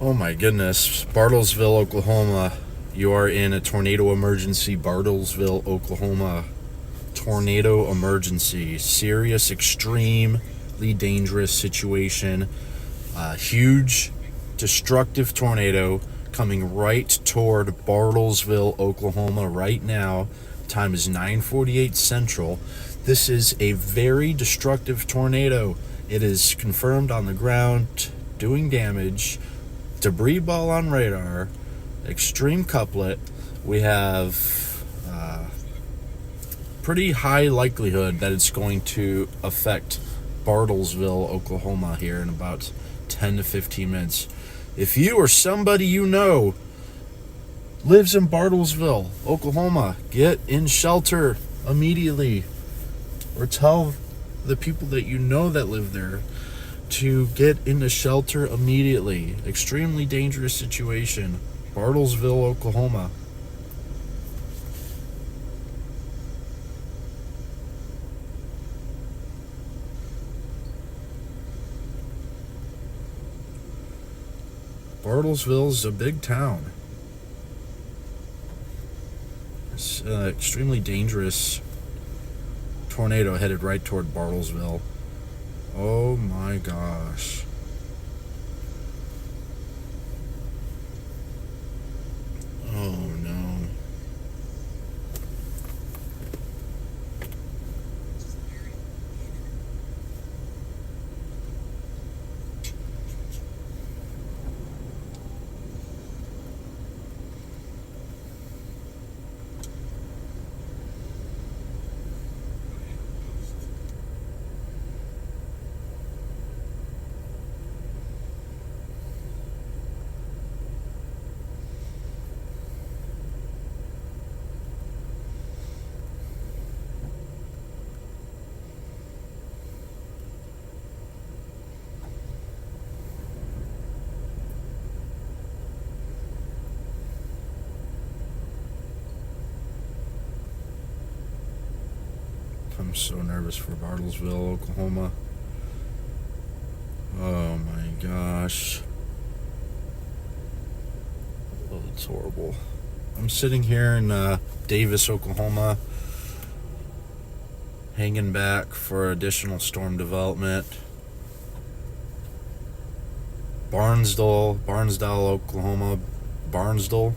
Oh my goodness. Bartlesville, Oklahoma. You are in a tornado emergency. Bartlesville, Oklahoma. Tornado emergency. Serious, extremely dangerous situation. Huge, destructive tornado coming right toward Bartlesville, Oklahoma right now. Time is 9:48 Central. This is a very destructive tornado. It is confirmed on the ground, doing damage. Debris ball on radar, extreme couplet. We have pretty high likelihood that it's going to affect Bartlesville, Oklahoma here in about 10 to 15 minutes. If you or somebody you know lives in Bartlesville, Oklahoma, get in shelter immediately, or tell the people that you know that live there to get into shelter immediately. Extremely dangerous situation. Bartlesville, Oklahoma. Bartlesville is a big town. It's an extremely dangerous tornado headed right toward Bartlesville. Oh my gosh. Oh no. I'm so nervous for Bartlesville, Oklahoma. Oh my gosh. Oh, it's horrible. I'm sitting here in Davis, Oklahoma, hanging back for additional storm development. Barnsdall, Oklahoma. Barnsdall.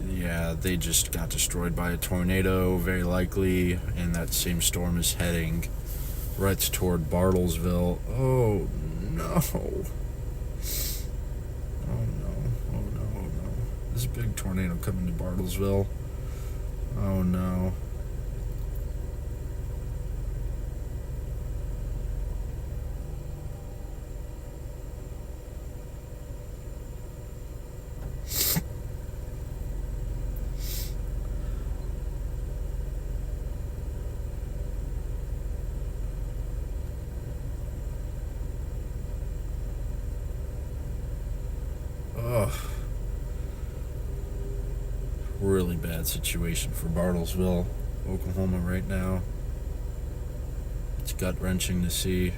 Yeah, they just got destroyed by a tornado, very likely, and that same storm is heading right toward Bartlesville. Oh no. Oh no, oh no, oh no. There's a big tornado coming to Bartlesville. Oh no. Ugh. Really bad situation for Bartlesville, Oklahoma right now. It's gut-wrenching to see.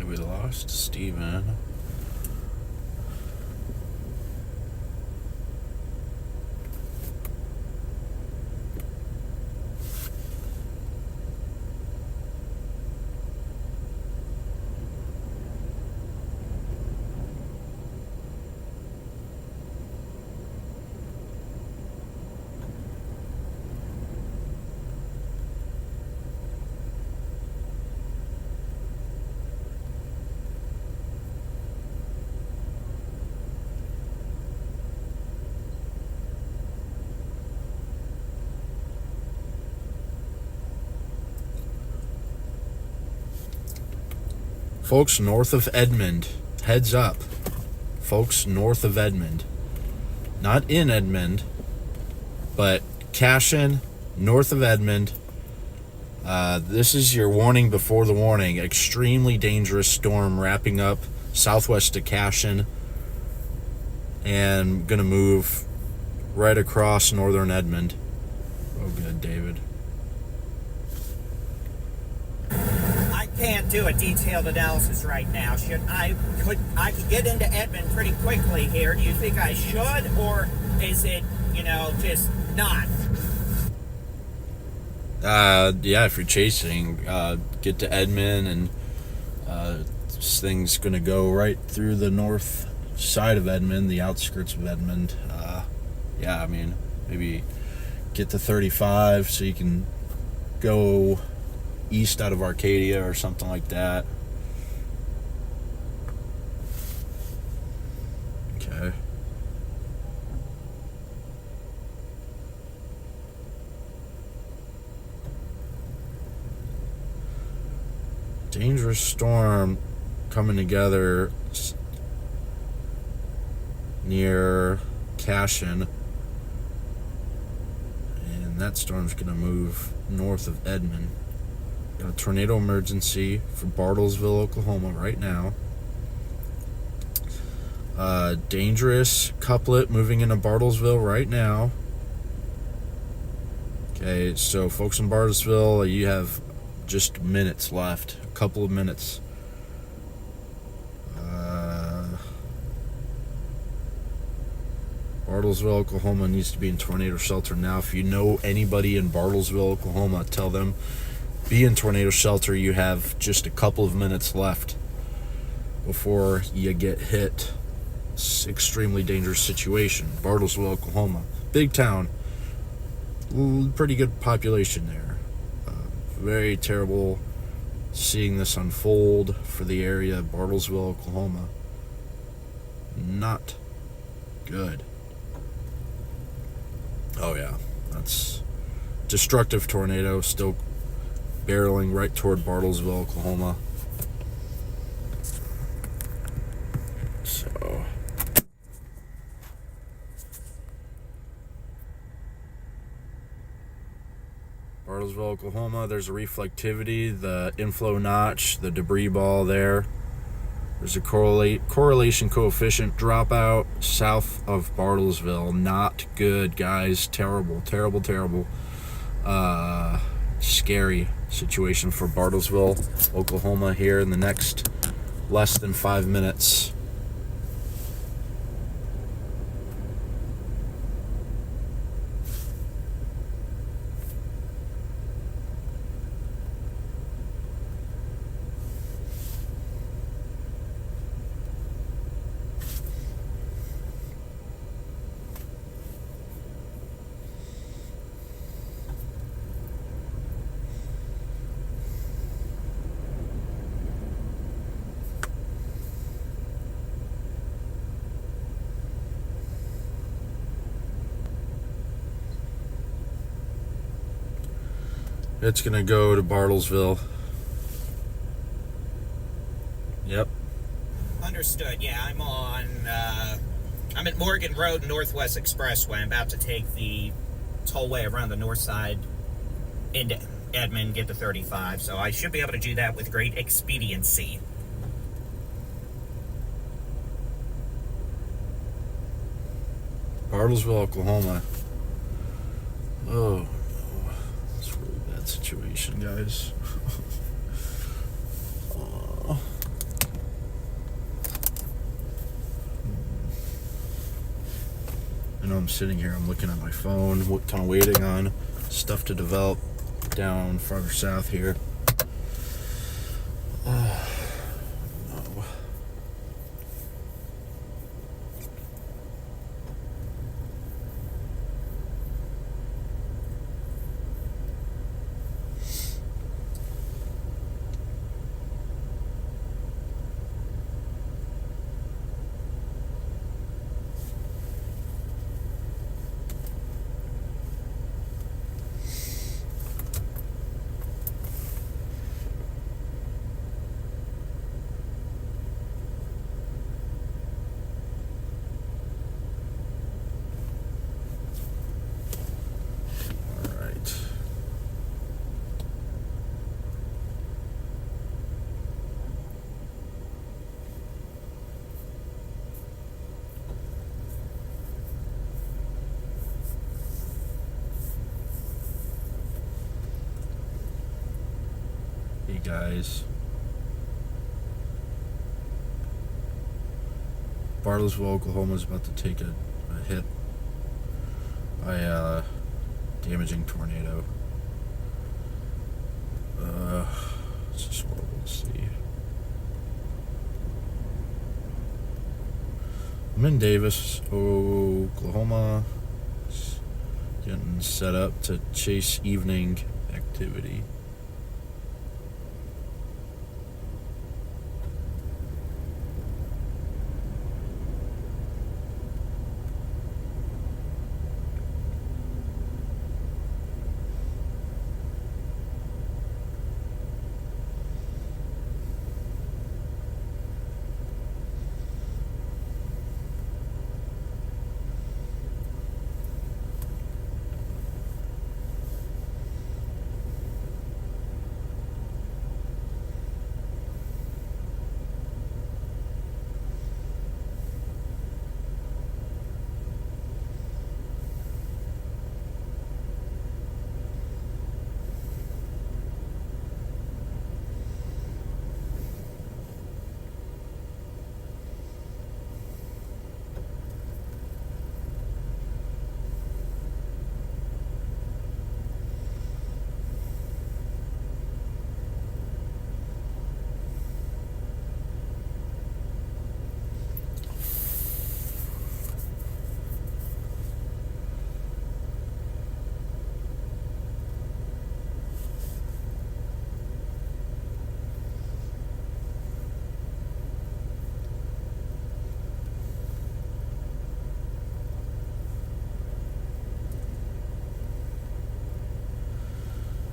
We lost Steven. Folks north of Edmond, heads up. Folks north of Edmond. Not in Edmond, but Cashin, north of Edmond. This is your warning before the warning. Extremely dangerous storm wrapping up southwest of Cashin and gonna move right across northern Edmond. Oh, good, David. I can't do a detailed analysis right now. I could get into Edmond pretty quickly here. Do you think I should, or is it, just not? Yeah, if you're chasing, get to Edmond, and this thing's gonna go right through the north side of Edmond, the outskirts of Edmond. Yeah, I mean, maybe get to 35 so you can go east out of Arcadia or something like that. Okay. Dangerous storm coming together near Cashin, and that storm's gonna move north of Edmond. Got a tornado emergency for Bartlesville, Oklahoma right now. Dangerous couplet moving into Bartlesville right now. Okay, so folks in Bartlesville, you have just minutes left, a couple of minutes. Bartlesville, Oklahoma needs to be in tornado shelter now. If you know anybody in Bartlesville, Oklahoma, tell them be in tornado shelter. You have just a couple of minutes left before you get hit. It's extremely dangerous situation. Bartlesville, Oklahoma, big town, pretty good population there. Very terrible seeing this unfold for the area of Bartlesville, Oklahoma. Not good. Oh yeah, that's destructive tornado still barreling right toward Bartlesville, Oklahoma. So Bartlesville, Oklahoma, there's a reflectivity, the inflow notch, the debris ball there. There's a correlation coefficient dropout south of Bartlesville. Not good, guys. Terrible. Scary situation for Bartlesville, Oklahoma here in the next less than 5 minutes. It's gonna go to Bartlesville. Yep. Understood. Yeah, I'm at Morgan Road, Northwest Expressway. I'm about to take the tollway around the north side into Edmond, get to 35. So I should be able to do that with great expediency. Bartlesville, Oklahoma. Oh. Situation, guys. I know I'm sitting here, I'm looking at my phone, kind of waiting on stuff to develop down farther south here. No. guys. Bartlesville, Oklahoma is about to take a hit by a damaging tornado. It's just horrible to see. I'm in Davis, Oklahoma, getting set up to chase evening activity.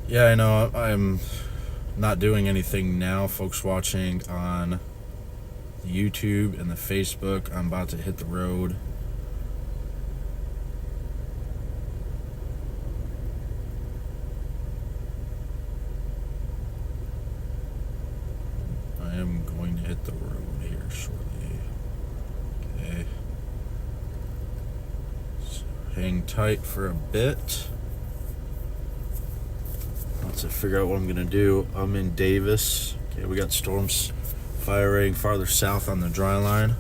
Yeah, I know. I'm not doing anything now, folks watching on YouTube and the Facebook. I'm about to hit the road. I am going to hit the road here shortly. Okay. So hang tight for a bit. To figure out what I'm gonna do. I'm in Davis. Okay, we got storms firing farther south on the dry line.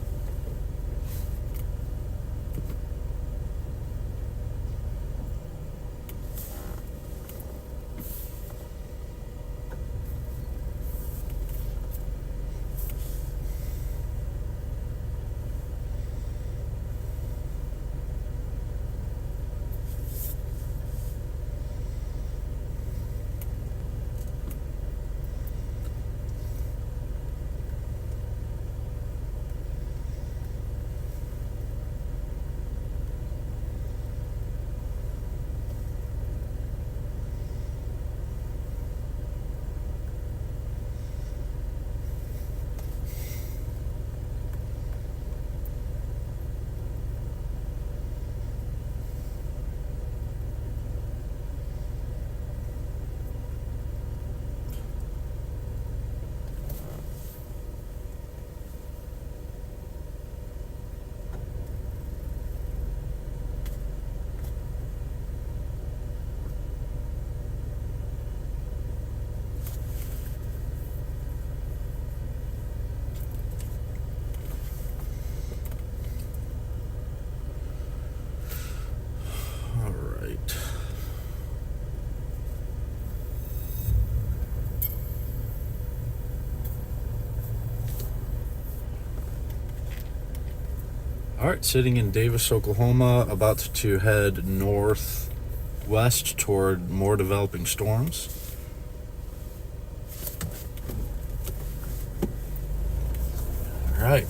All right, sitting in Davis, Oklahoma, about to head northwest toward more developing storms. All right,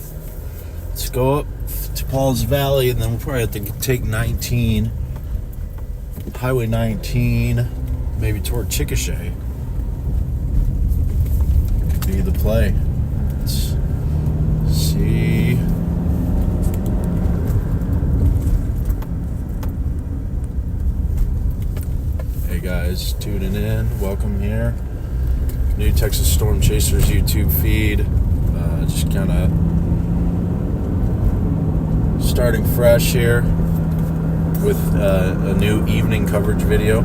let's go up to Paul's Valley, and then we'll probably have to take 19, Highway 19, maybe toward Chickasha. Could be the play. Let's see. Guys tuning in, welcome here. New Texas Storm Chasers YouTube feed. Just kind of starting fresh here with a new evening coverage video.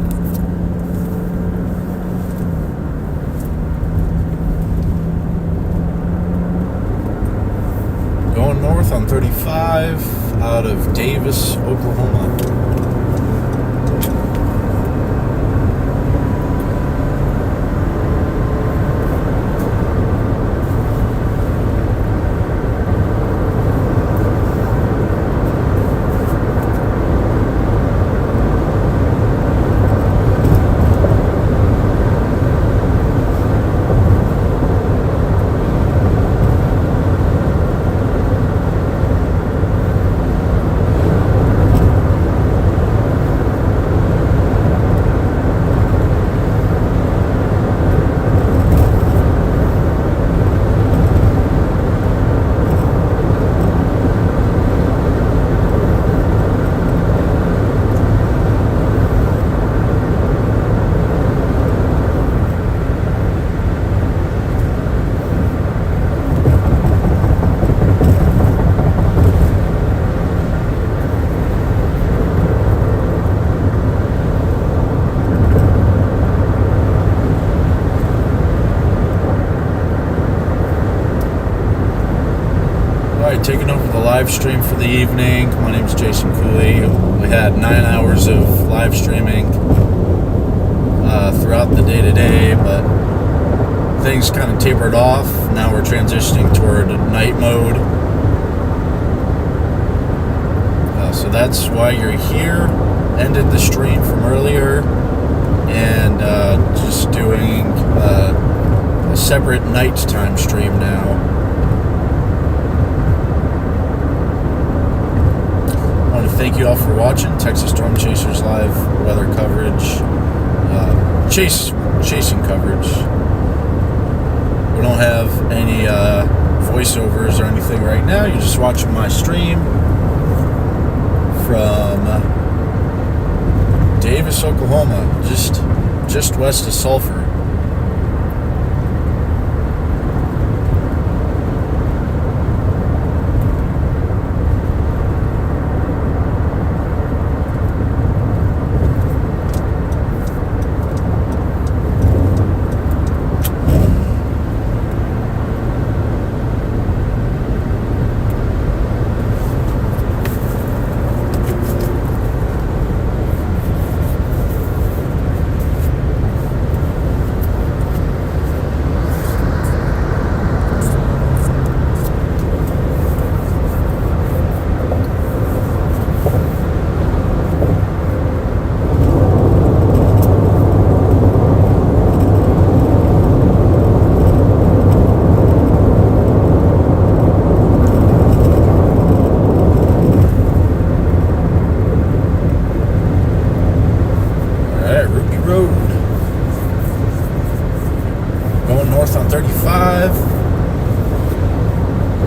north on 35 out of Davis, Oklahoma. Taking over the live stream for the evening. My name is Jason Cooley. We had 9 hours of live streaming throughout the day today, but things kind of tapered off. Now we're transitioning toward night mode. So that's why you're here. Ended the stream from earlier and just doing a separate nighttime stream now. Thank you all for watching Texas Storm Chasers live weather coverage, chasing coverage. We don't have any voiceovers or anything right now. You're just watching my stream from Davis, Oklahoma, just west of Sulphur.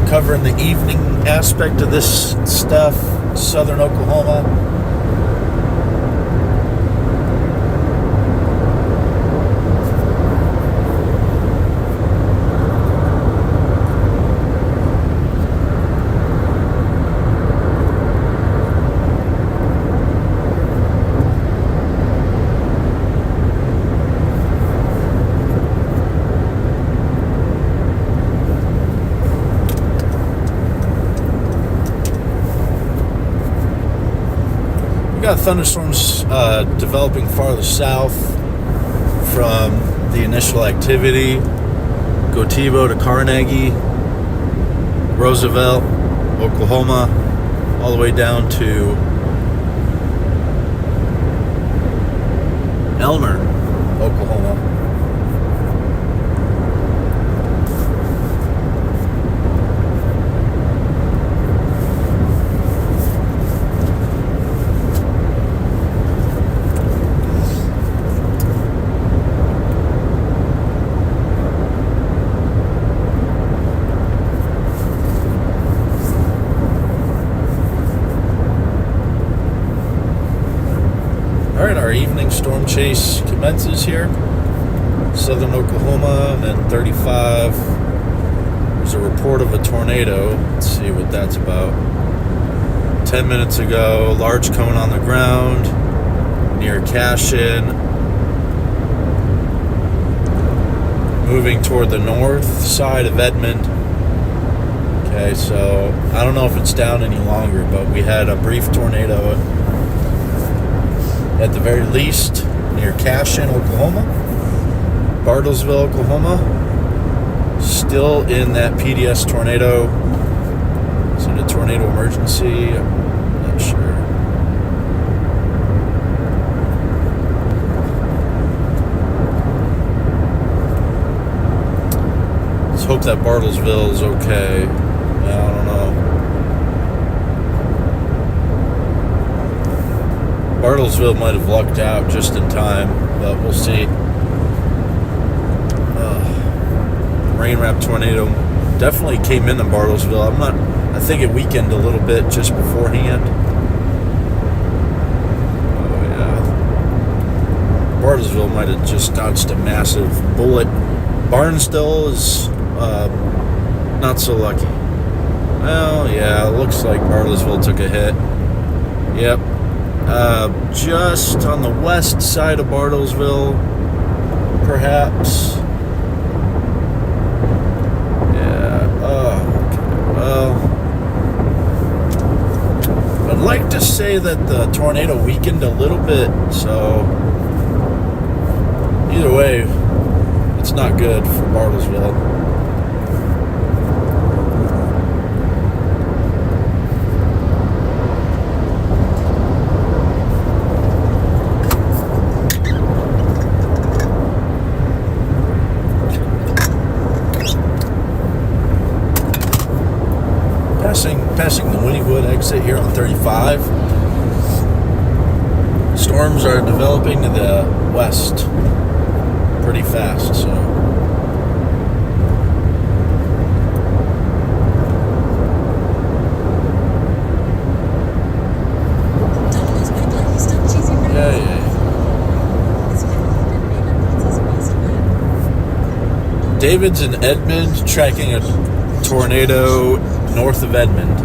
Covering the evening aspect of this stuff, southern Oklahoma. Thunderstorms developing farther south from the initial activity. Gotivo to Carnegie, Roosevelt, Oklahoma, all the way down to Elmer, Oklahoma. Our evening storm chase commences here, southern Oklahoma, and then 35. There's a report of a tornado. Let's see what that's about. 10 minutes ago, large cone on the ground near Cashin, moving toward the north side of Edmond. Okay, Okay, so I don't know if it's down any longer, but we had a brief tornado at the very least near Cashin, Oklahoma, Bartlesville, Oklahoma. Still in that PDS tornado. Is it a tornado emergency? I'm not sure. Let's hope that Bartlesville is okay. I don't know. Bartlesville might have lucked out just in time, but we'll see. Rain wrap tornado definitely came into Bartlesville. I think it weakened a little bit just beforehand. Oh yeah. Bartlesville might have just dodged a massive bullet. Barnsdall is not so lucky. Well, yeah, it looks like Bartlesville took a hit. Yep. Just on the west side of Bartlesville, perhaps. I'd like to say that the tornado weakened a little bit, so either way, it's not good for Bartlesville. Passing the Wynnewood exit here on 35. Storms are developing to the west pretty fast, so. Yeah. David's in Edmond, tracking a tornado north of Edmond.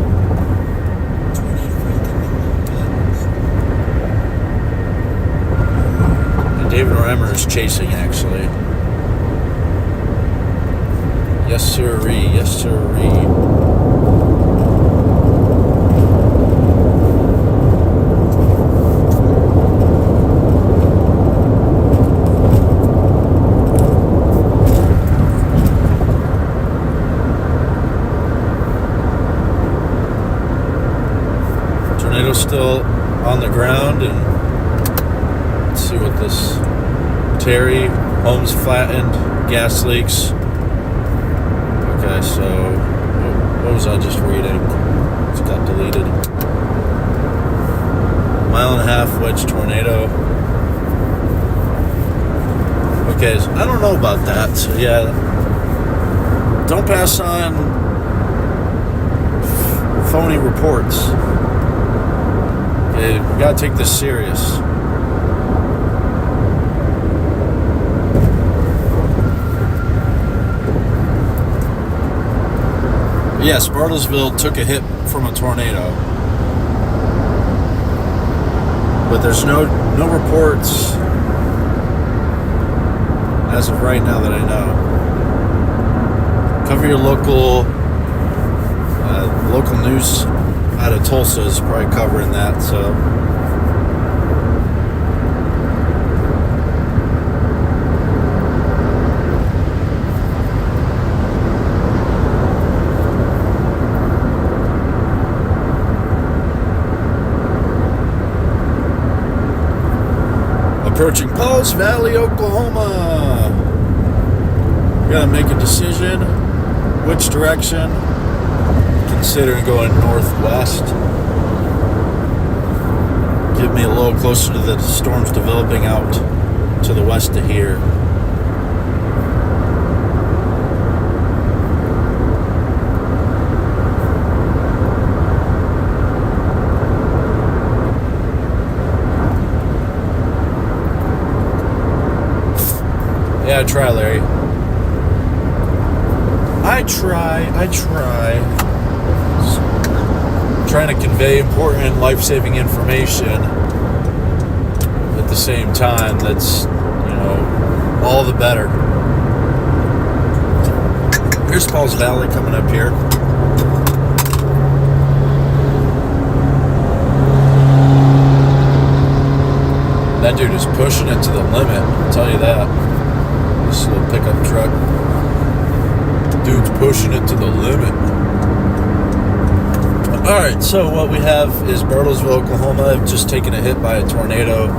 And David Reimer is chasing, actually. Yes, sirree. Yes, sirree. Still on the ground, and let's see what this Terry, homes flattened, gas leaks. Okay, so what was I just reading? It's got deleted. 1.5 mile wedge tornado. Okay, so I don't know about that, so yeah, don't pass on phony reports. We gotta take this serious. Yes, Bartlesville took a hit from a tornado, but there's no reports as of right now that I know. Cover your local news. Out of Tulsa is probably covering that, so. Approaching Pauls Valley, Oklahoma. We gotta make a decision. Which direction? Considering going northwest. Get me a little closer to the storms developing out to the west of here. Yeah, I try, Larry. I try. Trying to convey important life-saving information at the same time. That's, all the better. Here's Pauls Valley coming up here. That dude is pushing it to the limit, I'll tell you that. This little pickup truck. Dude's pushing it to the limit. Alright, so what we have is Bartlesville, Oklahoma, just taken a hit by a tornado.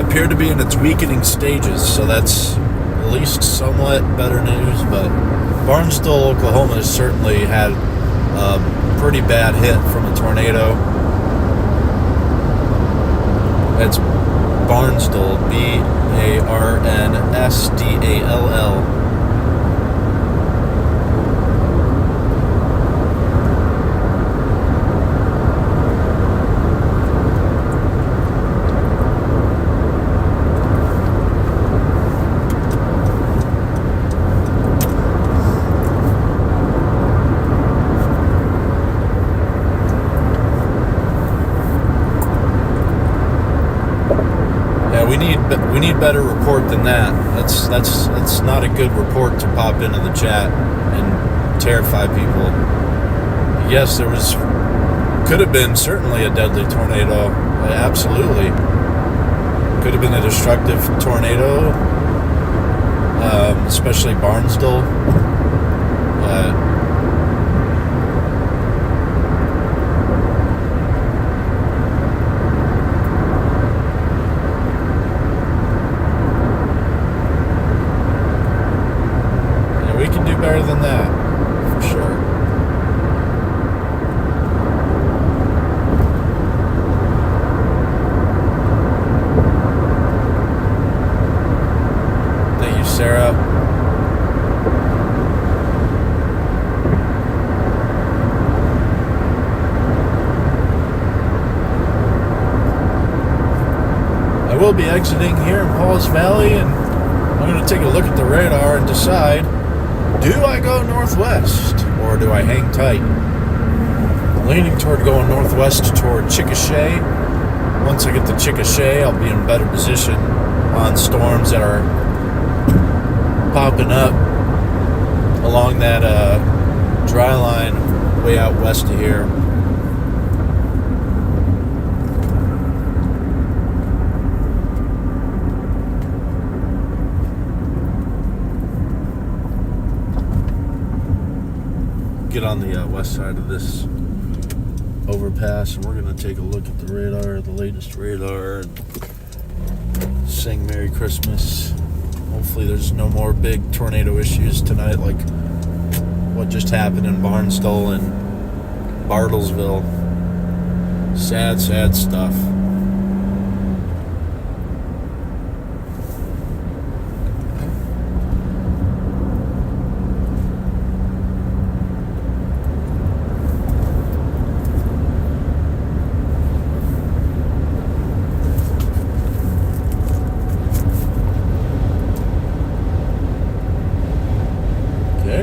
Appeared to be in its weakening stages, so that's at least somewhat better news, but Barnesville, Oklahoma has certainly had a pretty bad hit from a tornado. That's Barnesville, Barnsdall. We need better report than that. That's not a good report to pop into the chat and terrify people. Yes, could have been certainly a deadly tornado. Absolutely. Could have been a destructive tornado, especially Barnesville. Better than that, for sure. Thank you, Sarah. I will be exiting here in Paul's Valley, and I'm going to take a look at the radar and decide, do I go northwest, or do I hang tight? I'm leaning toward going northwest toward Chickasha. Once I get to Chickasha, I'll be in a better position on storms that are popping up along that dry line way out west of here. Get on the west side of this overpass, and we're going to take a look at the radar, the latest radar, and sing Merry Christmas. Hopefully there's no more big tornado issues tonight like what just happened in Barnesville and Bartlesville. Sad, sad stuff.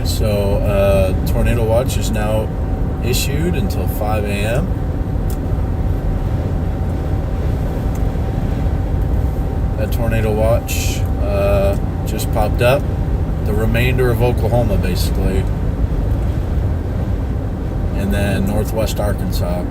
So, tornado watch is now issued until 5 a.m. That tornado watch just popped up. The remainder of Oklahoma, basically. And then northwest Arkansas.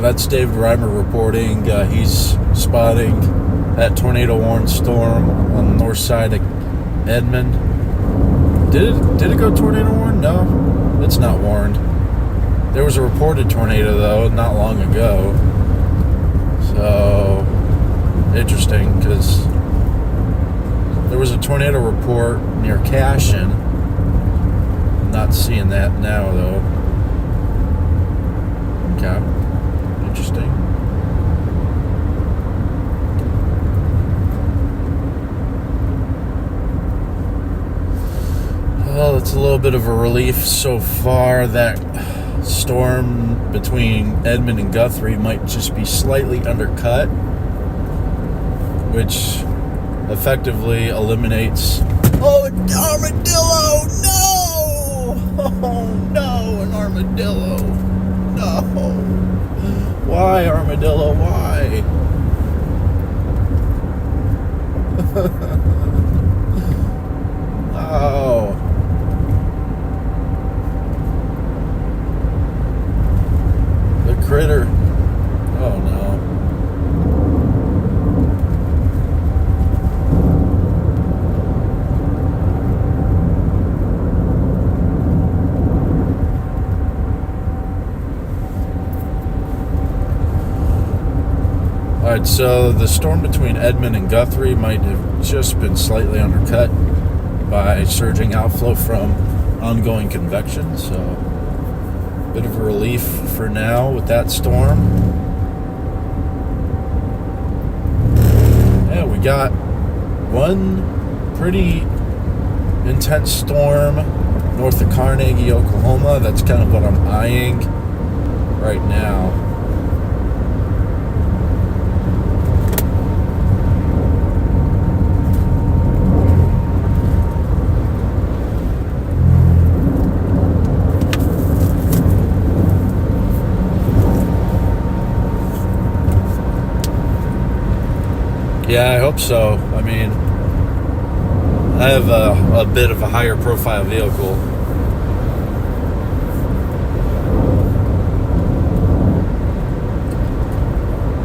That's Dave Reimer reporting. He's spotting that tornado-warned storm on the north side of Edmond. Did it go tornado-warned? No, it's not warned. There was a reported tornado, though, not long ago. So, interesting, because there was a tornado report near Cashin. I'm not seeing that now, though. Okay. interesting. Well, it's a little bit of a relief so far. That storm between Edmond and Guthrie might just be slightly undercut, which effectively eliminates... Oh, an armadillo! No! Oh, no, an armadillo. No. Why, armadillo? Why? Oh. The critter. Oh, no. Alright, so the storm between Edmond and Guthrie might have just been slightly undercut by surging outflow from ongoing convection, so a bit of a relief for now with that storm. Yeah, we got one pretty intense storm north of Carnegie, Oklahoma. That's kind of what I'm eyeing right now. Yeah, I hope so. I mean, I have a bit of a higher profile vehicle.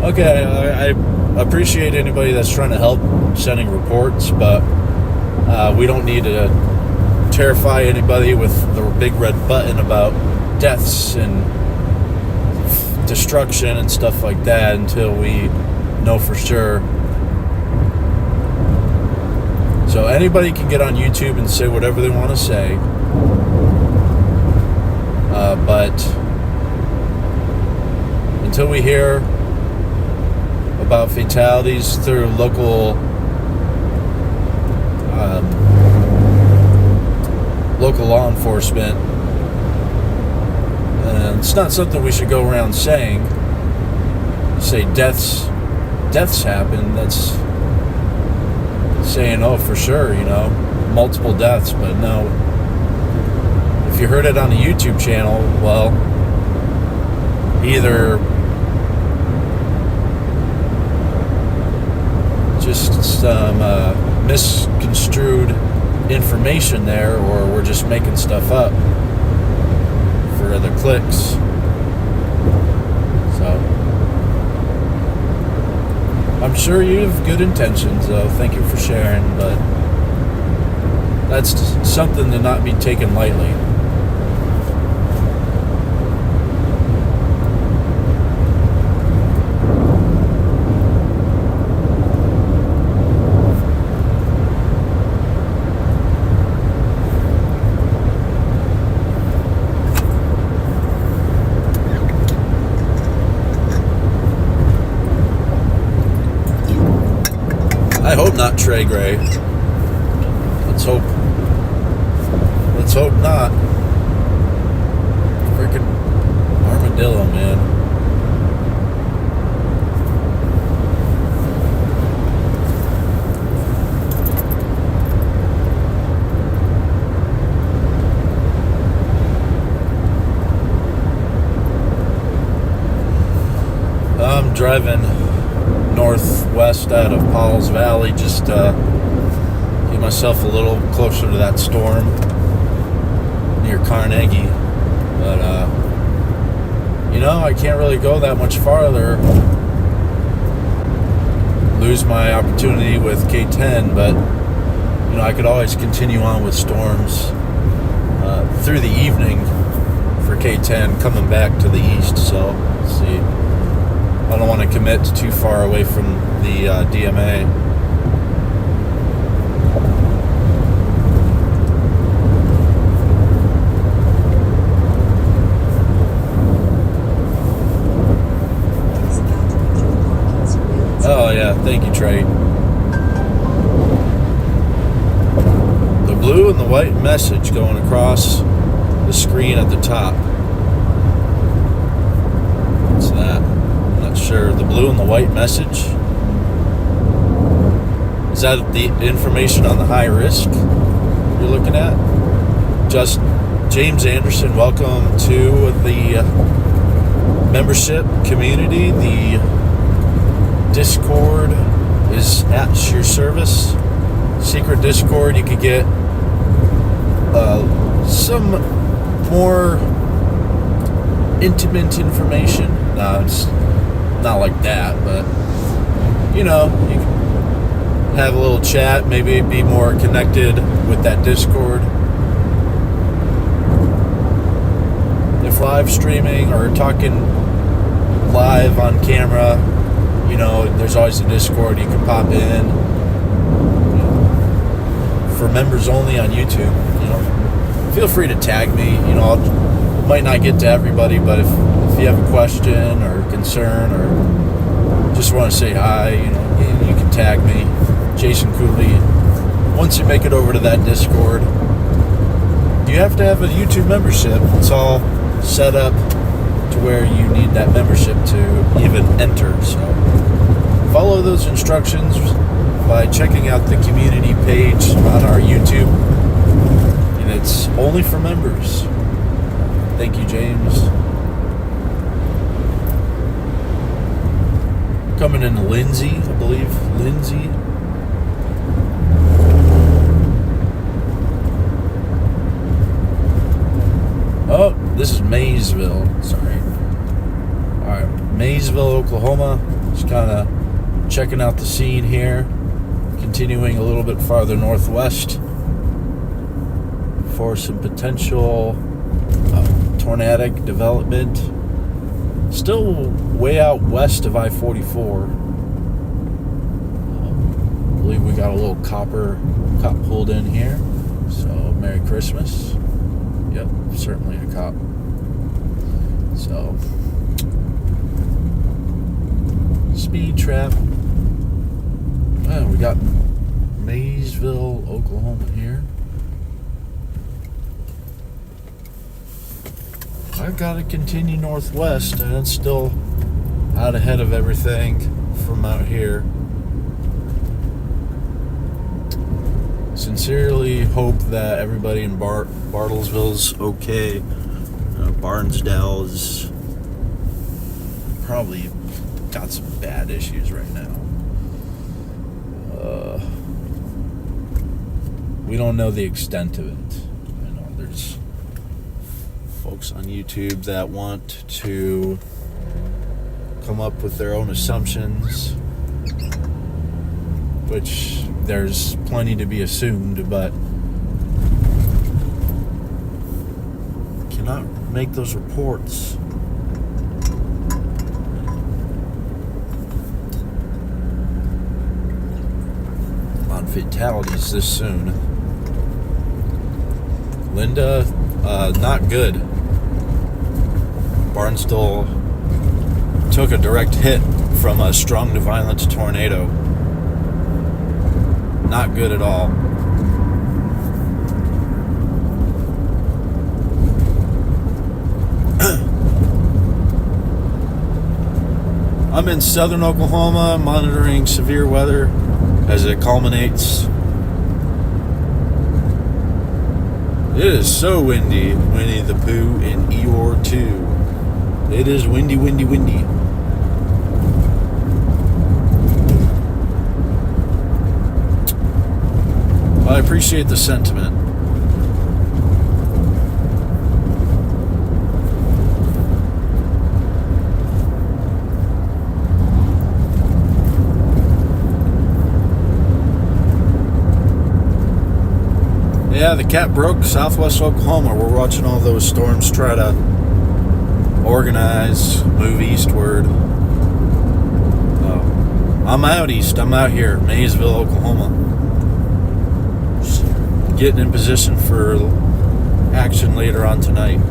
Okay, I appreciate anybody that's trying to help sending reports, but we don't need to terrify anybody with the big red button about deaths and destruction and stuff like that until we know for sure. So anybody can get on YouTube and say whatever they want to say, but until we hear about fatalities through local law enforcement, and it's not something we should go around saying. Say deaths happen. That's saying, oh, for sure, multiple deaths, but no. If you heard it on the YouTube channel, well, either just some misconstrued information there, or we're just making stuff up for other clicks. So I'm sure you have good intentions, though. Thank you for sharing, but that's something to not be taken lightly. I hope not Trey Gray. Let's hope not. Freaking armadillo, man. I'm driving northwest out of Paul's Valley, just get myself a little closer to that storm near Carnegie, but I can't really go that much farther, lose my opportunity with K10, but I could always continue on with storms through the evening for K10 coming back to the east. So let's see, I don't want to commit too far away from the DMA. tray. The blue and the white message going across the screen at the top. What's that? I'm not sure. The blue and the white message. Is that the information on the high risk you're looking at? Just James Anderson, welcome to the membership community. The Discord is at your service. Secret Discord, you could get some more intimate information. No, it's not like that, but you know, you can have a little chat, maybe be more connected with that Discord. If live streaming or talking live on camera, you know, there's always a Discord you can pop in. For members only on YouTube, you know, feel free to tag me. You know, I might not get to everybody, but if you have a question or concern or just want to say hi, you know, you can tag me, Jason Cooley. Once you make it over to that Discord, you have to have a YouTube membership. It's all set up to where you need that membership to even enter. So follow those instructions by checking out the community page on our YouTube. And it's only for members. Thank you, James. Coming in Lindsay, I believe. Lindsay. Oh, this is Maysville. Sorry. Alright, Maysville, Oklahoma. Just kind of checking out the scene here. Continuing a little bit farther northwest for some potential tornadic development. Still way out west of I-44. I believe we got a little cop pulled in here. So, Merry Christmas. Yep, certainly a cop. So, speed trap. Oh, we got Maysville, Oklahoma here. I've got to continue northwest, and it's still out ahead of everything from out here. Sincerely hope that everybody in Bartlesville's okay. Barnesdale is probably got some bad issues right now. We don't know the extent of it. I know there's folks on YouTube that want to come up with their own assumptions, which there's plenty to be assumed, but cannot make those reports. On fatalities this soon. Linda, not good. Barnstable took a direct hit from a strong to violent tornado. Not good at all. I'm in southern Oklahoma monitoring severe weather as it culminates. It is so windy, Winnie the Pooh in Eeyore 2. It is windy, windy, windy. I appreciate the sentiment. Yeah, the cat broke southwest Oklahoma. We're watching all those storms try to organize, move eastward. I'm out east. I'm out here, Maysville, Oklahoma. Just getting in position for action later on tonight.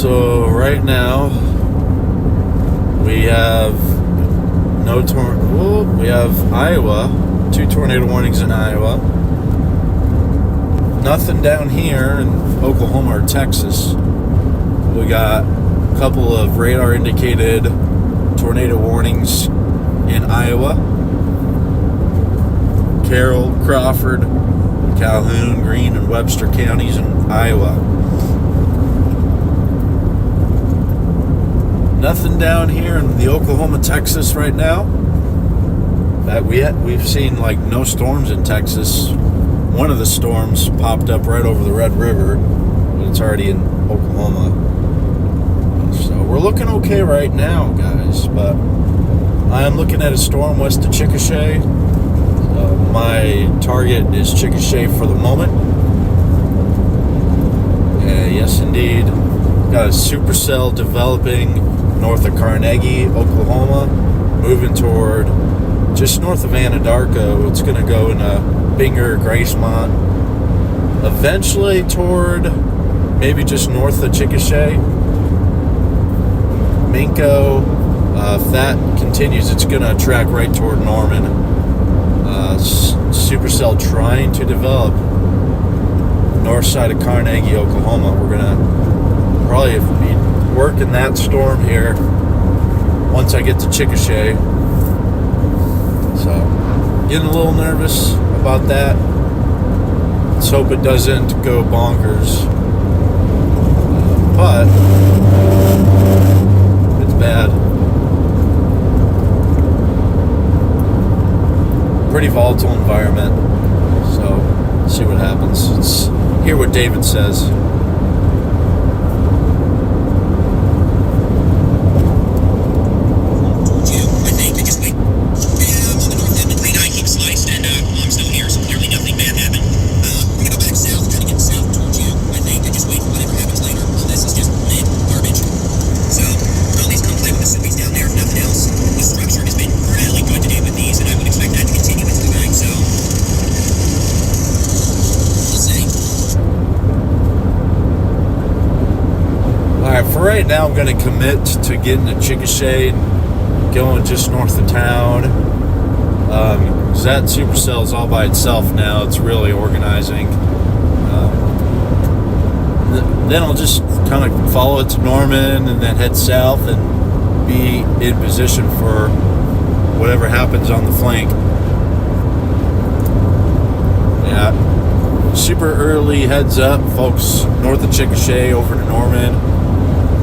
So right now we have we have Iowa, 2 tornado warnings in Iowa. Nothing down here in Oklahoma or Texas. We got a couple of radar indicated tornado warnings in Iowa. Carroll, Crawford, Calhoun, Greene, and Webster counties in Iowa. Nothing down here in the Oklahoma, Texas right now. We've seen like no storms in Texas. One of the storms popped up right over the Red River, but it's already in Oklahoma. So we're looking okay right now, guys. But I am looking at a storm west of Chickasha. My target is Chickasha for the moment. Yes, indeed. Got a supercell developing north of Carnegie, Oklahoma, moving toward just north of Anadarko. It's going to go into Binger, Gracemont, eventually toward maybe just north of Chickasha, Minko. If that continues, it's going to track right toward Norman. Supercell trying to develop north side of Carnegie, Oklahoma. We're going to probably be working that storm here once I get to Chickasha. So, getting a little nervous about that. Let's hope it doesn't go bonkers. But it's bad. Pretty volatile environment. So, see what happens. Let's hear what David says. For right now, I'm going to commit to getting to Chickasha and going just north of town. Because that supercell is all by itself now. It's really organizing. Then I'll just kind of follow it to Norman and then head south and be in position for whatever happens on the flank. Yeah. Super early heads up, folks, north of Chickasha over to Norman.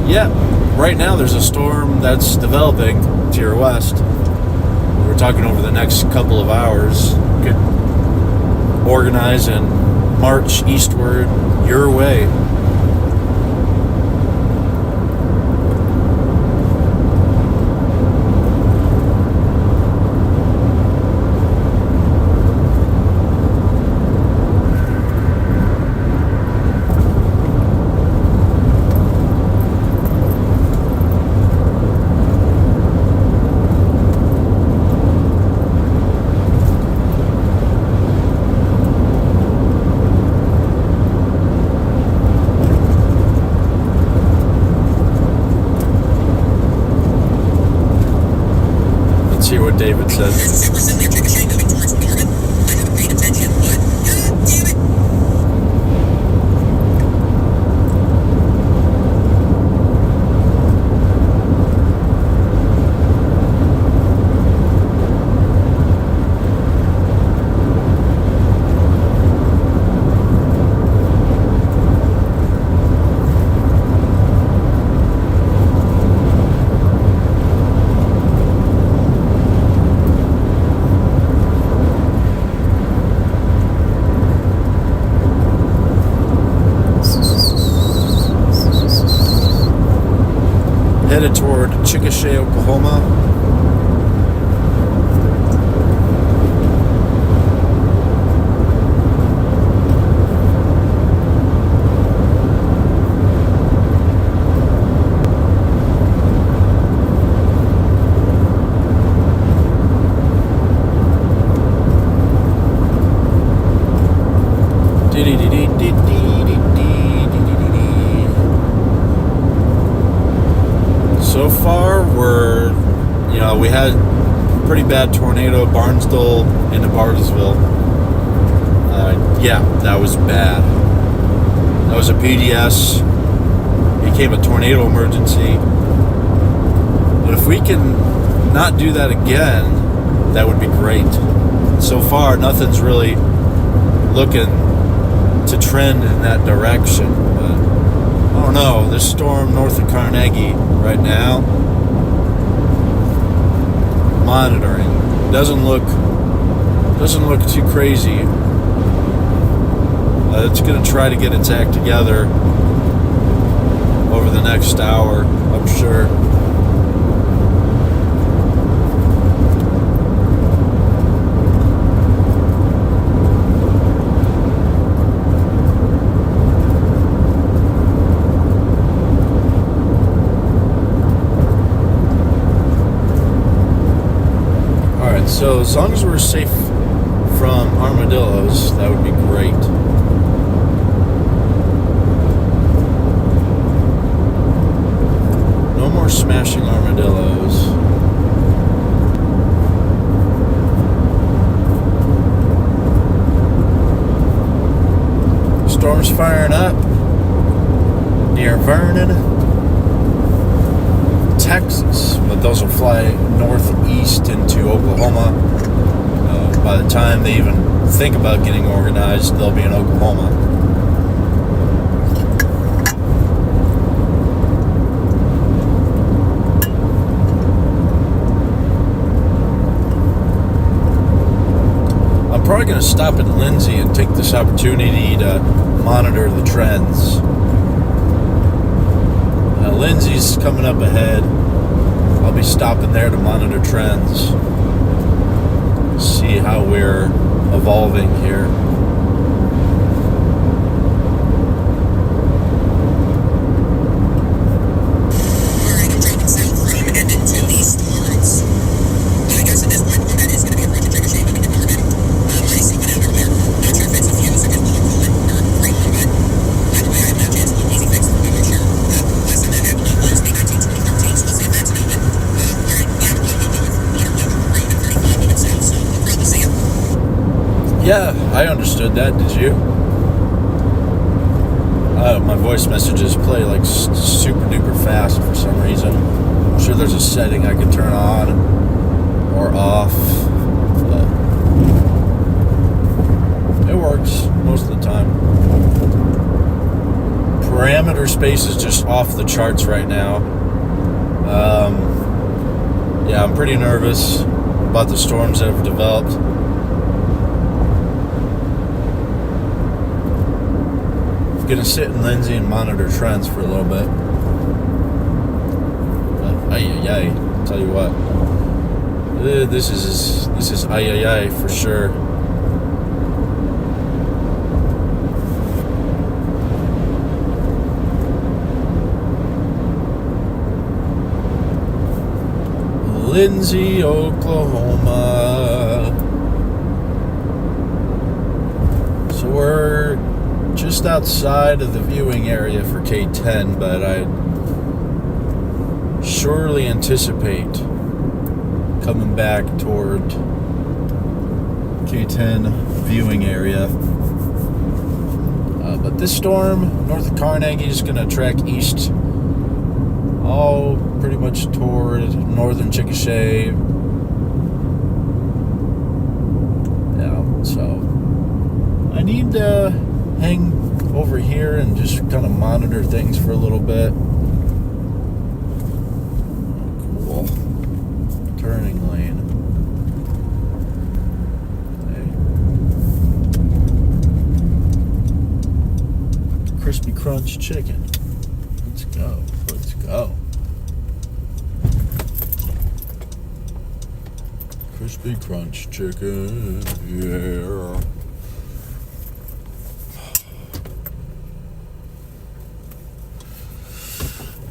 Yeah, right now there's a storm that's developing to your west. We're talking over the next couple of hours. Could organize and march eastward your way. Hear what David said. Headed toward Chickasha, Oklahoma. So far, we had a pretty bad tornado, Barnesville into Bartlesville. Yeah, that was bad. That was a PDS. Became a tornado emergency. But if we can not do that again, that would be great. So far, nothing's really looking to trend in that direction. But I don't know. This storm north of Carnegie right now, monitoring, doesn't look too crazy. It's going to try to get its act together over the next hour, I'm sure. Alright, so as long as we're safe from armadillos, that would be great. No more smashing armadillos. Storm's firing up near Vernon, Texas, but those will fly northeast into Oklahoma. By the time they even think about getting organized, they'll be in Oklahoma. I'm probably going to stop at Lindsay and take this opportunity to monitor the trends. Lindsay's coming up ahead. I'll be stopping there to monitor trends. See how we're evolving here. Alright, I'm dropping south from Edmond to the storms. I guess at this point, one that is going to be approaching Ricochet moving to Norman. I see one out over there. Not sure if it's a fuse or just Venmo Cooley-3 or great one, but either way, I have no chance of easy fix. I'm not sure. Last time that happened was May 19, 2013, so let's see if that's moving. Alright, yeah, we'll go north. Meter level 3 to 35 moving south, so we'll probably see it. Yeah, I understood that. Did you? My voice messages play like super duper fast for some reason. I'm sure there's a setting I can turn on or off. It works most of the time. Parameter space is just off the charts right now. Yeah, I'm pretty nervous about the storms that have developed. Gonna sit in Lindsay and monitor trends for a little bit. Ay, tell you what, this is ay for sure. Lindsay, Oklahoma. So we're just outside of the viewing area for K10, but I surely anticipate coming back toward K10 viewing area. But this storm north of Carnegie is going to track east, all pretty much toward northern Chickasha. Yeah, so I need to hang over here and just kind of monitor things for a little bit. Cool. Turning lane. Okay. Crispy Crunch chicken. Let's go. Let's go. Crispy Crunch chicken. Yeah.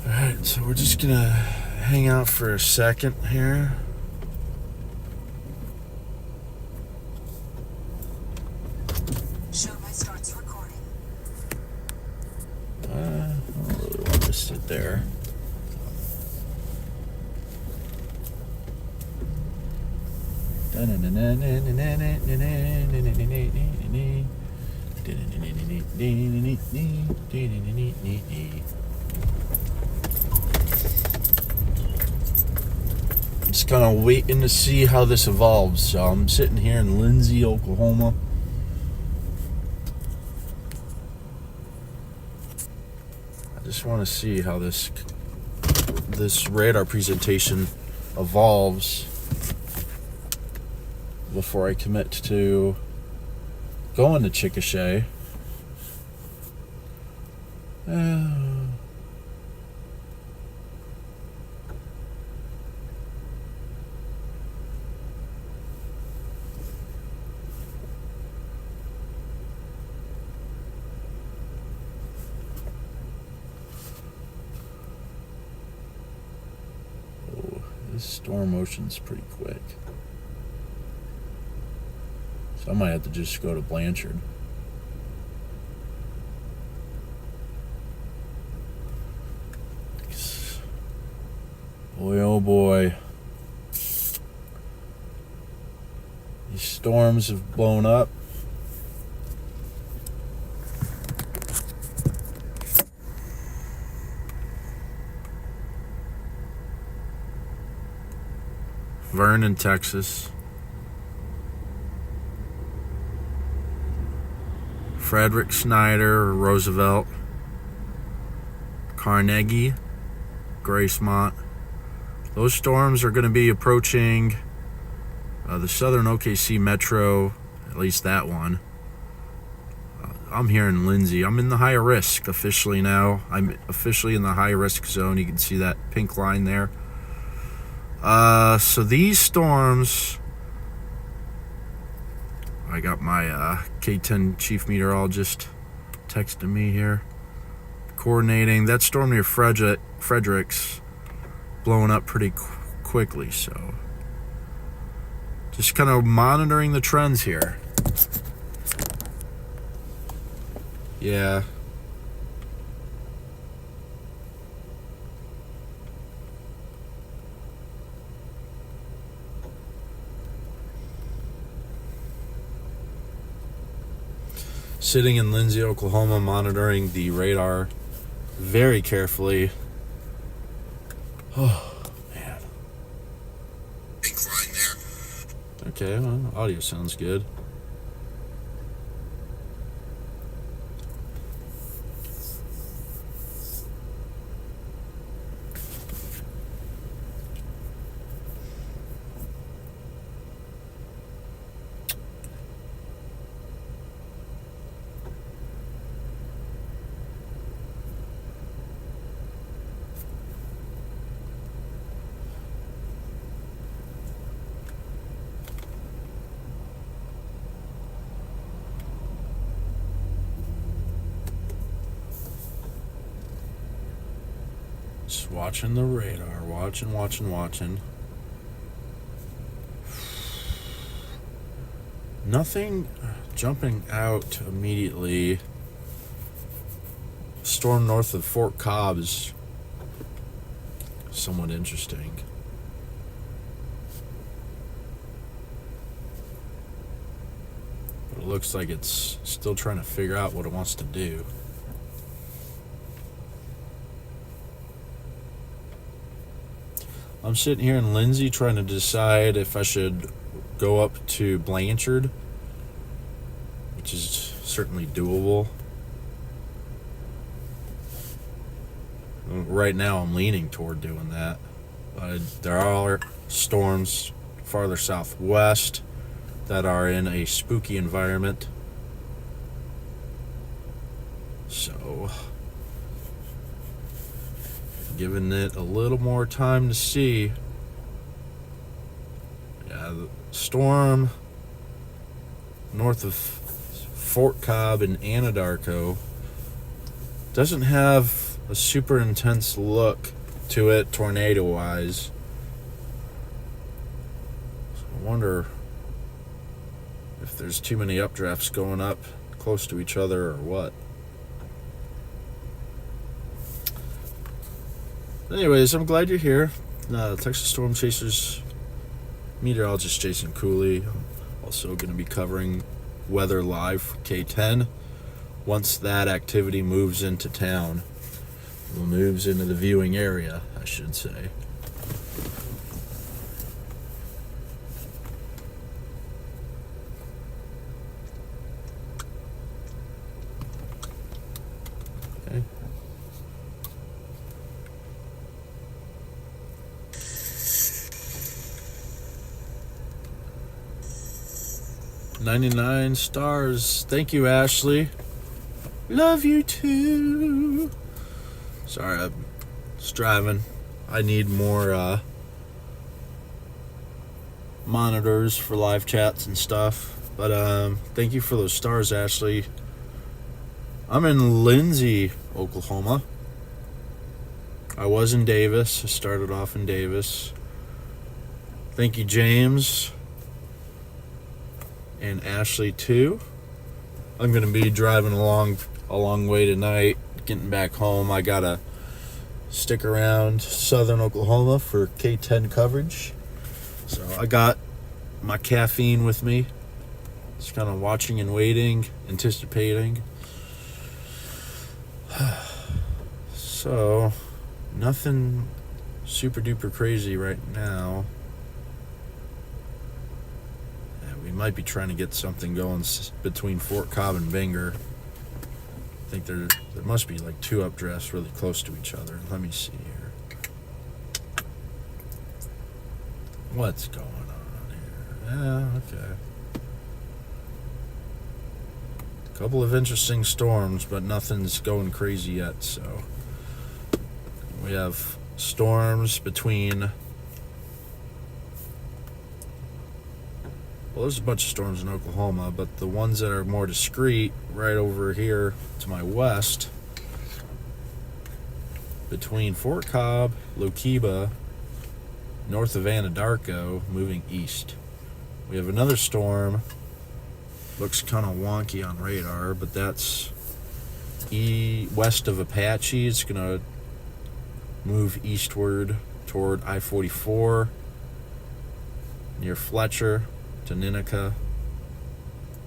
Alright, so we're just gonna hang out for a second here. Show my starts recording. I don't really want to sit there. Just kind of waiting to see how this evolves. So I'm sitting here in Lindsay, Oklahoma. I just want to see how this radar presentation evolves before I commit to going to Chickasha. This storm motion's pretty quick. So I might have to just go to Blanchard. Boy, oh boy. These storms have blown up. Vernon, Texas. Frederick, Snyder, or Roosevelt. Carnegie, Gracemont. Those storms are going to be approaching the southern OKC metro, at least that one. I'm here in Lindsay. I'm in the high risk officially now. I'm officially in the high risk zone. You can see that pink line there. So these storms, I got my K10 chief meteorologist texting me here, coordinating. That storm near Fredericks blowing up pretty quickly, so just kind of monitoring the trends here. Yeah. Sitting in Lindsay, Oklahoma, monitoring the radar very carefully. Oh, man. Big line there. Okay, well, audio sounds good. Just watching the radar, watching. Nothing jumping out immediately. Storm north of Fort Cobb is somewhat interesting. But it looks like it's still trying to figure out what it wants to do. I'm sitting here in Lindsay trying to decide if I should go up to Blanchard, which is certainly doable. Right now I'm leaning toward doing that. There are storms farther southwest that are in a spooky environment. So, giving it a little more time to see. Yeah, the storm north of Fort Cobb and Anadarko doesn't have a super intense look to it tornado-wise. So I wonder if there's too many updrafts going up close to each other or what. Anyways, I'm glad you're here. Texas Storm Chasers Meteorologist Jason Cooley. I'm also going to be covering weather live for K10 once that activity moves into town. Well, moves into the viewing area, I should say. Okay. $99 stars. Thank you, Ashley. Love you too. Sorry, I'm just driving. I need more monitors for live chats and stuff. But thank you for those stars, Ashley. I'm in Lindsay, Oklahoma. I was in Davis. I started off in Davis. Thank you, James. And Ashley too. I'm gonna be driving a long way tonight, getting back home. I gotta stick around southern Oklahoma for K10 coverage. So I got my caffeine with me. Just kind of watching and waiting, anticipating. So nothing super duper crazy right now. We might be trying to get something going between Fort Cobb and Bangor. I think there must be like two updrafts really close to each other. Let me see here. What's going on here? Yeah, okay. A couple of interesting storms, but nothing's going crazy yet, so. We have storms between... Well, there's a bunch of storms in Oklahoma, but the ones that are more discreet, right over here to my west, between Fort Cobb, Lookeba, north of Anadarko, moving east. We have another storm, looks kind of wonky on radar, but that's west of Apache. It's going to move eastward toward I-44, near Fletcher, to Ninica.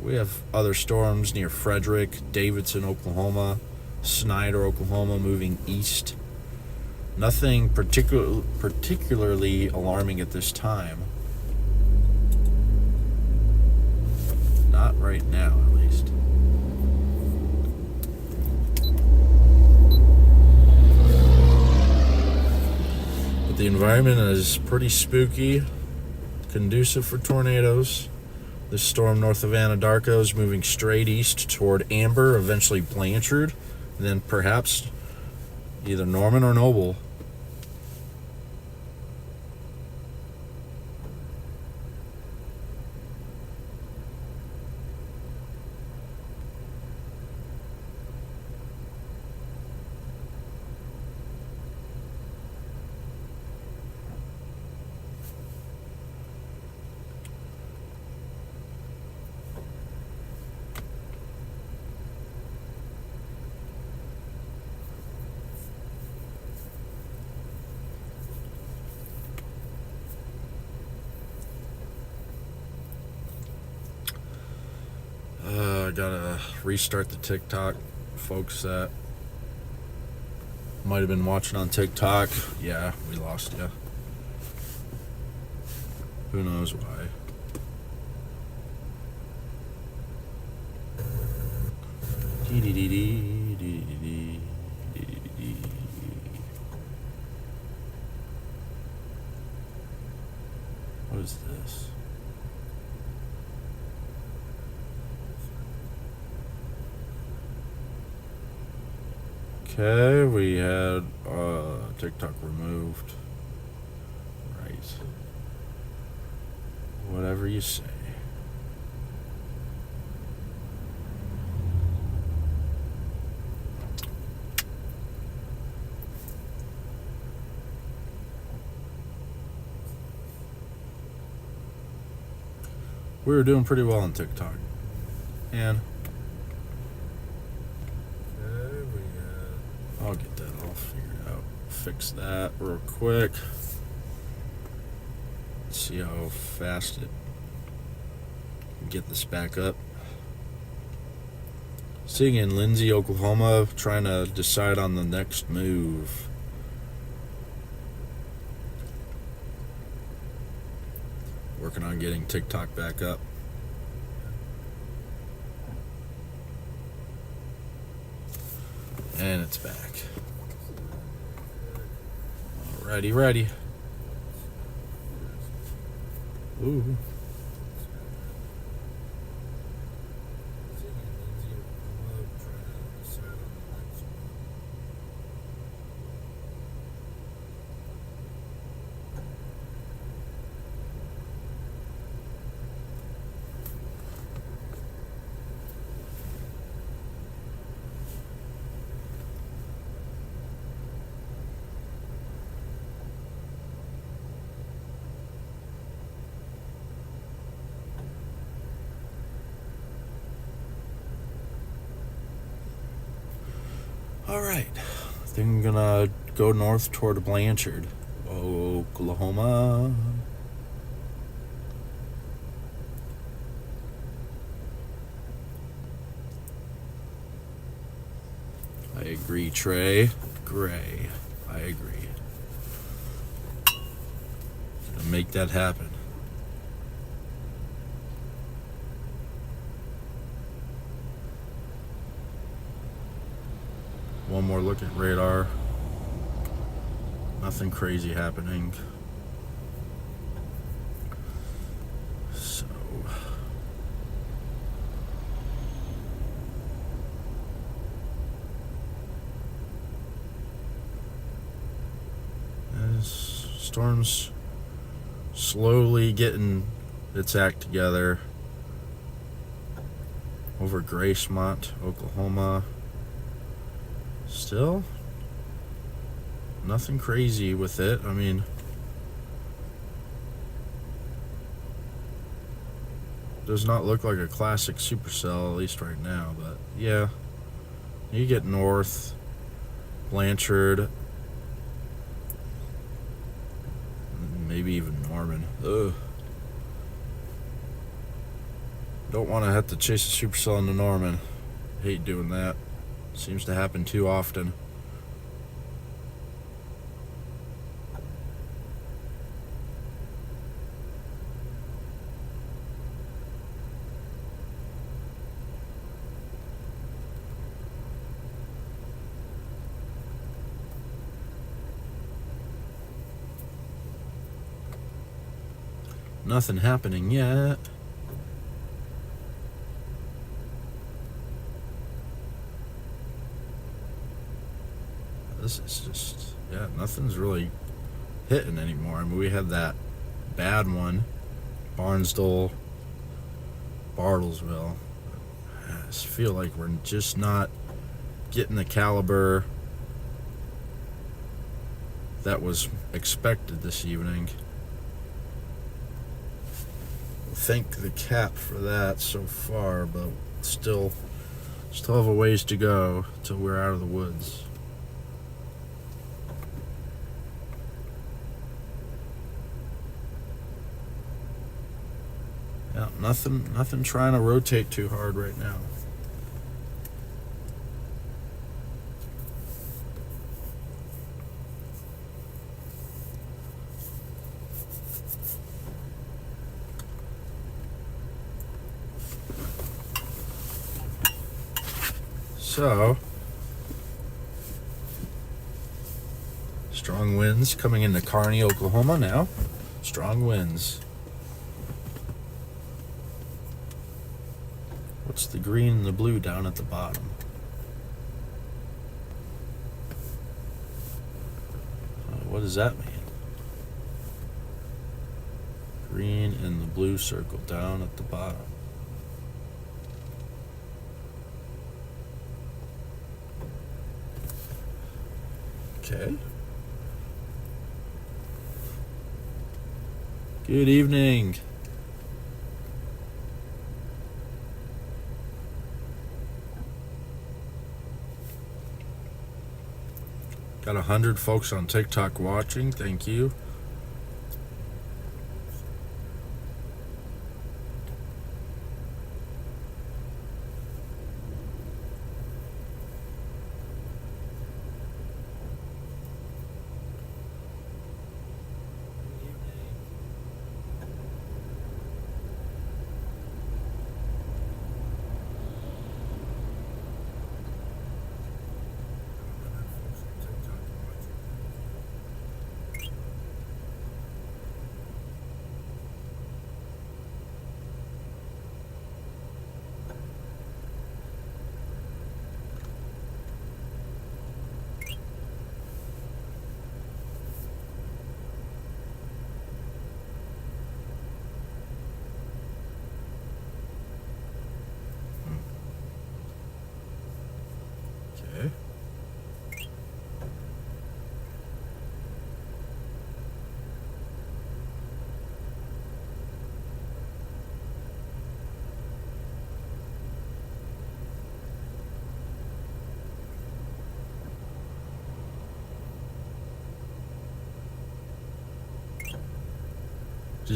We have other storms near Frederick, Davidson, Oklahoma, Snyder, Oklahoma, moving east. Nothing particularly alarming at this time. Not right now, at least. But the environment is pretty spooky. Conducive for tornadoes. This storm north of Anadarko is moving straight east toward Amber, eventually Blanchard, and then perhaps either Norman or Noble. I gotta restart the TikTok. Folks that might have been watching on TikTok, yeah, we lost you. Who knows why. What is this? Okay, we had TikTok removed. Right. Whatever you say. We were doing pretty well on TikTok. And I'll get that all figured out. Fix that real quick. Let's see how fast it can get this back up. Sitting in Lindsay, Oklahoma, trying to decide on the next move. Working on getting TikTok back up. And it's back. Alrighty, ready. Ooh. All right, I think I'm gonna go north toward Blanchard, Oklahoma. I agree, Trey. Gray. I agree. Gonna make that happen. One more look at radar. Nothing crazy happening. So this storm's slowly getting its act together over Gracemont, Oklahoma. Still nothing crazy with it. I mean, does not look like a classic supercell, at least right now, but yeah, you get north Blanchard, maybe even Norman. Ugh. Don't want to have to chase a supercell into Norman. Hate doing that. Seems to happen too often. Nothing happening yet. This is just, yeah, nothing's really hitting anymore. I mean, we had that bad one, Barnsdall, Bartlesville. I just feel like we're just not getting the caliber that was expected this evening. Thank the cap for that so far, but still have a ways to go till we're out of the woods. Yeah, nothing trying to rotate too hard right now. So, strong winds coming into Kearney, Oklahoma now. Strong winds. What's the green and the blue down at the bottom? What does that mean? Green and the blue circle down at the bottom. Okay. Good evening. Got 100 folks on TikTok watching. Thank you.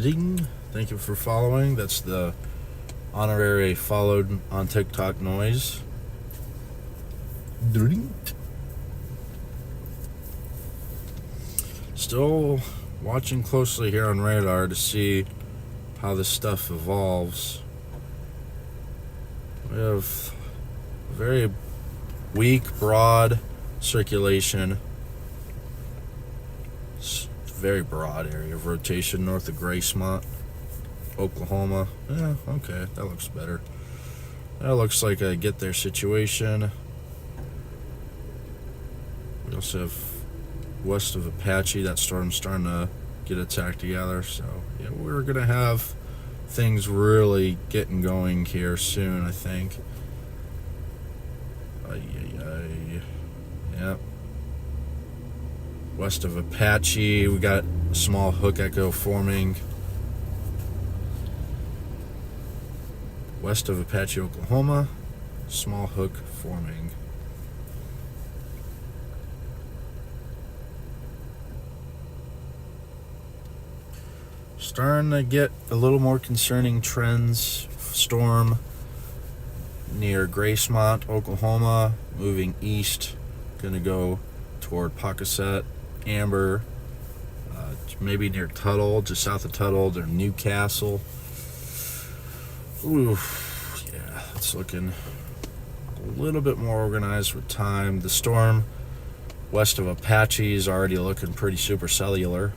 Ding. Thank you for following. That's the honorary followed on TikTok noise. Ding. Still watching closely here on radar to see how this stuff evolves. We have a very weak, broad circulation. It's a very broad area of rotation north of Gracemont, Oklahoma. Yeah, okay, that looks better. That looks like a get there situation. We also have west of Apache, that storm's starting to get its act together. So yeah, we're gonna have things really getting going here soon, I think. Yep. West of Apache, we got a small hook echo forming. West of Apache, Oklahoma, small hook forming. Starting to get a little more concerning trends. Storm near Gracemont, Oklahoma, moving east, gonna go toward Pocasset, Amber, maybe near Tuttle, just south of Tuttle, or Newcastle. Ooh, yeah, it's looking a little bit more organized with time. The storm west of Apache is already looking pretty supercellular.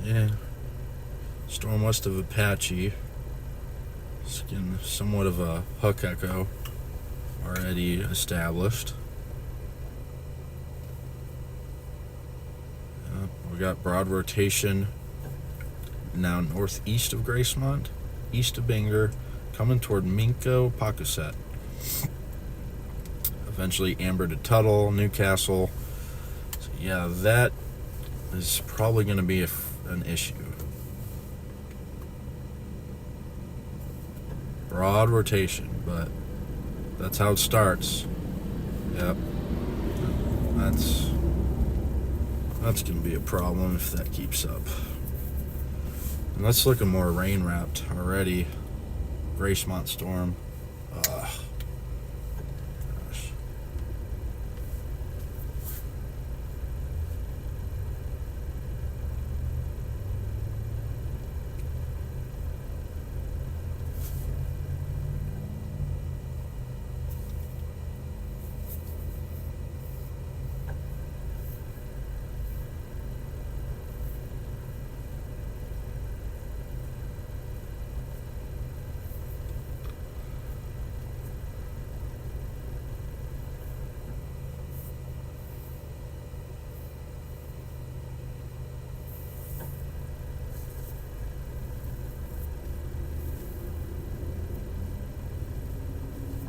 Yeah, storm west of Apache. It's getting somewhat of a hook echo already established. We got broad rotation now northeast of Gracemont, east of Binger, coming toward Minko, Pocasset. Eventually Amber to Tuttle, Newcastle. So yeah, that is probably going to be an issue. Broad rotation, but that's how it starts. Yep. That's going to be a problem if that keeps up. And that's looking more rain wrapped already. Gracemont storm. Gosh.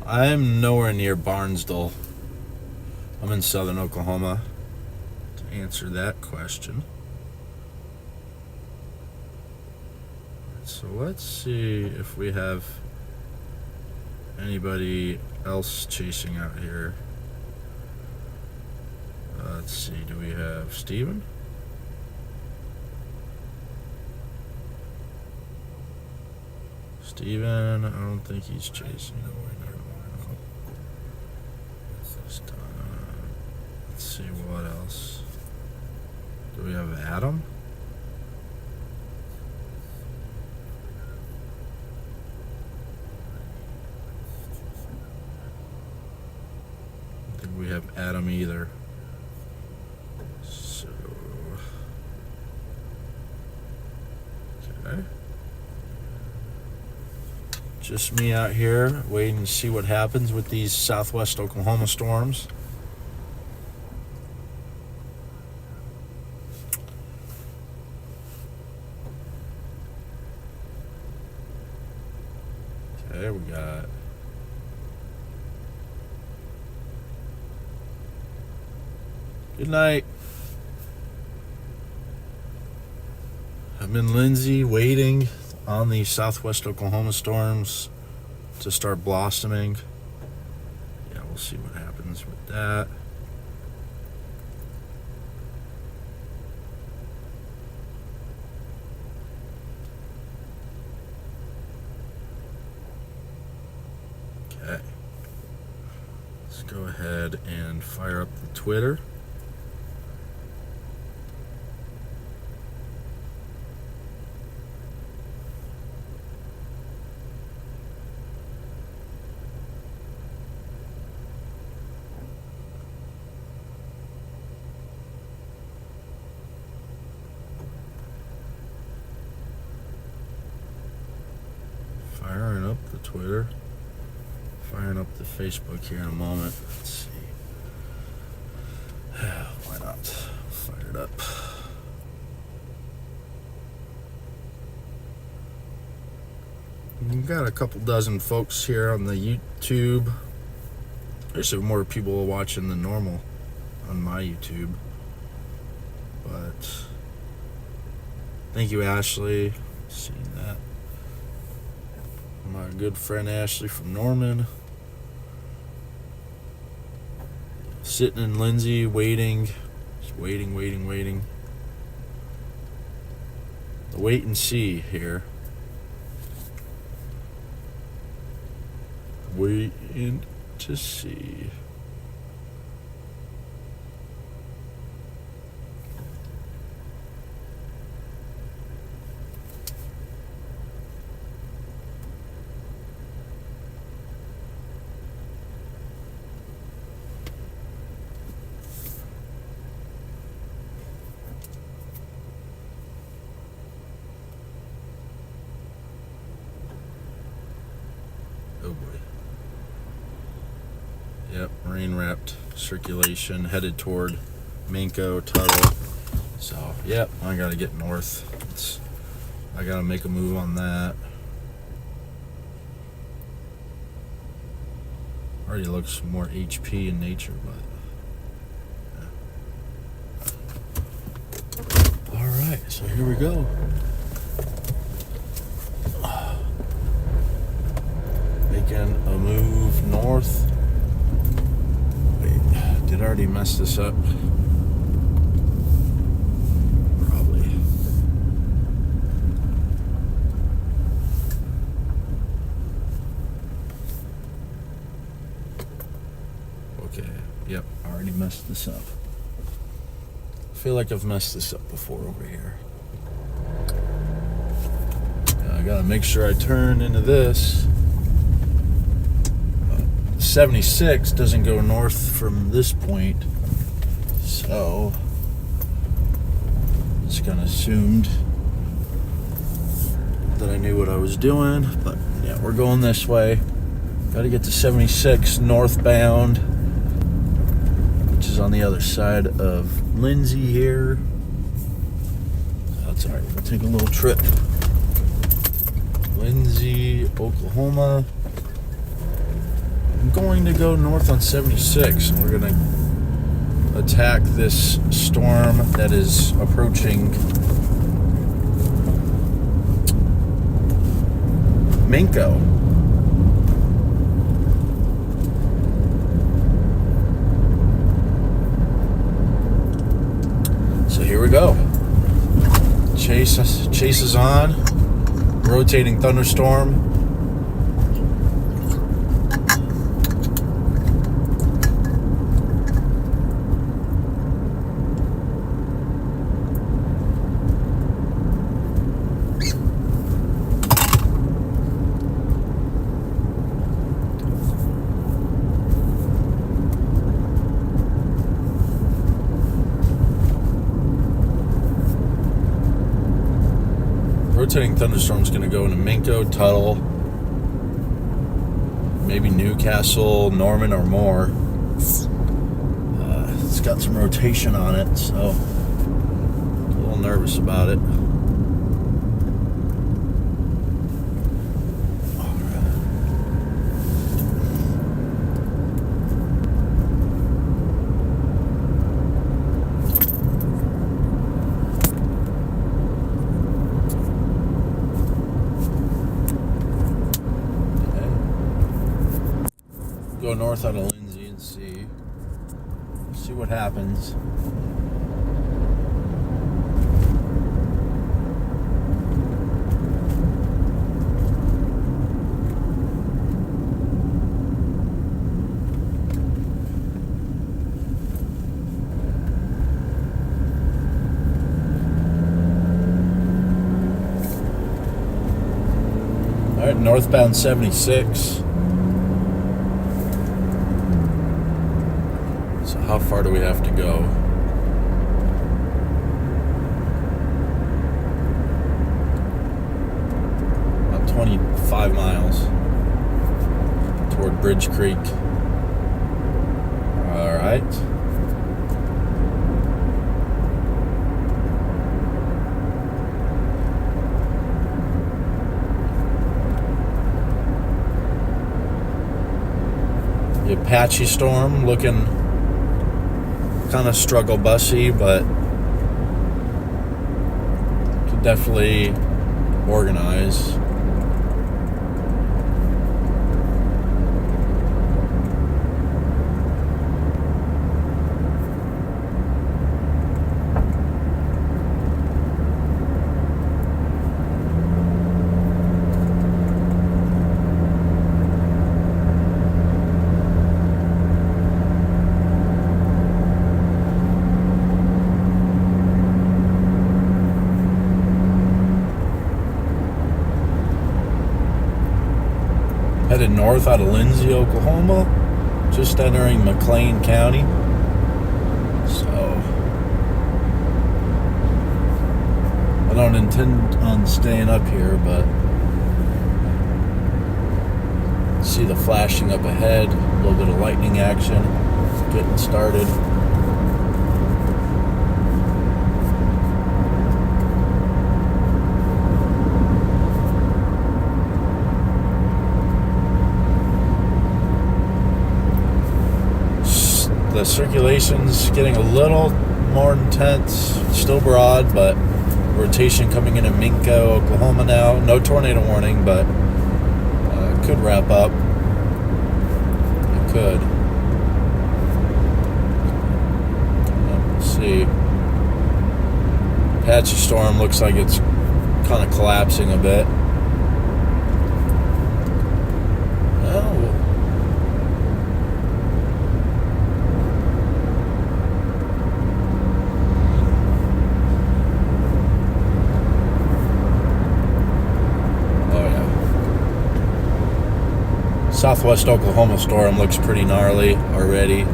I'm nowhere near Barnesdall. I'm in southern Oklahoma to answer that question. So let's see if we have anybody else chasing out here. Let's see, do we have Steven? Steven, I don't think he's chasing. Let's see what else. Do we have Adam? I don't think we have Adam either. So, okay. Just me out here waiting to see what happens with these southwest Oklahoma storms. Okay, we got good night. I'm in Lindsay waiting on the southwest Oklahoma storms to start blossoming. Yeah, we'll see what happens with that. Okay. Let's go ahead and fire up the Twitter. Firing up the Twitter. Firing up the Facebook here in a moment. Let's see. Why not? Fire it up. We've got a couple dozen folks here on the YouTube. There's some more people watching than normal on my YouTube. But thank you, Ashley. Seeing that. My good friend Ashley from Norman. Sitting in Lindsay waiting. Just waiting. The wait and see here. Waiting to see. Oh boy. Yep, rain wrapped circulation headed toward Minko, Tuttle. So, yep, I gotta get north. I gotta make a move on that. Already looks more HP in nature, but yeah. Alright, so here we go. Making a move north. Wait, did I already mess this up? Probably. Okay, yep, I already messed this up. I feel like I've messed this up before over here. I gotta make sure I turn into this. 76 doesn't go north from this point, so just kind of assumed that I knew what I was doing, but yeah, we're going this way. Got to get to 76 northbound, which is on the other side of Lindsay here. That's all right. We'll take a little trip. Lindsay, Oklahoma. I'm going to go north on 76, and we're going to attack this storm that is approaching Minko. So here we go. Chase is on. Rotating thunderstorm. Rotating thunderstorm is going to go into Minko, Tuttle, maybe Newcastle, Norman, or more. It's got some rotation on it, so I'm a little nervous about it. All right. go north out of Lindsay and see what happens. All right, northbound 76. So how far do we have to go? About 25 miles toward Bridge Creek. All right. The Apache storm looking kind of struggle bussy, but could definitely organize. Headed north out of Lindsay, Oklahoma, just entering McLean County. So I don't intend on staying up here, but see the flashing up ahead, a little bit of lightning action getting started. The circulation's getting a little more intense, still broad, but rotation coming in at Minko, Oklahoma now. No tornado warning, but could wrap up. It could. Let's see. Apache storm looks like it's kind of collapsing a bit. Southwest Oklahoma storm looks pretty gnarly already.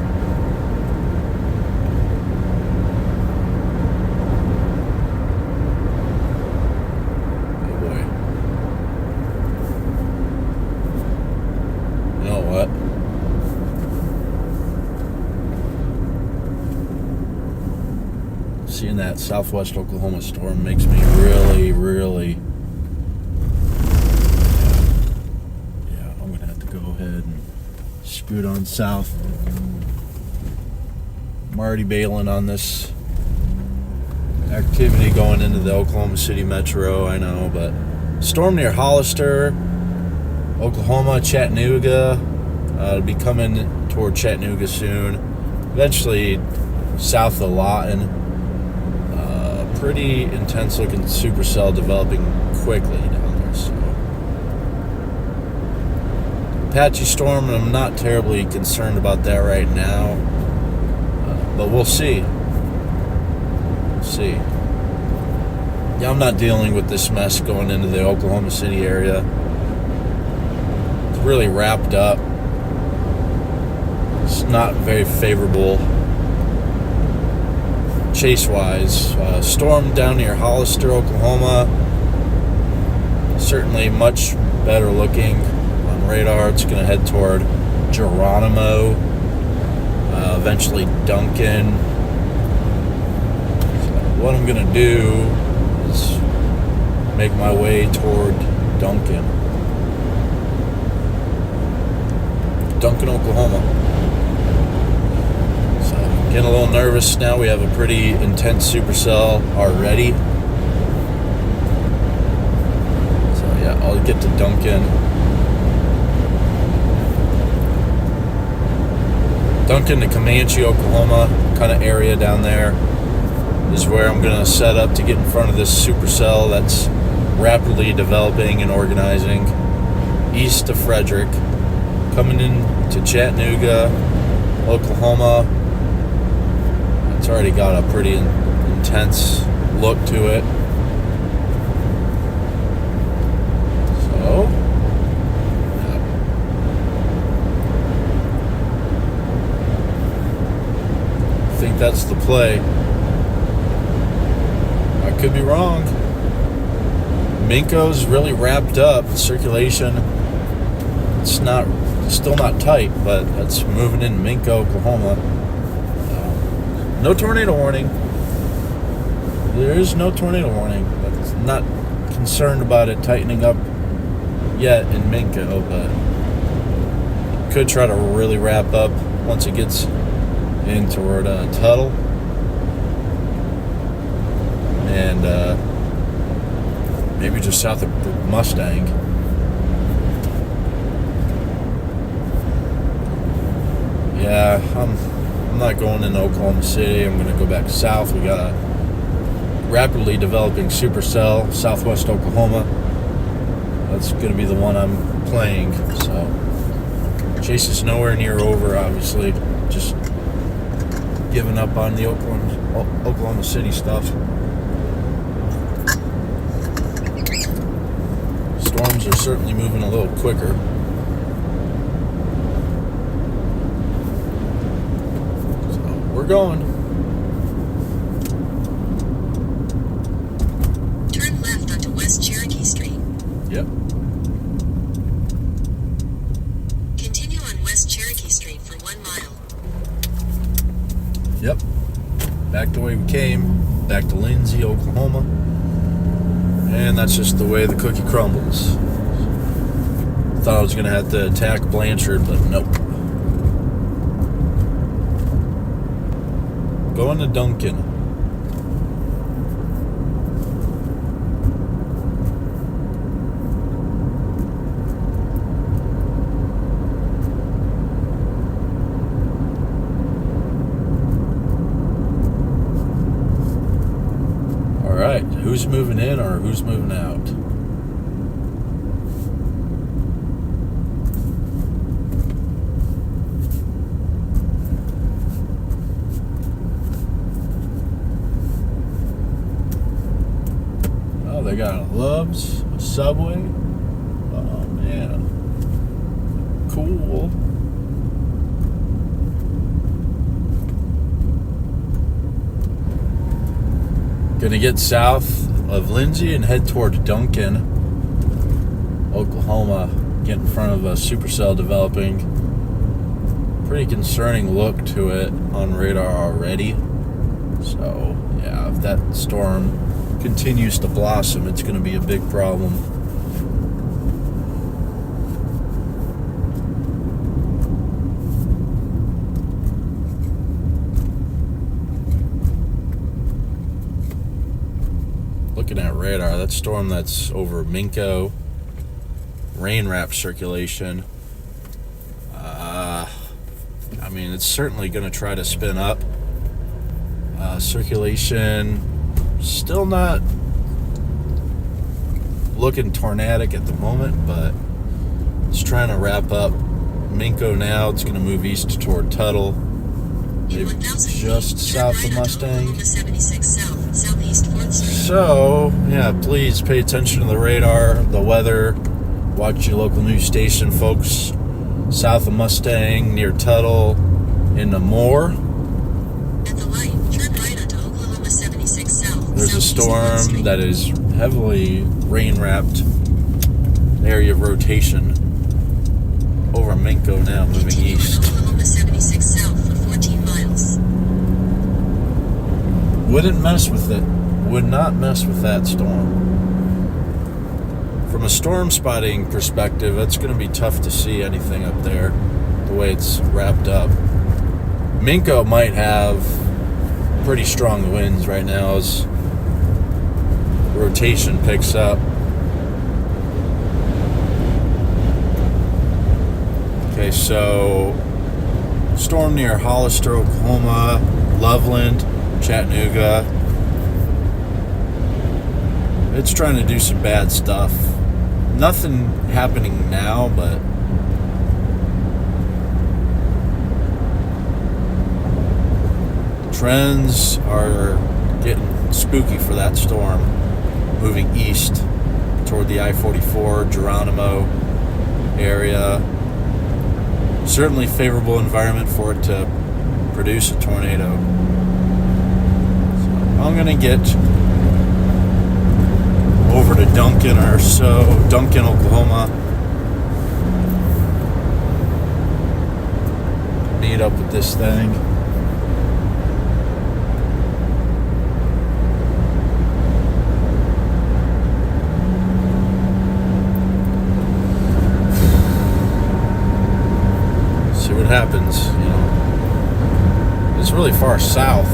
Oh boy. You know what? Seeing that Southwest Oklahoma storm makes me really scoot on south. I'm already bailing on this activity going into the Oklahoma City metro, I know, but storm near Hollister, Oklahoma, Chattanooga. It'll be coming toward Chattanooga soon. Eventually south of Lawton. Pretty intense looking supercell developing quickly down there. So Apache storm, and I'm not terribly concerned about that right now, but we'll see. Yeah, I'm not dealing with this mess going into the Oklahoma City area. It's really wrapped up. It's not very favorable chase-wise. Storm down near Hollister, Oklahoma. Certainly much better looking on radar. It's going to head toward Geronimo, eventually Duncan. So what I'm going to do is make my way toward Duncan, Oklahoma. So getting a little nervous now. We have a pretty intense supercell already. So yeah, I'll get to Duncan. Duncan to Comanche, Oklahoma kind of area down there is where I'm going to set up to get in front of this supercell that's rapidly developing and organizing east of Frederick, coming into Chattanooga, Oklahoma. It's already got a pretty intense look to it. So, I think that's the play. I could be wrong. Minko's really wrapped up. Circulation, it's still not tight, but it's moving into Minko, Oklahoma. No tornado warning. There is no tornado warning. I'm not concerned about it tightening up yet in Minko, but could try to really wrap up once it gets in toward Tuttle. And maybe just south of Mustang. Yeah, I'm not going into Oklahoma City. I'm going to go back south. We got a rapidly developing supercell, southwest Oklahoma. That's going to be the one I'm playing. So, Chase is nowhere near over, obviously. Just giving up on the Oklahoma City stuff. Storms are certainly moving a little quicker. So, we're going. Turn left onto West Cherokee Street. Yep. Continue on West Cherokee Street for 1 mile. Yep. Back the way we came. Back to Lindsay, Oklahoma. And that's just the way the cookie crumbles. Thought I was going to have to attack Blanchard, but nope. Going to Duncan. Alright, who's moving in or who's moving out? Oh, they got a Love's, a Subway. Oh, man. Cool. Gonna get south of Lindsay and head toward Duncan, Oklahoma. Get in front of a supercell developing. Pretty concerning look to it on radar already. So, yeah, if that storm continues to blossom, it's gonna be a big problem. Looking at radar, that storm that's over Minko, rain wrap circulation. I mean, it's certainly going to try to spin up. Circulation still not looking tornadic at the moment, but it's trying to wrap up Minko now. It's going to move east toward Tuttle. Maybe just south of Mustang. So, yeah, please pay attention to the radar, the weather. Watch your local news station, folks. South of Mustang, near Tuttle, into Moore. At the light, turn right onto Oklahoma 76 South. There's a storm that is heavily rain-wrapped area of rotation over Minko now, moving east. Oklahoma 76 South for 14 miles. Wouldn't mess with it. Would not mess with that storm. From a storm spotting perspective, it's going to be tough to see anything up there, the way it's wrapped up. Minko might have pretty strong winds right now as rotation picks up. Okay, so Storm near Hollister, Oklahoma, Loveland, Chattanooga. It's trying to do some bad stuff. Nothing happening now, but trends are getting spooky for that storm, moving east toward the I-44 Geronimo area. Certainly favorable environment for it to produce a tornado. So I'm gonna get over to Duncan, Oklahoma. Meet up with this thing. See what happens, you know. It's really far south.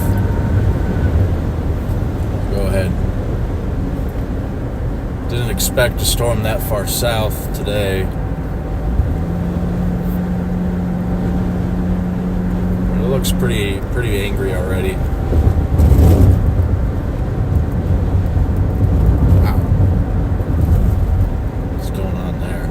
Go ahead. Didn't expect a storm that far south today. It looks pretty angry already. Wow. What's going on there?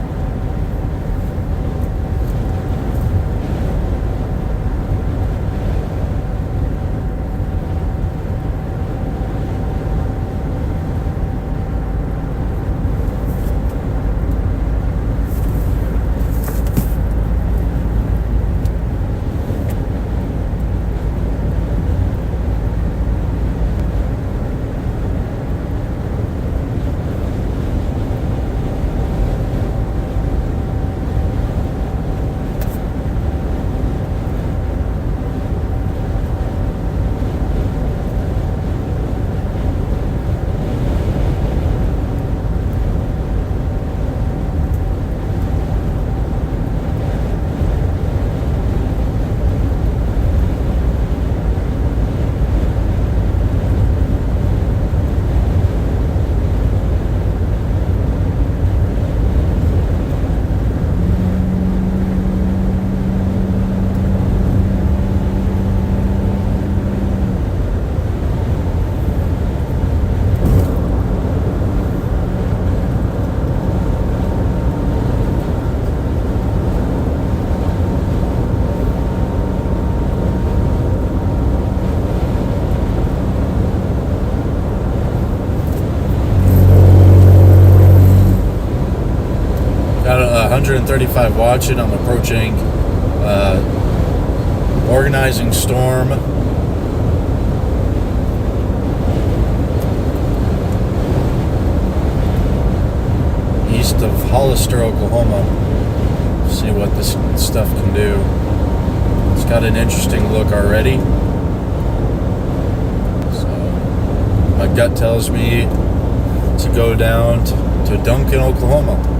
Got 135 watching. I'm approaching organizing storm. East of Hollister, Oklahoma. See what this stuff can do. It's got an interesting look already. So my gut tells me to go down to Duncan, Oklahoma.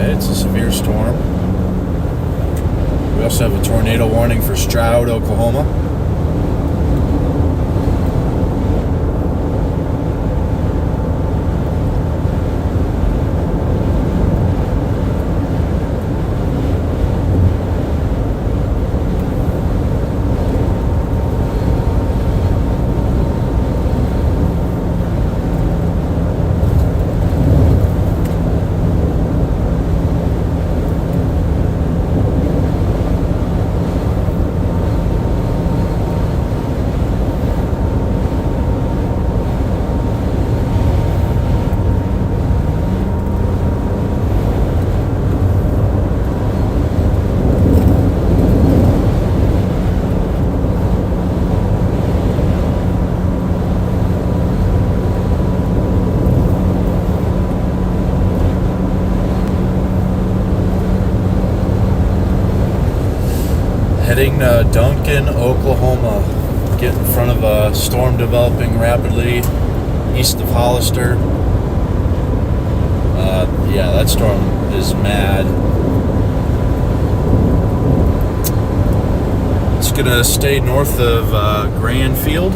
It's a severe storm. We also have a tornado warning for Stroud, Oklahoma. Heading to Duncan, Oklahoma. Get in front of a storm developing rapidly east of Hollister. Yeah, that storm is mad. It's gonna stay north of Granfield.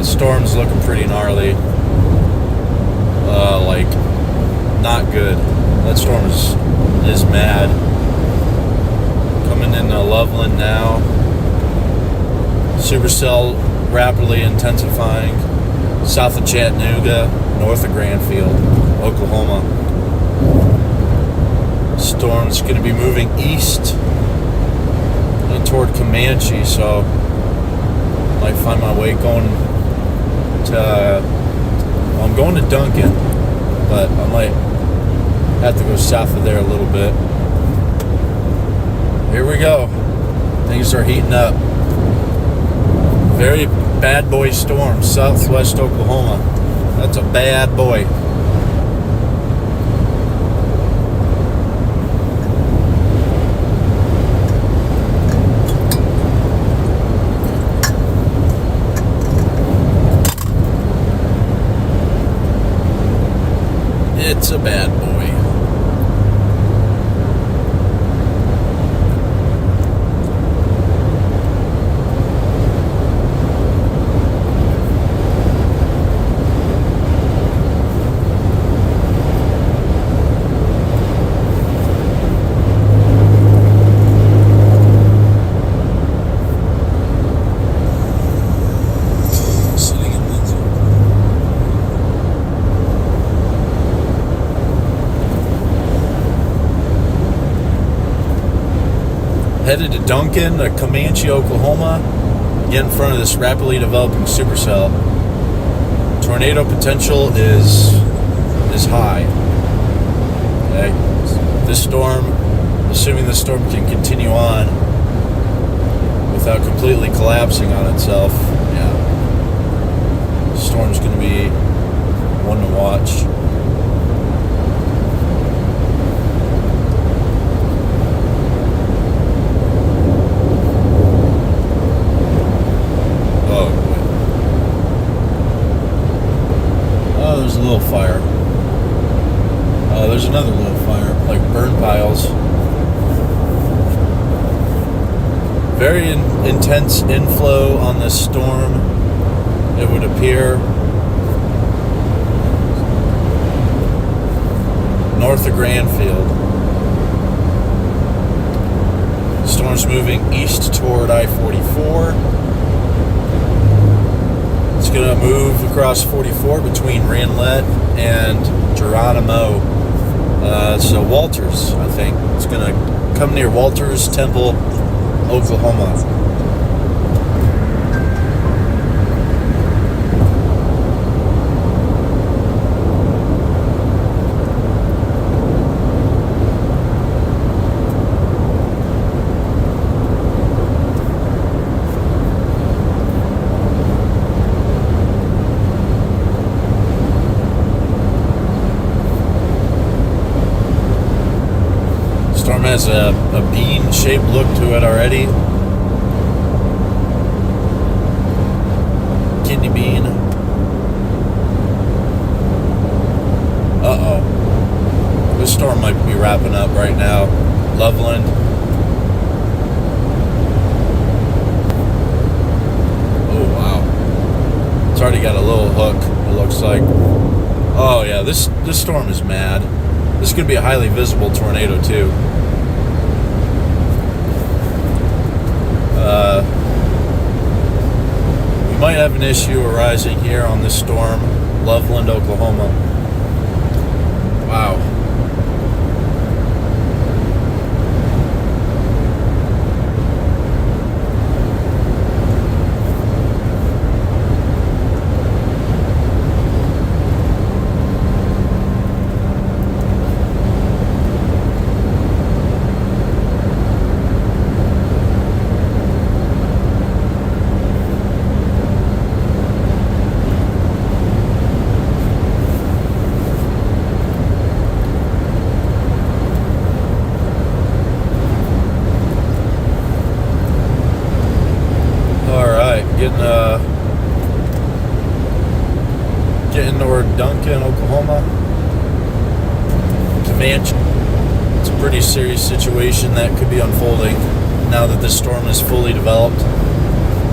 Storm's looking pretty gnarly. Like, not good. That storm is mad. Coming into Loveland now. Supercell rapidly intensifying. South of Chattanooga, north of Granfield, Oklahoma. Storm's going to be moving east and toward Comanche, so might find my way going to, well, I'm going to Duncan, but I might have to go south of there a little bit. Here we go. Things are heating up. Very bad boy storm, southwest Oklahoma. That's a bad boy. It's a bad boy. Headed to Duncan, Comanche, Oklahoma. Get in front of this rapidly developing supercell. Tornado potential is high. Okay, this storm, assuming this storm can continue on without completely collapsing on itself, yeah, this storm's going to be one to watch. There's a little fire. There's another little fire, like burn piles. Very intense inflow on this storm, it would appear. North of Granfield. Storm's moving east toward I-44. It's going to move across 44 between Ranelette and Geronimo. So Walters, I think. It's going to come near Walters, Temple, Oklahoma. Storm has a bean-shaped look to it already. Kidney bean. Uh-oh. This storm might be wrapping up right now. Loveland. Oh, wow. It's already got a little hook, it looks like. Oh, yeah, this storm is mad. This is going to be a highly visible tornado, too. We might have an issue arising here on this storm, Loveland, Oklahoma. Wow. getting toward Duncan, Oklahoma. Comanche. It's a pretty serious situation that could be unfolding now that this storm is fully developed.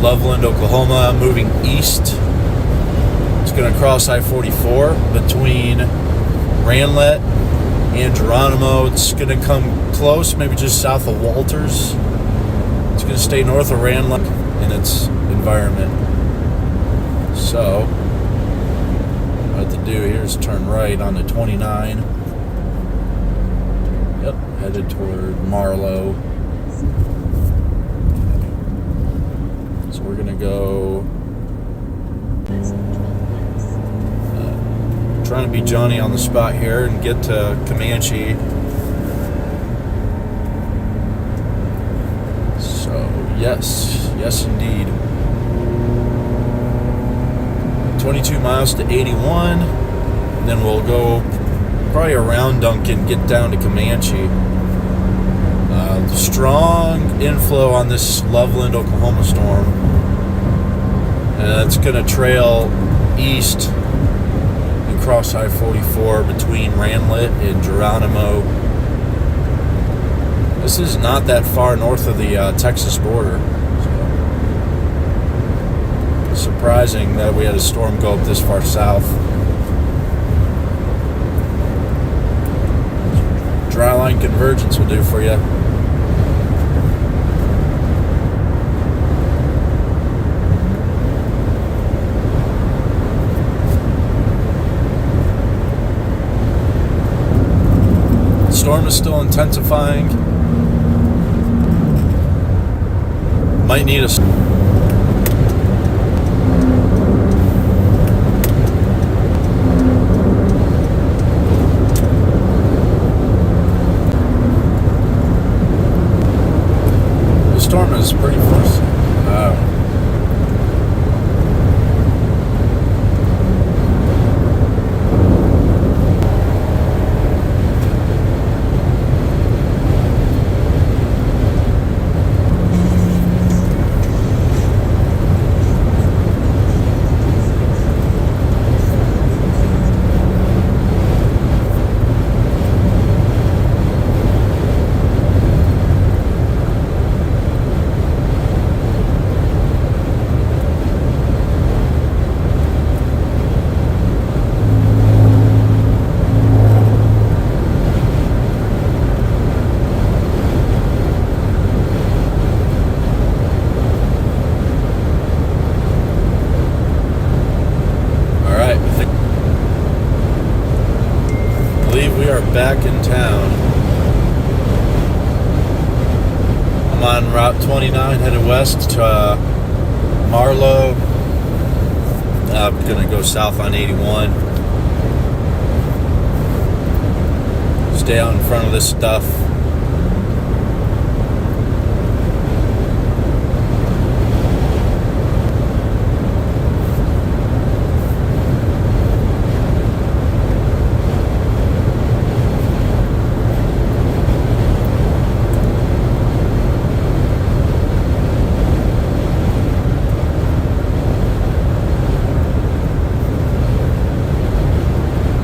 Loveland, Oklahoma, moving east. It's going to cross I-44 between Ranlet and Geronimo. It's going to come close, maybe just south of Walters. It's going to stay north of Ranlet in its environment. So, what to do here is turn right on the 29. Yep, headed toward Marlow. So we're going to go... trying to be Johnny on the spot here and get to Comanche. So, yes indeed. 22 miles to 81. And then we'll go probably around Duncan, get down to Comanche. Strong inflow on this Loveland, Oklahoma storm. It's going to trail east and cross I-44 between Ranlet and Geronimo. This is not that far north of the Texas border. So, surprising that we had a storm go up this far south. Dry line convergence will do for you. Storm is still intensifying. Might need a... The storm is pretty forceful. Back in town. I'm on Route 29 headed west to Marlow. I'm gonna go south on 81. Stay out in front of this stuff.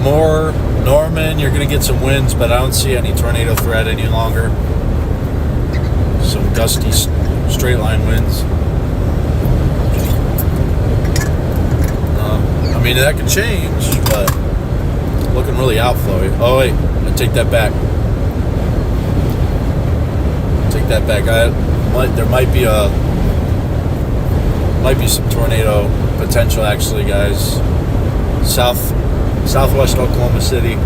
More Norman, you're going to get some winds, but I don't see any tornado threat any longer. Some gusty straight line winds. I mean, that could change, but looking really outflowy. Oh, wait, I take that back. Take that back. There might be some tornado potential, actually, guys. Southwest Oklahoma City.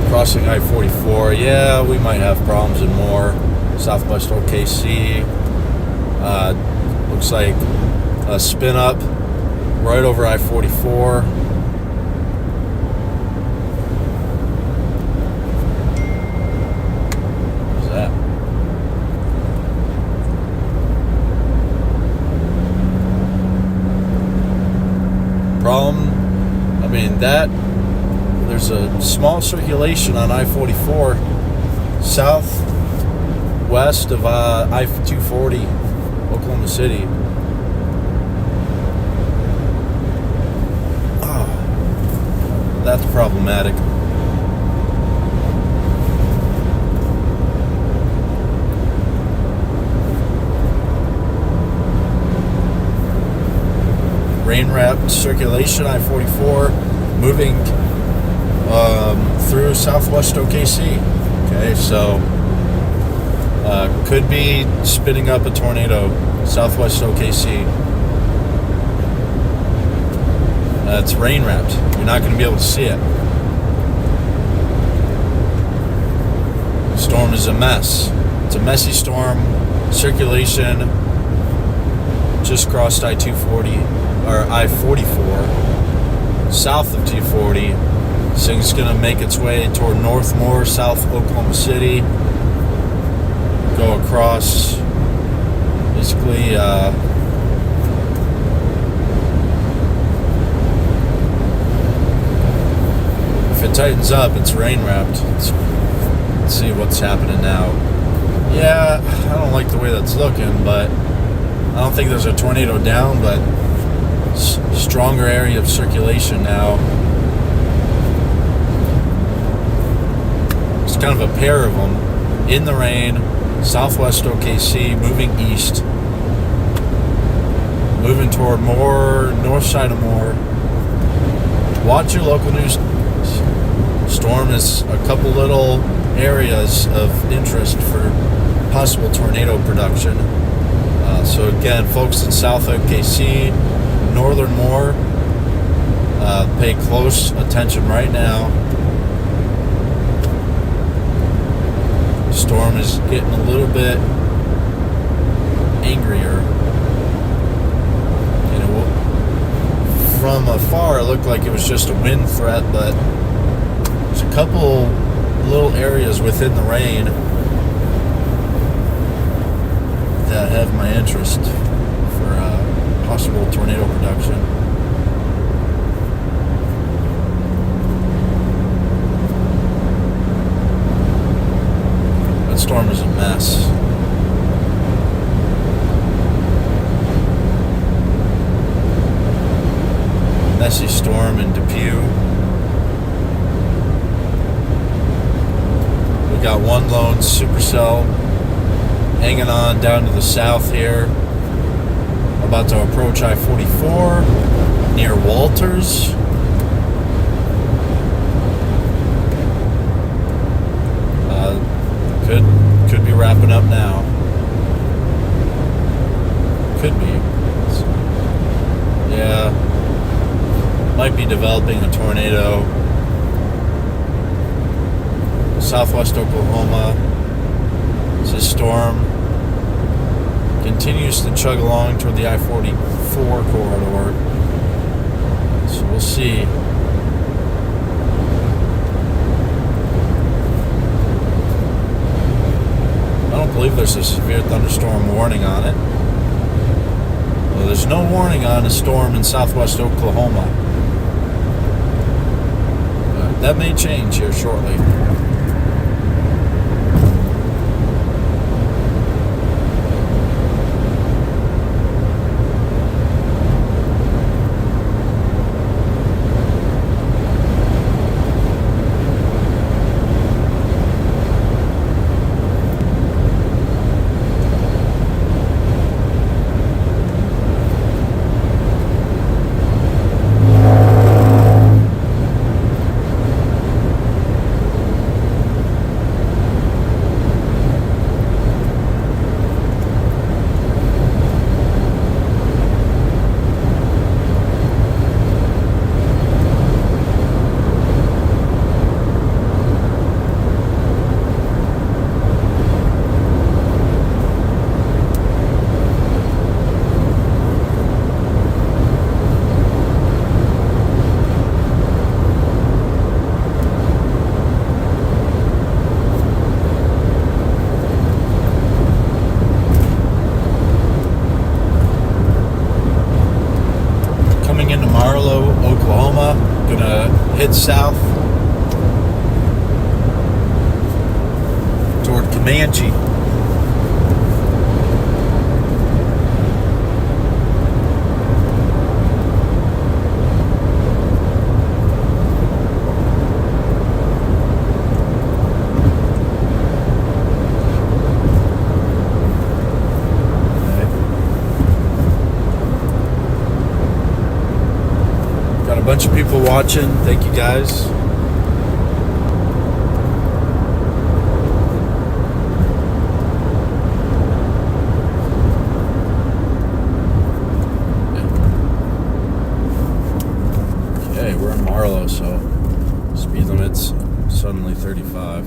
Crossing I-44. Yeah, we might have problems in more. Southwest OKC. Looks like a spin up right over I-44. Problem, I mean, that there's a small circulation on I-44 southwest of I-240, Oklahoma City. Oh, that's problematic. Rain-wrapped circulation, I-44, moving through southwest OKC. Okay, so could be spinning up a tornado, southwest OKC. It's rain-wrapped. You're not going to be able to see it. The storm is a mess. It's a messy storm. Circulation just crossed I-240. Or I-44, south of 240. This thing's going to make its way toward Northmore, South Oklahoma City. Go across, basically, if it tightens up, it's rain-wrapped. Let's see what's happening now. Yeah, I don't like the way that's looking, but I don't think there's a tornado down, but stronger area of circulation now. It's kind of a pair of them in the rain, southwest OKC, moving east, moving toward more north side of Moore. Watch your local news. Storm is a couple little areas of interest for possible tornado production. So again, folks in South OKC, Northern Moore, pay close attention right now. Storm is getting a little bit angrier. You know, from afar it looked like it was just a wind threat, but there's a couple little areas within the rain that have my interest for possible tornado production. That storm is a mess. Messy storm in Depew. We got one lone supercell hanging on down to the south here. About to approach I-44 near Walters. Could be wrapping up now. Could be. Yeah. Might be developing a tornado. Southwest Oklahoma. This storm continues to chug along toward the I-44 corridor. So we'll see. I don't believe there's a severe thunderstorm warning on it. Well, there's no warning on a storm in southwest Oklahoma. That may change here shortly. Oklahoma, gonna head south Comanche. Got a bunch of people watching. Thank you guys. Okay, we're in Marlow, so speed limit's suddenly 35.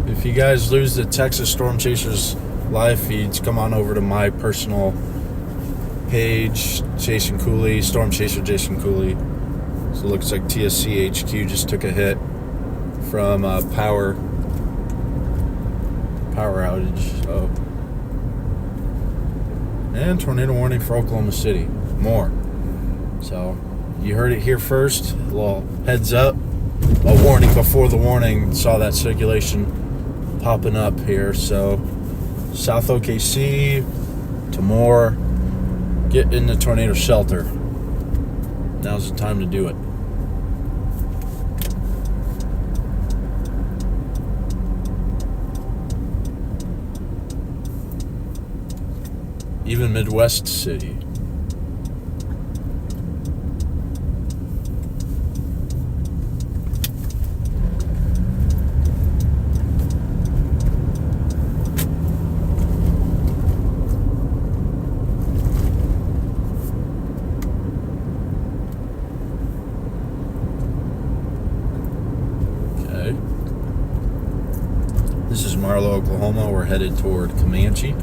If you guys lose the Texas Storm Chasers live feeds, come on over to my personal page, Jason Cooley, Storm Chaser Jason Cooley. So it looks like TSC HQ just took a hit from power outage. So, and tornado warning for Oklahoma City. More. So you heard it here first. A little heads up. A warning before the warning. Saw that circulation popping up here. So South OKC to more, get in the tornado shelter. Now's the time to do it. Even Midwest City. This is Marlow, Oklahoma. We're headed toward Comanche.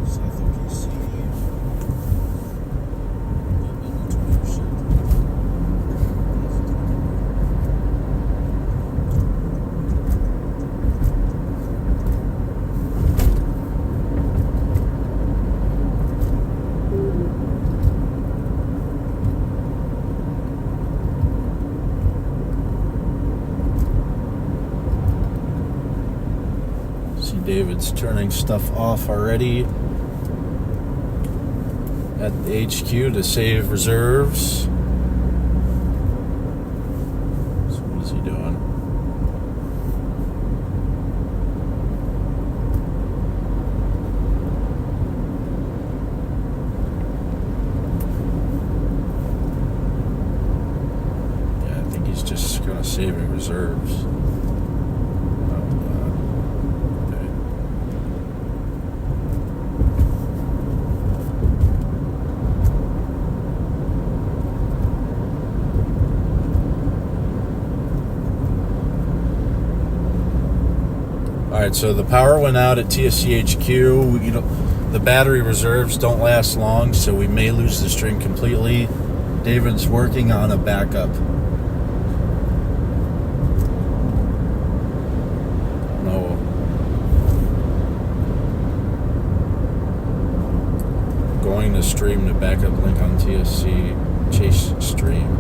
South OKC. David's turning stuff off already at the HQ to save reserves. So what is he doing? Yeah, I think he's just kind of saving reserves. Alright, so the power went out at TSCHQ. You know, the battery reserves don't last long, so we may lose the stream completely. David's working on a backup. No. Going to stream the backup link on TSC Chase Stream.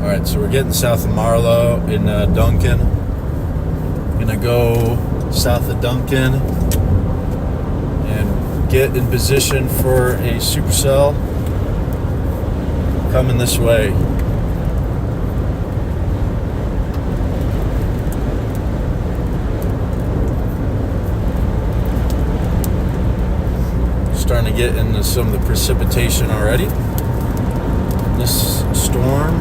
Alright, so we're getting south of Marlow in Duncan. Gonna go south of Duncan and get in position for a supercell coming this way. to get into some of the precipitation already. This storm.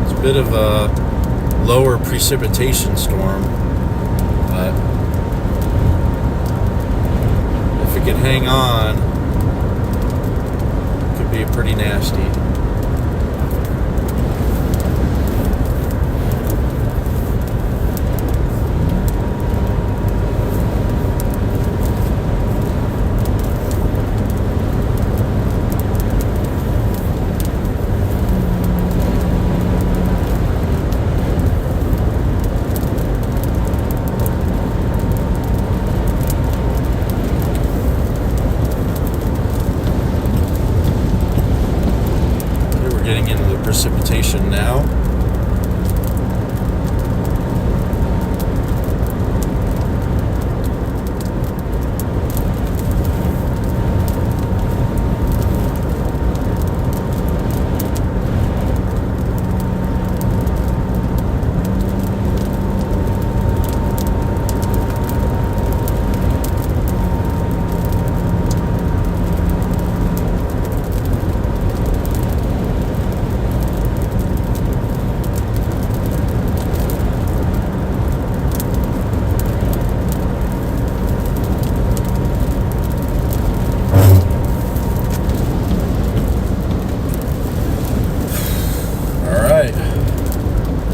It's a bit of a lower precipitation storm, but if it can hang on, it could be pretty nasty. Getting into the precipitation now.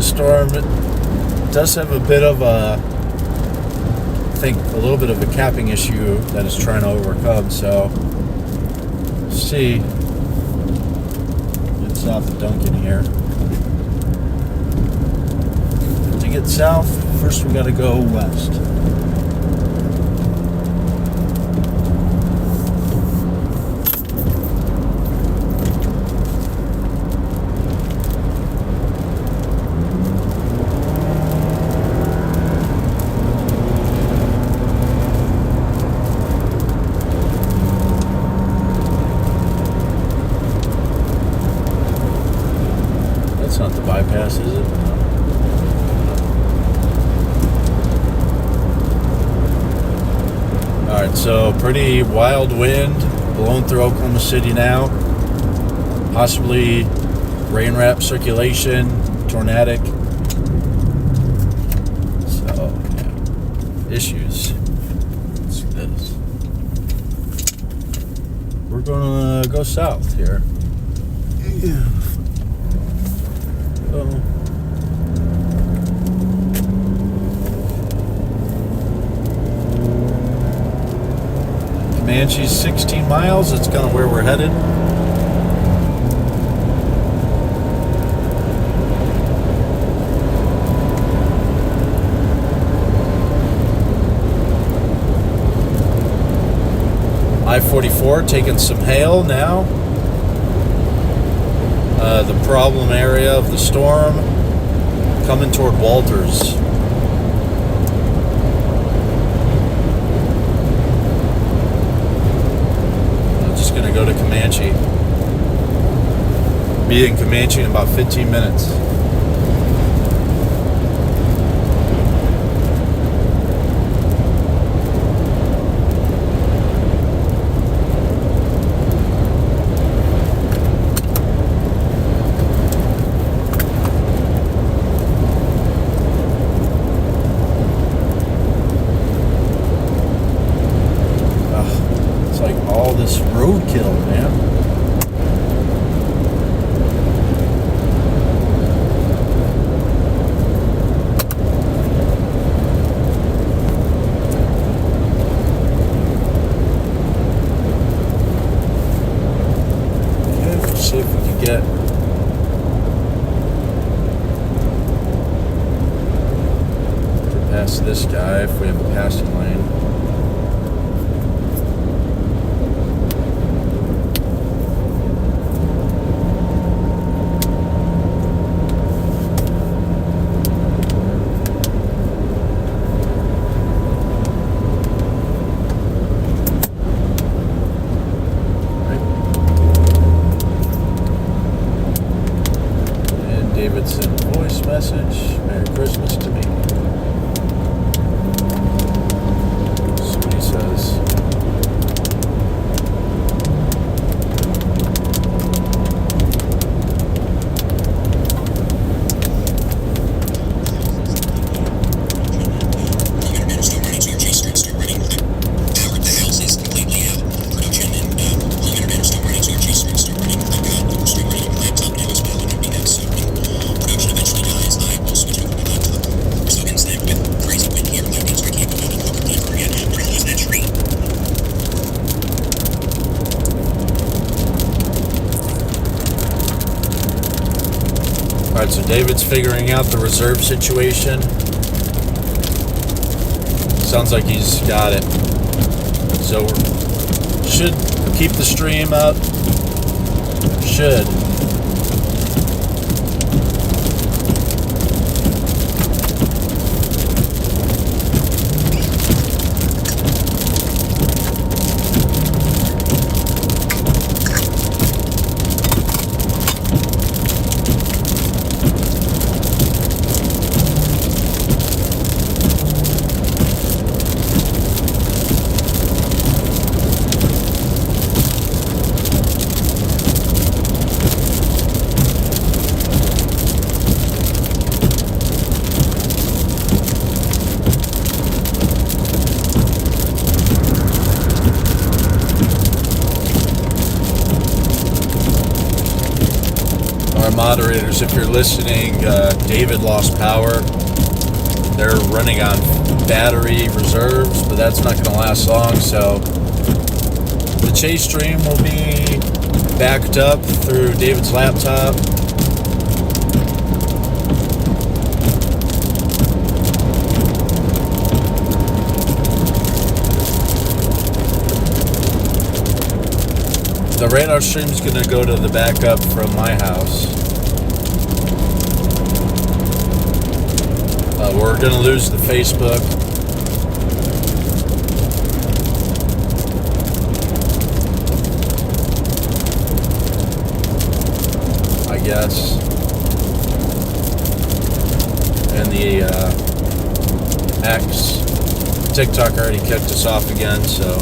Storm does have a bit of a, I think, a little bit of a capping issue that it's trying to overcome. So, let's see. Get south of Duncan here. To get south, first we got to go west. Not the bypass, is it? No. Alright, so pretty wild wind blowing through Oklahoma City now. Possibly rain wrap circulation, tornadic. So, yeah. Issues. Let's see this. We're gonna go south here. Yeah. Comanche's 16 miles. That's kind of where we're headed. I-44 taking some hail now. The problem area of the storm coming toward Walters. I'm just going to go to Comanche. Be in Comanche in about 15 minutes. All this roadkill, man. Okay, let's see if we can get past this guy if we have a passing lane. Davidson voice message. Merry Christmas to me. Alright, so David's figuring out the reserve situation. Sounds like he's got it. So we should keep the stream up. Should. Moderators, if you're listening, David lost power. They're running on battery reserves, but that's not going to last long, so the chase stream will be backed up through David's laptop. The radar stream is going to go to the backup from my house. We're going to lose the Facebook. I guess. And the X. TikTok already kicked us off again, so.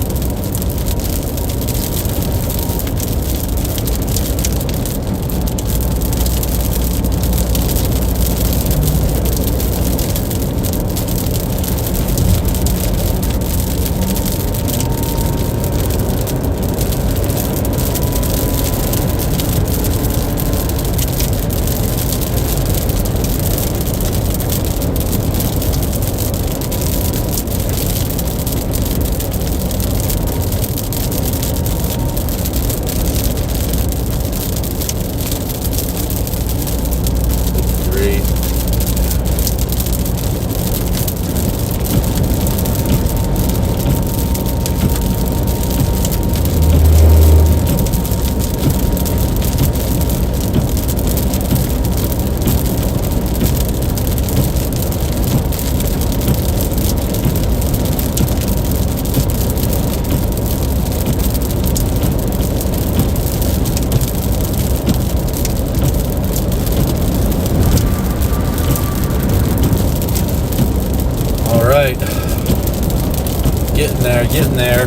Getting there.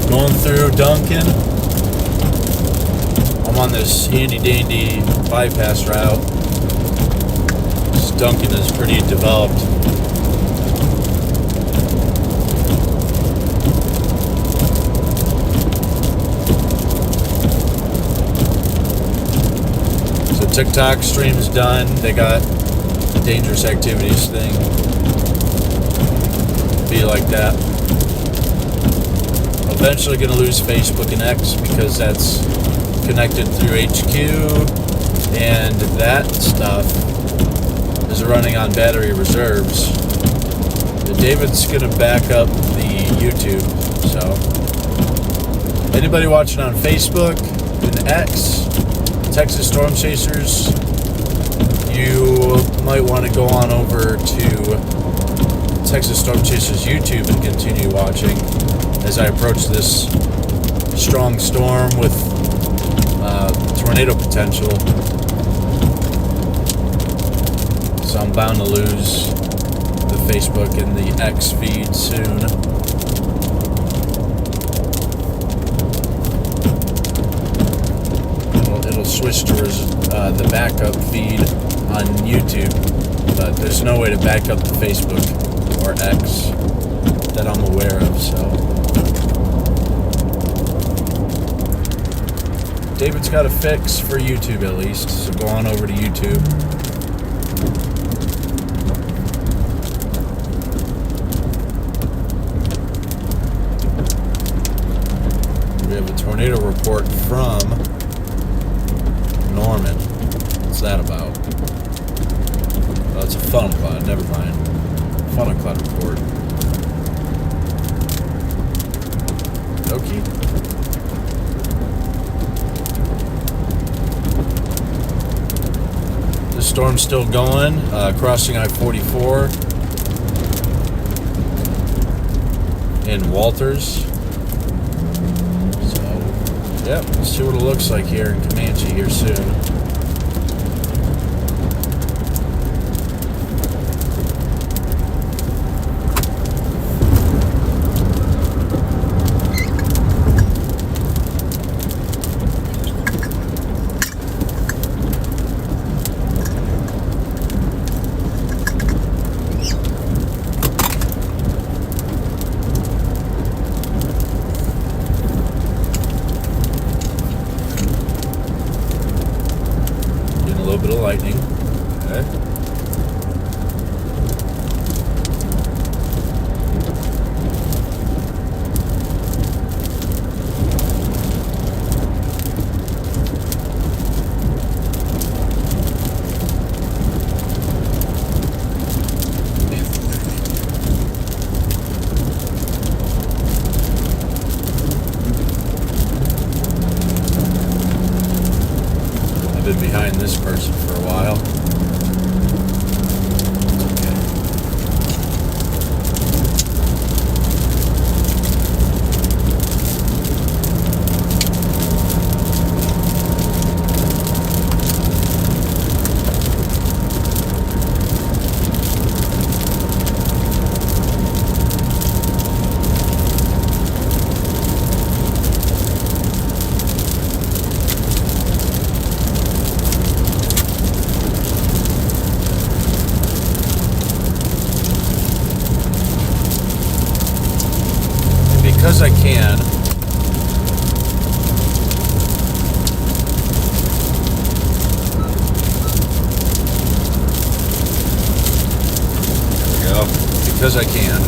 Going through Duncan. I'm on this handy dandy bypass route. This Duncan is pretty developed. So TikTok stream's done. They got the dangerous activities thing. Be like that. Eventually going to lose Facebook and X because that's connected through HQ, and that stuff is running on battery reserves. David's going to back up the YouTube, so anybody watching on Facebook and X, Texas Storm Chasers, you might want to go on over to Texas Storm Chasers YouTube and continue watching as I approach this strong storm with tornado potential. So I'm bound to lose the Facebook and the X feed soon. It'll switch to the backup feed on YouTube, but there's no way to back up the Facebook or X that I'm aware of, so. David's got a fix for YouTube at least, so go on over to YouTube. We have a tornado report from Norman. What's that about? it's a funnel cloud. Never mind. Funnel cloud report. Okay. The storm's still going. Crossing I-44 in Walters. So, yeah, let's see what it looks like here in Comanche here soon. Bit of lightning. Okay. Been behind this person for a while. Because I can, there we go, because I can,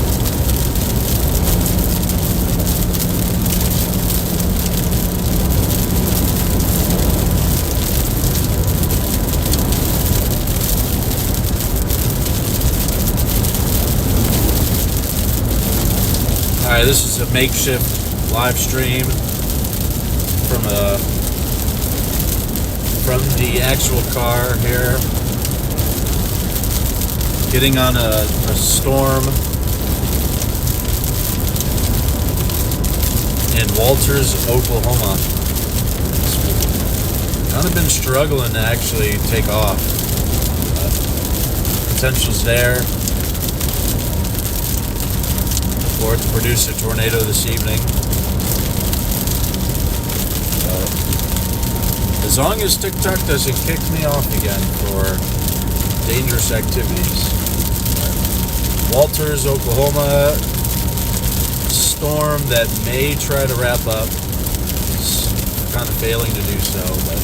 Alright, this is a makeshift live stream from the actual car here. Getting on a storm in Walters, Oklahoma. It's kind of been struggling to actually take off. Potential's there for it to produce a tornado this evening. As long as TikTok doesn't kick me off again for dangerous activities. Walters, Oklahoma, storm that may try to wrap up. It's kind of failing to do so, but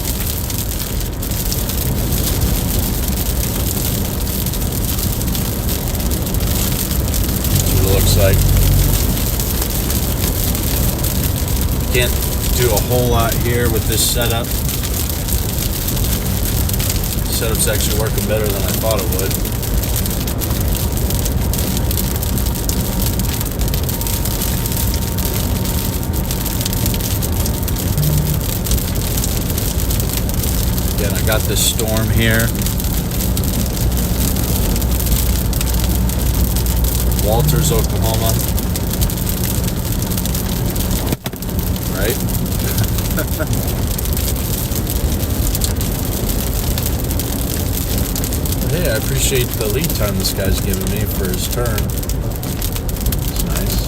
that's what it looks like. Can't do a whole lot here with this setup. Setup's actually working better than I thought it would. Again, I got this storm here. Walters, Oklahoma. Right? Hey, I appreciate the lead time this guy's giving me for his turn. It's nice.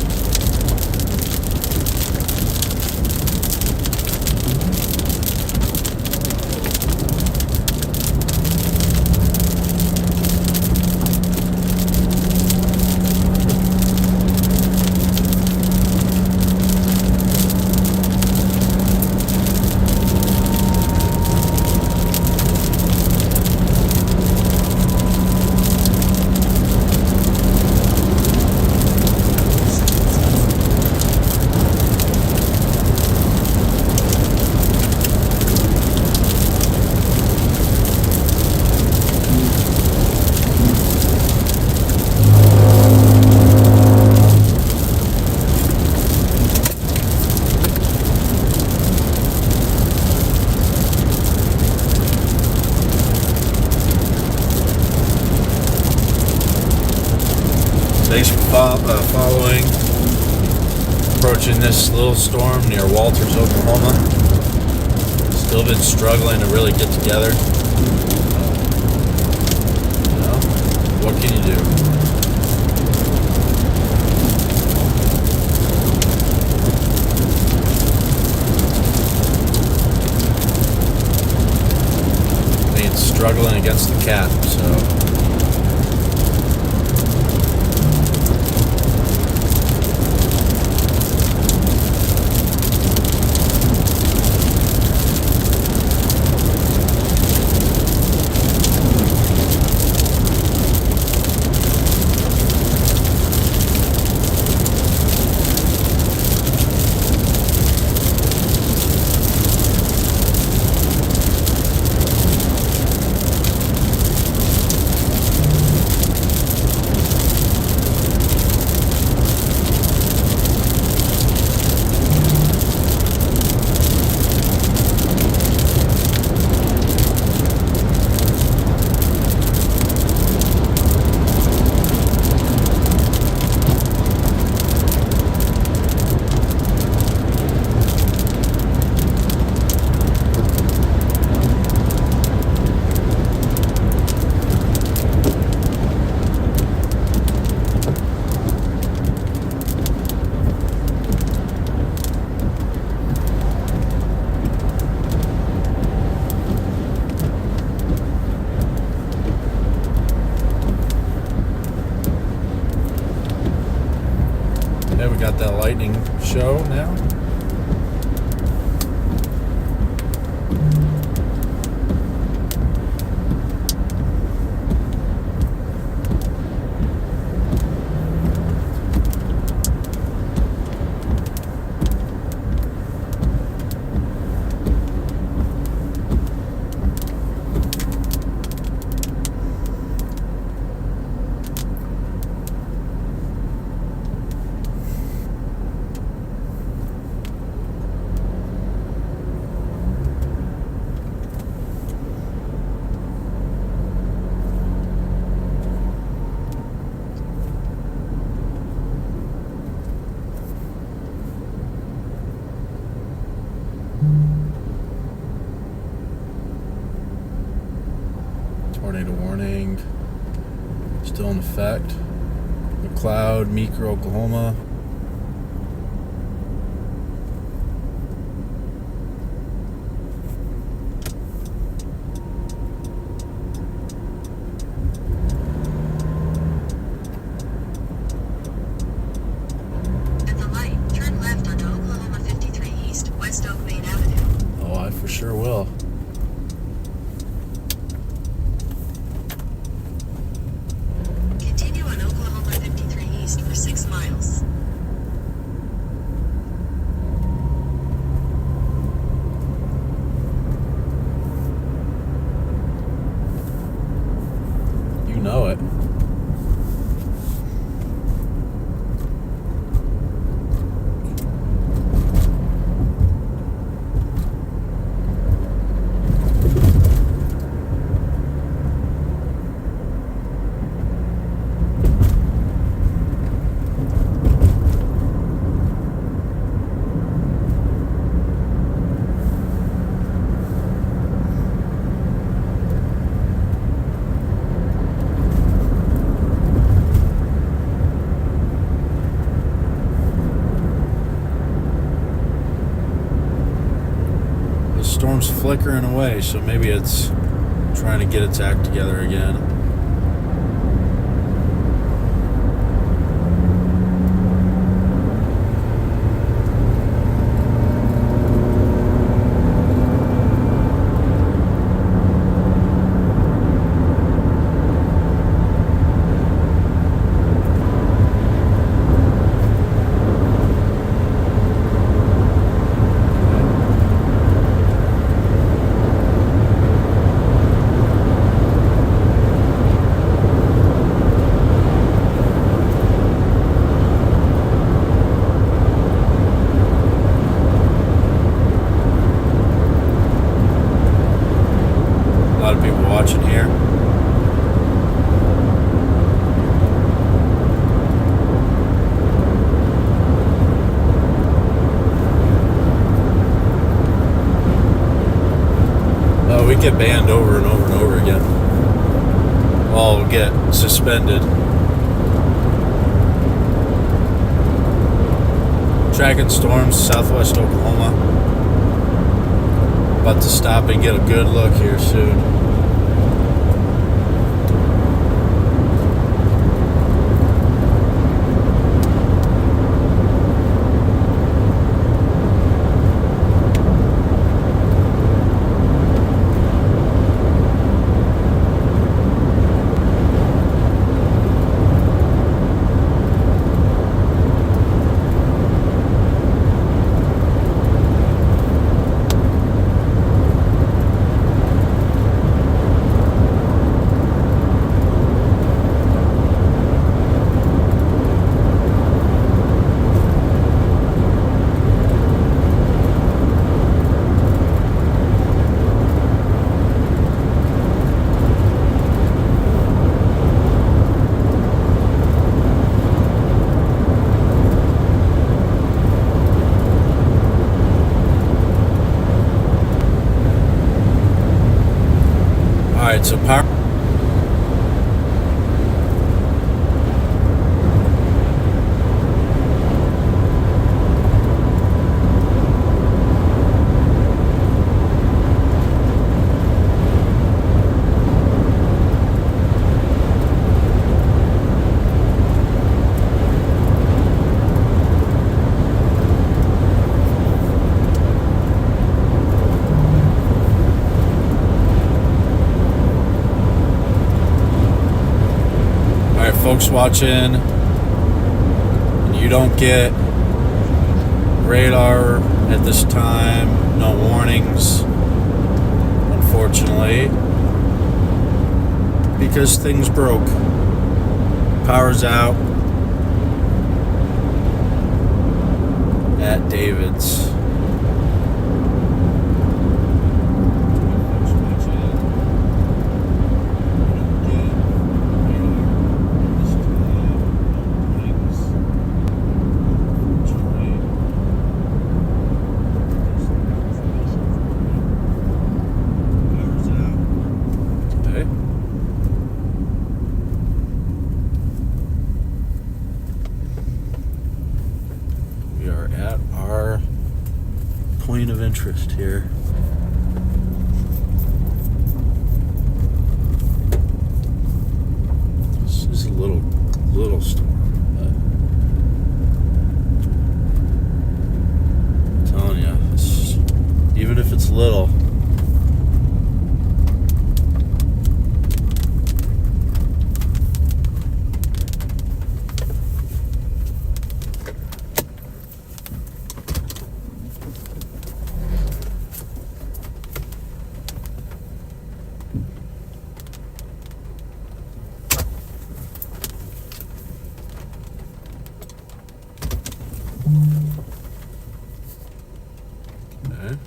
Thanks for following. Approaching this little storm near Walters, Oklahoma. Still been struggling to really get together. You know, what can you do? I mean, struggling against the cat, so. Yeah, we got that lightning show now. Tornado warning still in effect. McLeod, Meeker, Oklahoma. At the light, turn left onto Oklahoma 53 East, West Oak Main Avenue. Oh, I for sure will. Continue on Oklahoma 53 East for 6 miles. You know it. The storm's flickering away, so maybe it's trying to get its act together again. A lot of people watching here. we get banned over and over and over again. Well, we'll get suspended. Tracking storms, southwest Oklahoma. About to stop and get a good look here soon. Alright, so power. Folks watching, and you don't get radar at this time, no warnings, unfortunately, because things broke. Power's out at David's. Point of interest here. This is a little storm, but I'm telling you, even if it's little, okay.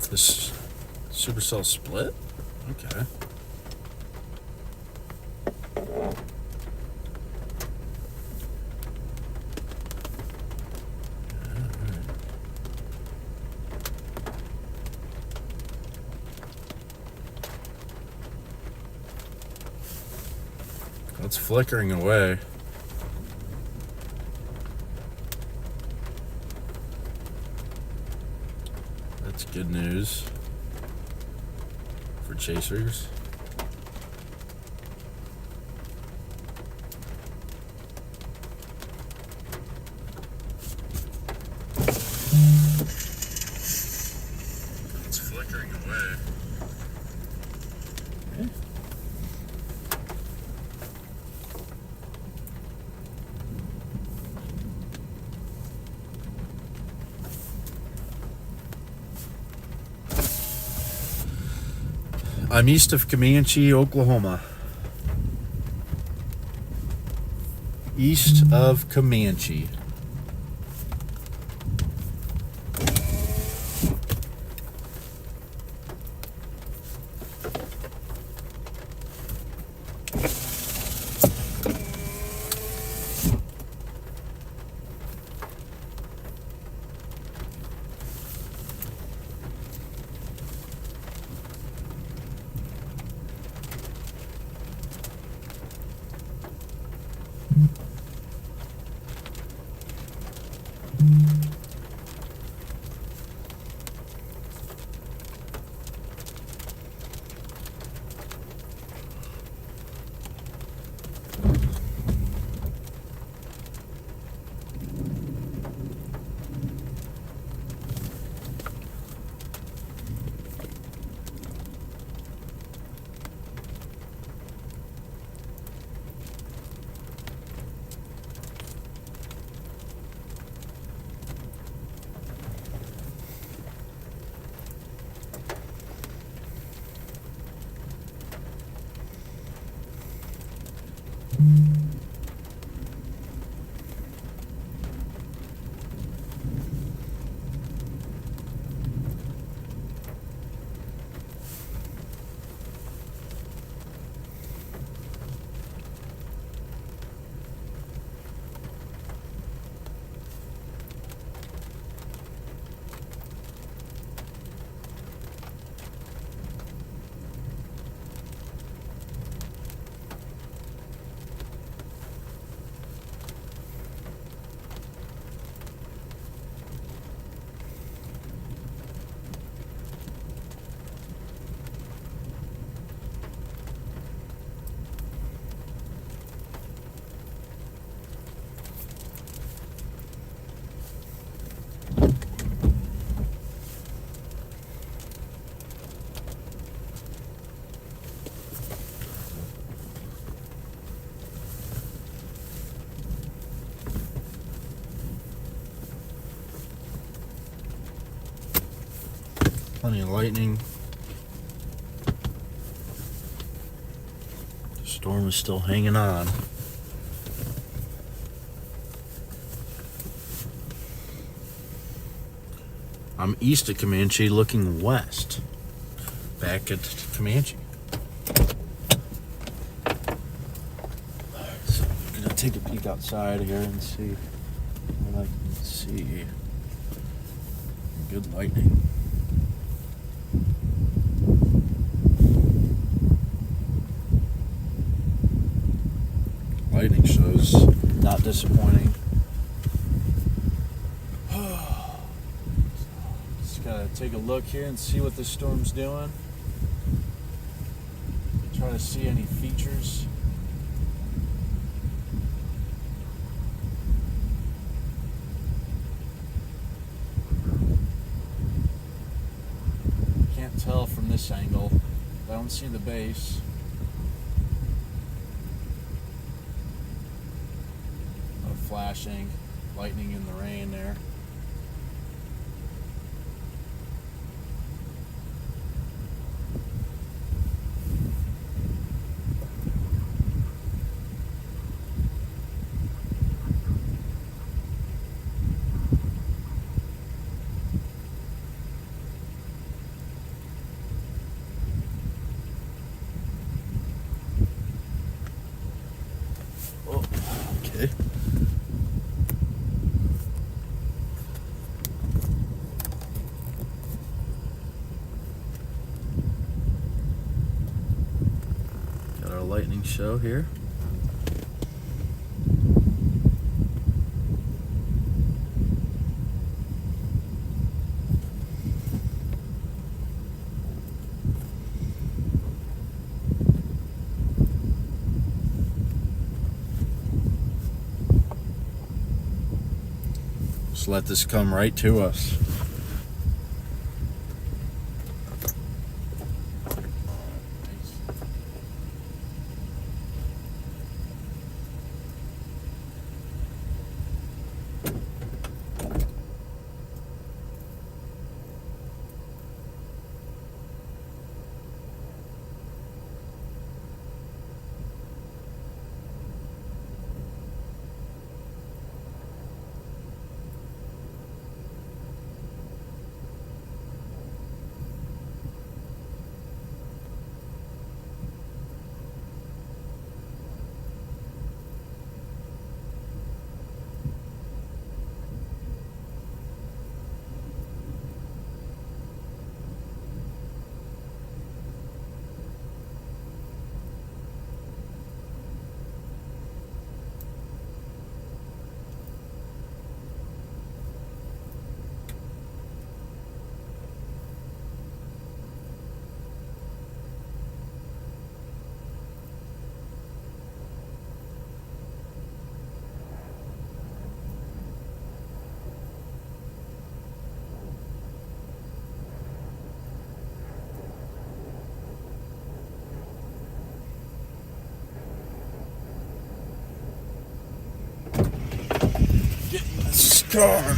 This supercell split? Okay. It's flickering away. That's good news for chasers. It's flickering away. Okay. I'm east of Comanche, Oklahoma. East of Comanche. Plenty of lightning. The storm is still hanging on. I'm east of Comanche looking west. Back at Comanche. So I'm gonna take a peek outside here and see what I can see. Good lightning. Lightning shows not disappointing. Just gotta take a look here and see what the storm's doing. Try to see any features. Can't tell from this angle. I don't see the base. Flashing, lightning in the rain there. Oh, okay. Lightning show here. Just let this come right to us. Car.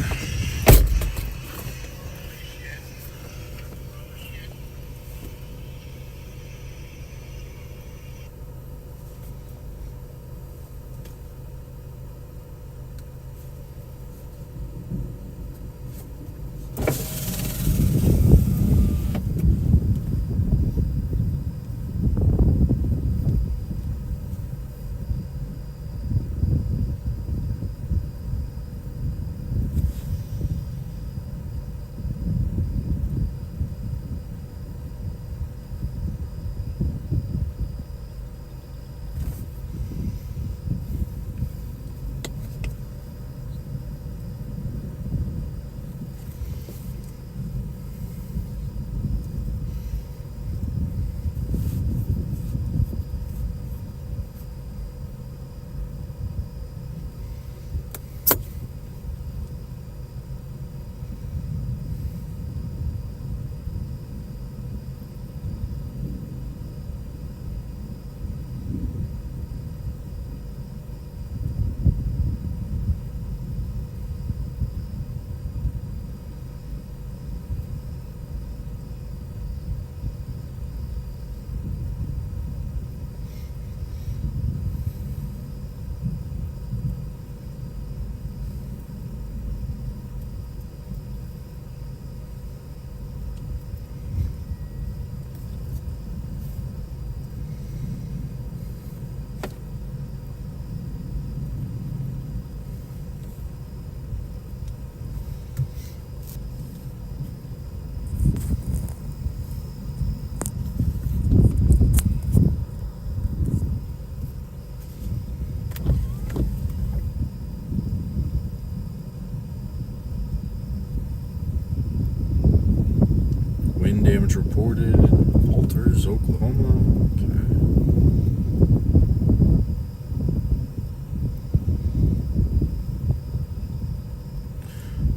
damage reported in Walters, Oklahoma. Okay.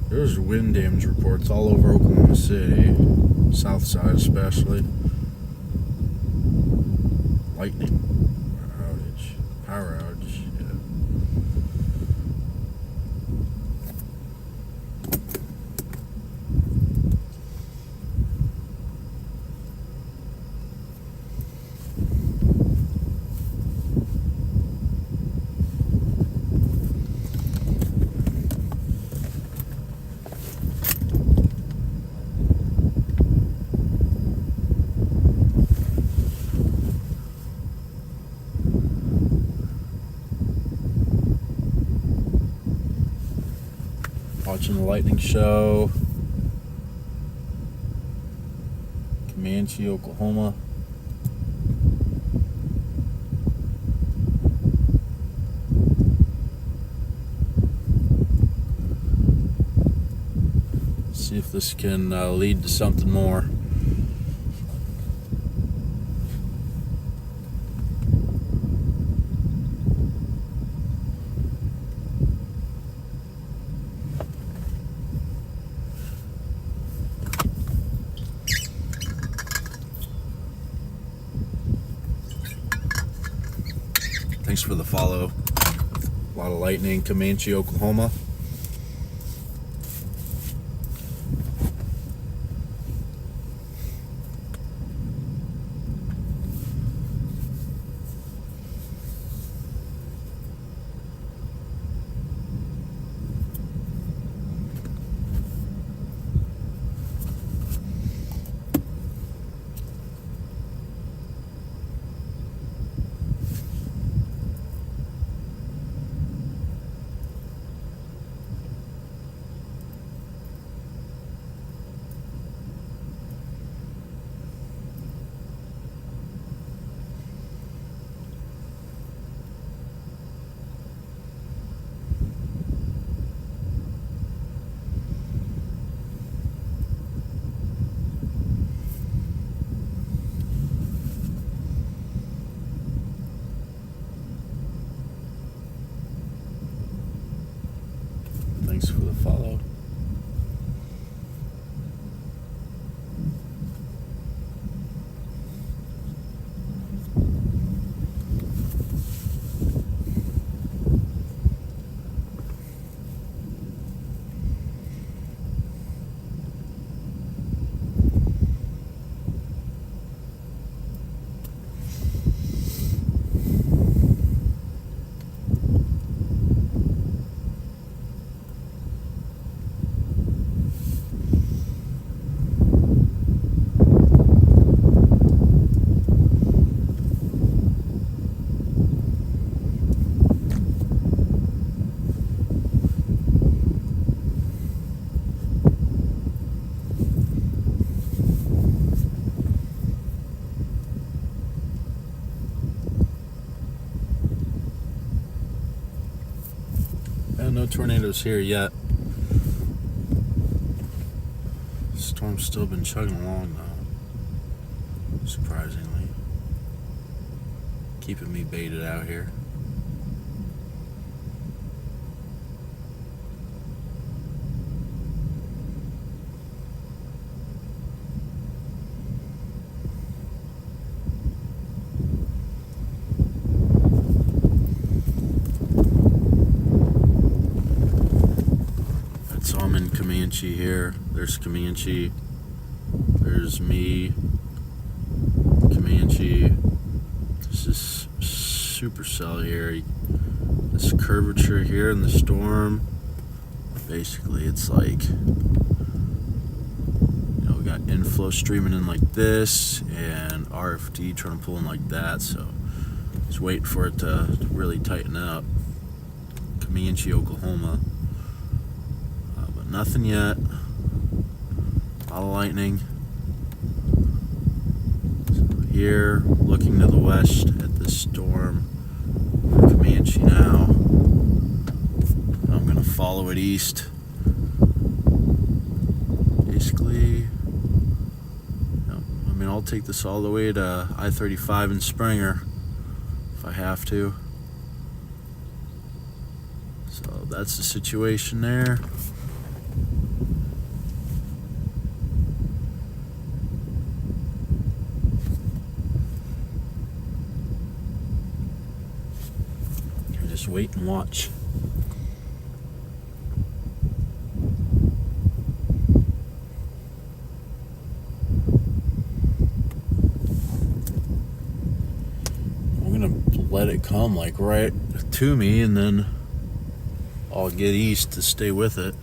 There's wind damage reports all over Oklahoma City, south side especially. Lightning, power outage, yeah. Watching the lightning show. Comanche, Oklahoma. See if this can lead to something more. Thanks for the follow. A lot of lightning, Comanche, Oklahoma. Thanks for the follow. No tornadoes here yet. Storm's still been chugging along though, surprisingly. Keeping me baited out here. So I'm in Comanche here. There's Comanche. There's me. Comanche. This is supercell here. This curvature here in the storm. Basically, it's like, we got inflow streaming in like this, and RFD trying to pull in like that. So just waiting for it to really tighten up. Comanche, Oklahoma. Nothing yet. A lot of lightning. So here, looking to the west at this storm for Comanche now. I'm going to follow it east. Basically, I'll take this all the way to I-35 in Springer if I have to. So that's the situation there. Just wait and watch. I'm gonna let it come like right to me, and then I'll get east to stay with it.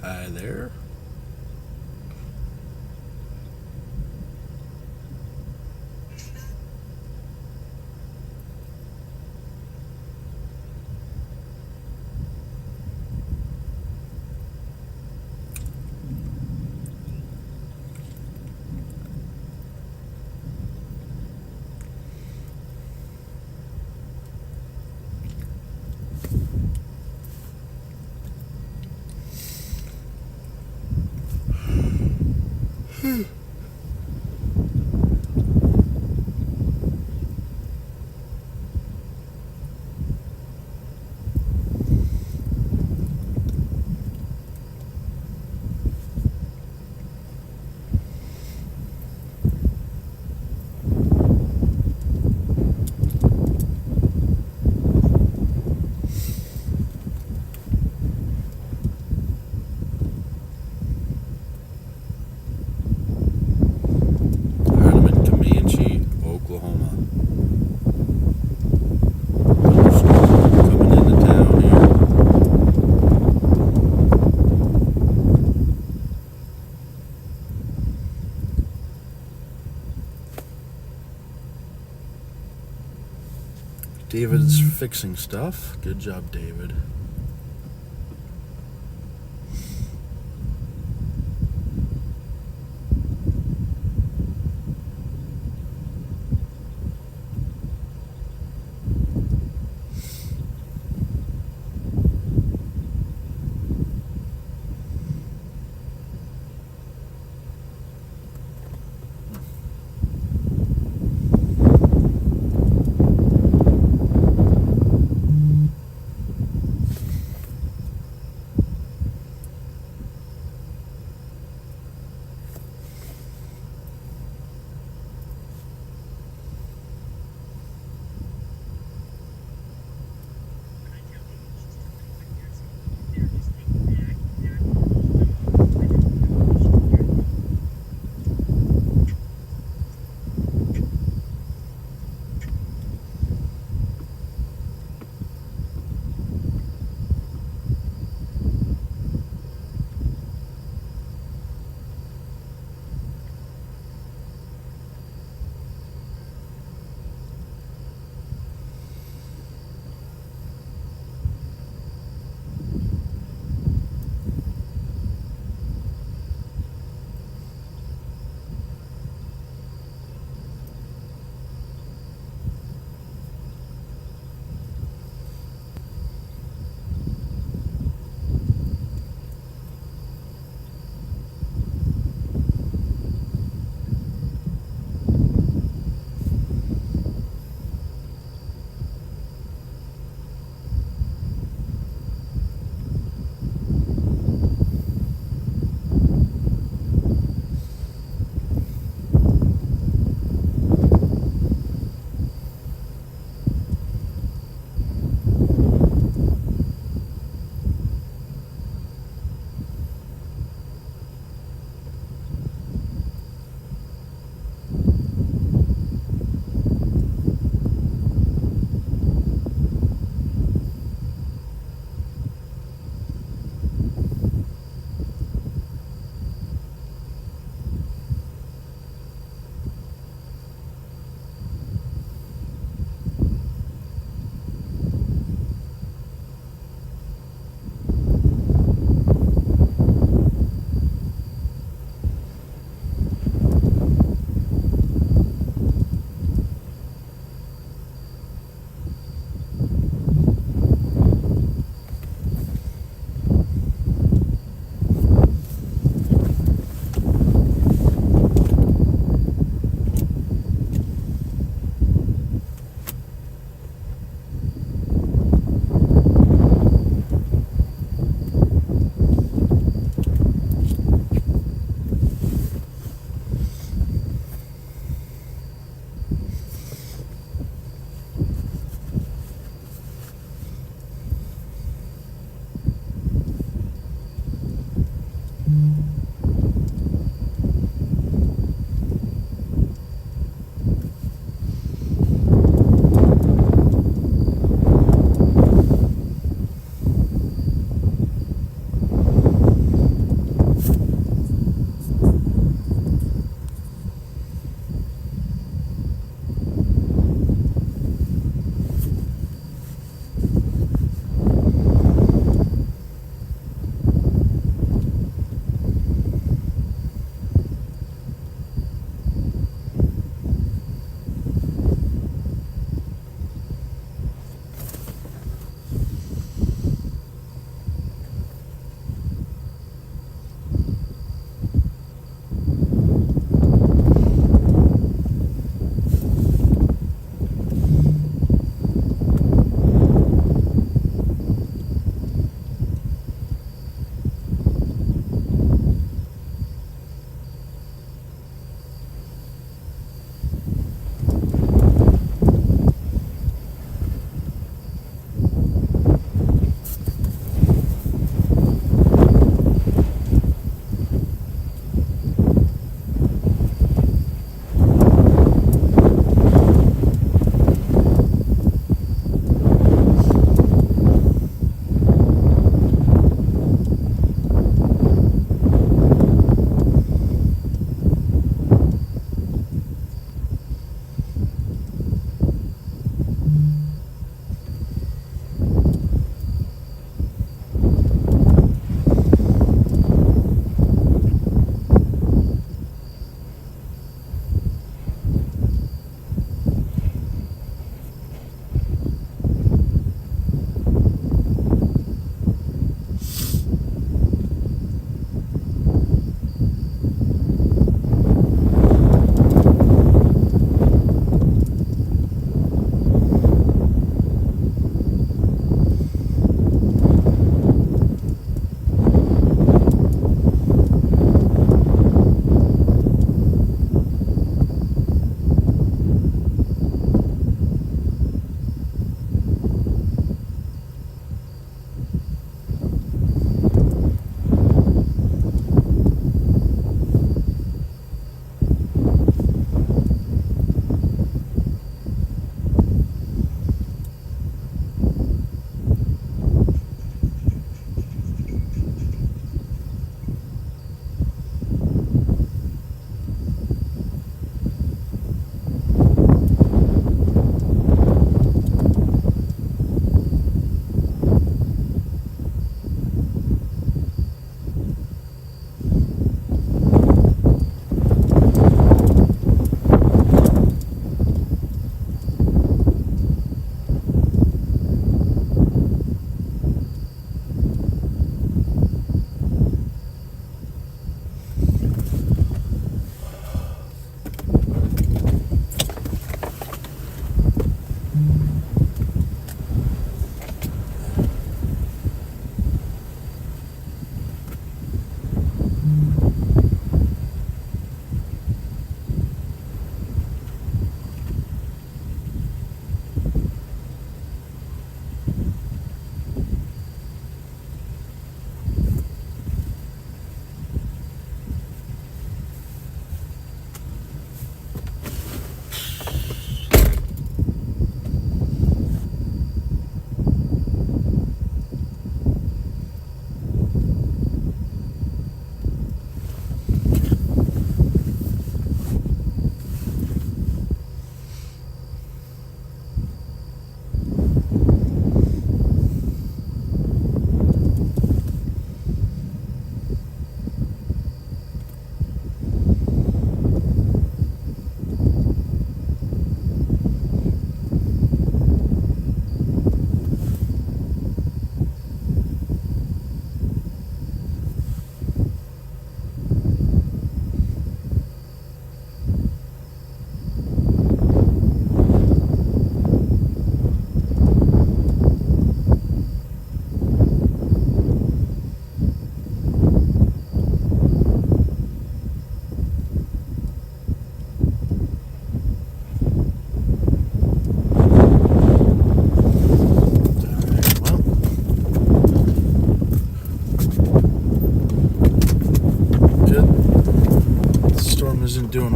Hi there. David's fixing stuff. Good job, David.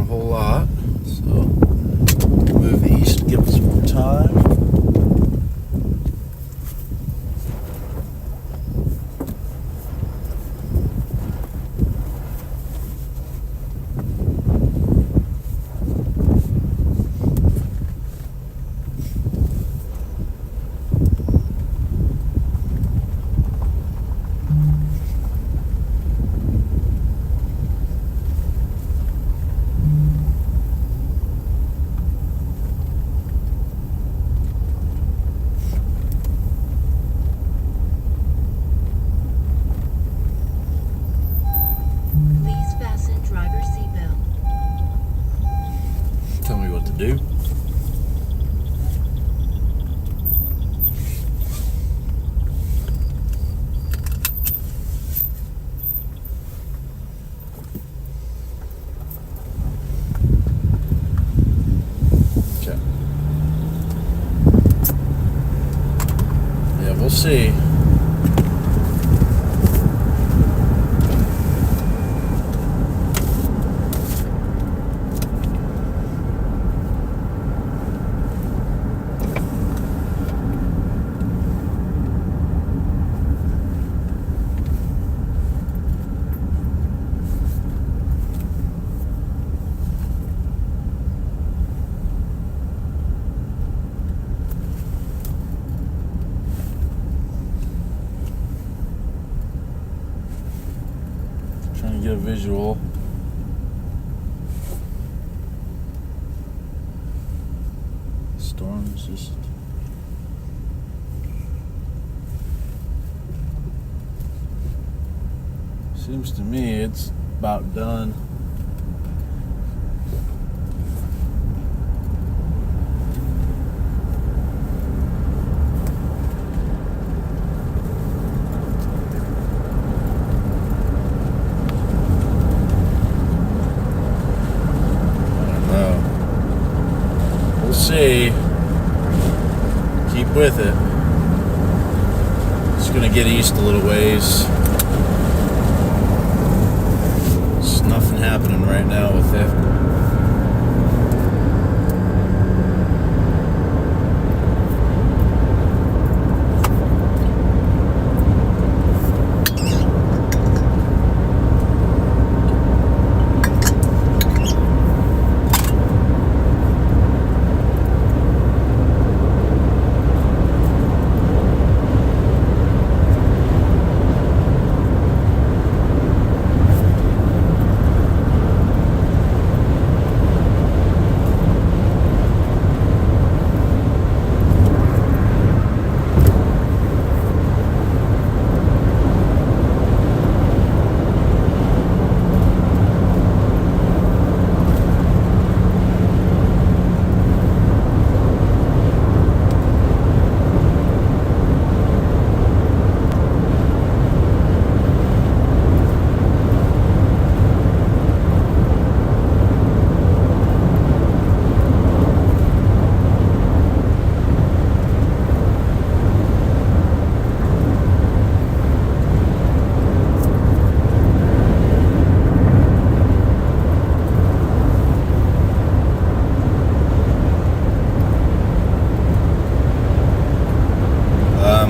whole lot. So move east, give us more time. Please fasten driver's seatbelt. Tell me what to do. Okay. Yeah, we'll see. Trying to get a visual. Storms just seems to me it's about done. See, keep with it. Just gonna get east a little ways. There's nothing happening right now with it.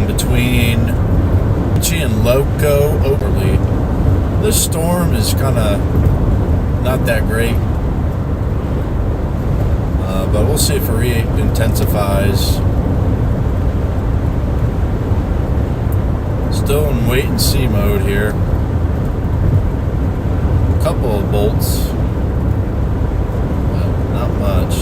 Between Loco Overly, this storm is kind of not that great, but we'll see if it re-intensifies. Still in wait and see mode here. A couple of bolts, but not much.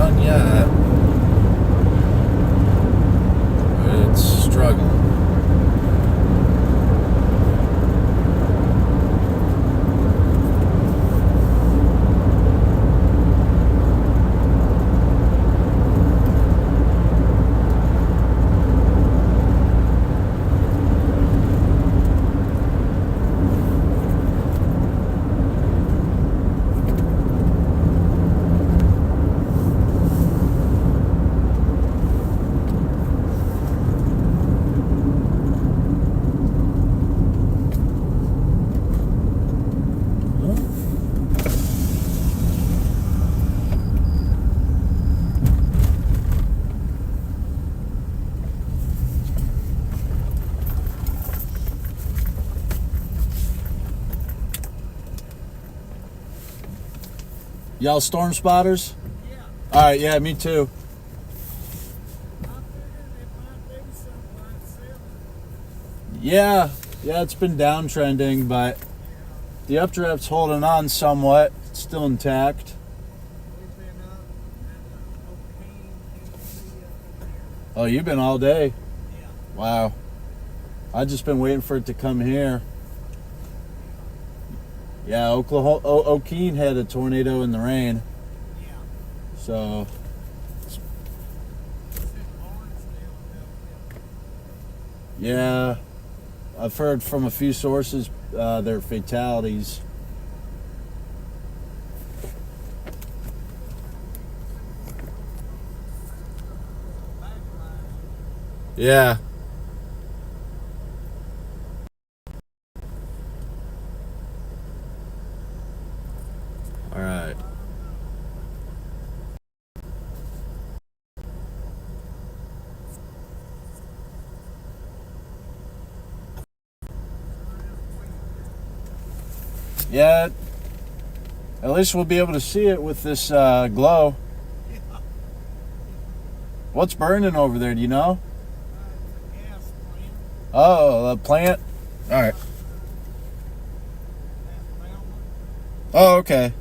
done yet. But it's struggling. Y'all storm spotters? Yeah. All right, yeah, me too. I figured it might be something like 7. Yeah, it's been downtrending, but the updraft's holding on somewhat. It's still intact. We've been up and O'Kane, Tennessee up in there. Oh, you've been all day? Yeah. Wow. I've just been waiting for it to come here. Yeah, O'Kane had a tornado in the rain, Yeah. so It's in Lawrencedale and yeah. I've heard from a few sources there are fatalities. Yeah. All right. Yeah. At least we'll be able to see it with this glow. What's burning over there? Do you know? it's a gas plant. Oh, the plant. All right. That Velma. Oh, okay.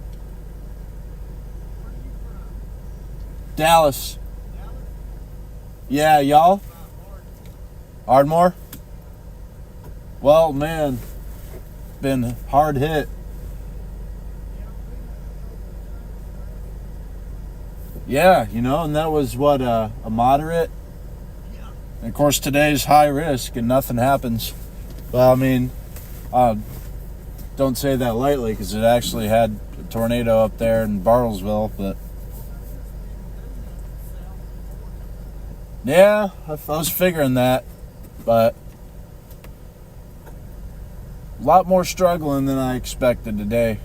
Where are you from? Dallas. Dallas? Yeah, y'all. About Ardmore. Well, man, been hard hit. Yeah, and that was what a moderate. Yeah. And of course, today's high risk, and nothing happens. Well, I mean, don't say that lightly, because it actually had a tornado up there in Bartlesville. But yeah, I was figuring that, but a lot more struggling than I expected today.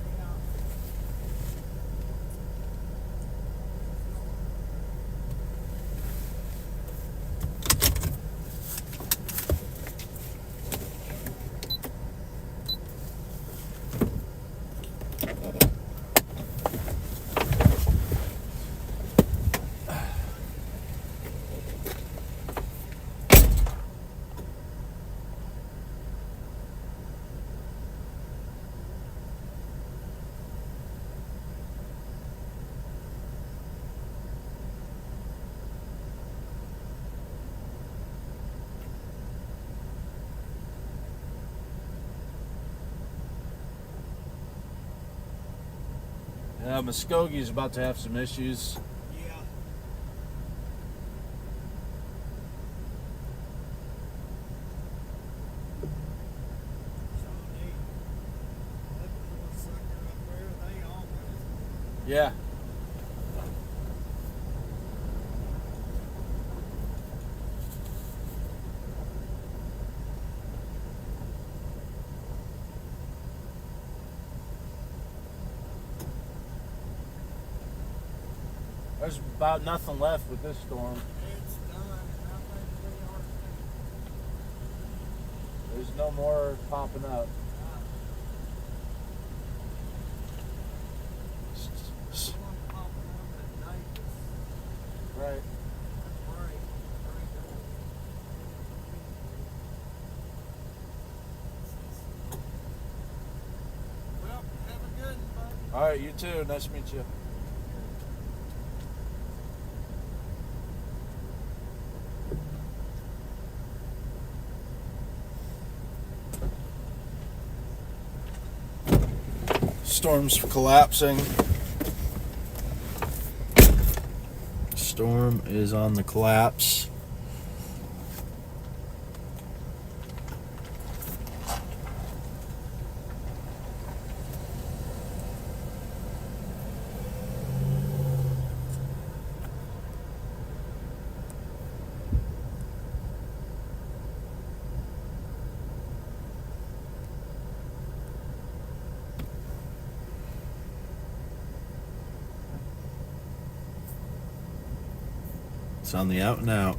Muskogee's about to have some issues. Yeah. So neat. That little sucker up there, they always. Yeah. There's about nothing left with this storm. It's done, and I think we are too. There's no more popping up. One popping up at night is Right. great. Well, have a good one, buddy. All right, you too. Nice to meet you. Storm's collapsing. Storm is on the collapse. It's on the out and out.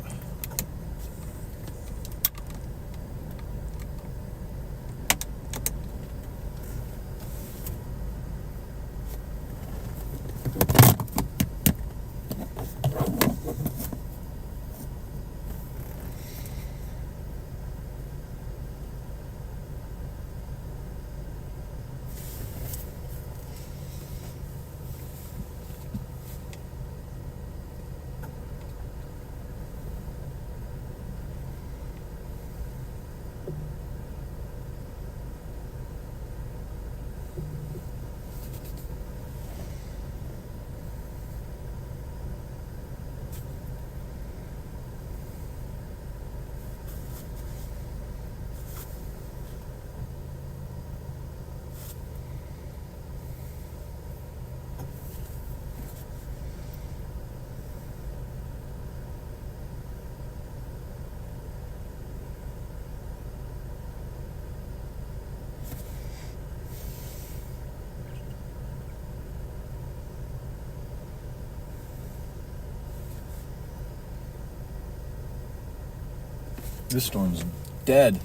This storm's dead.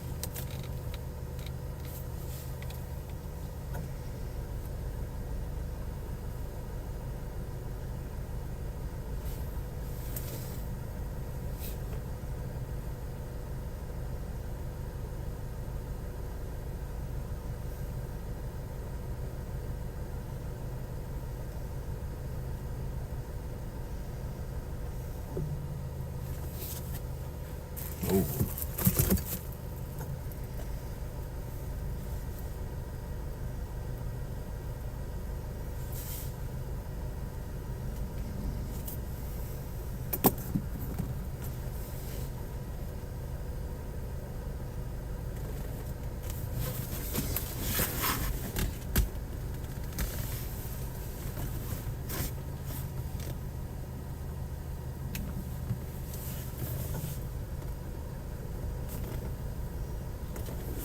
Oh.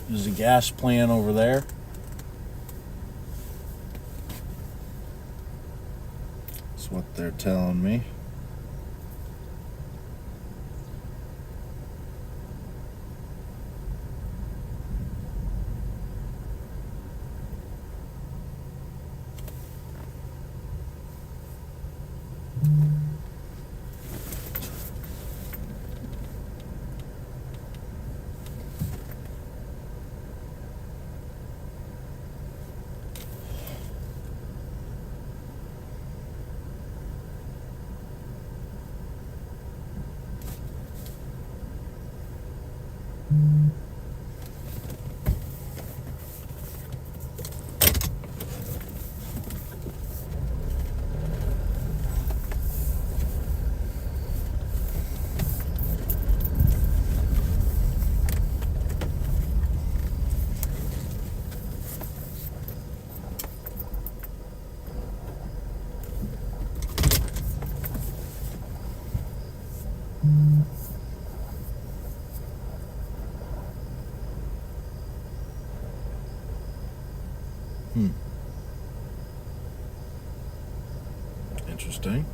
There's a gas plant over there. That's what they're telling me. Interesting.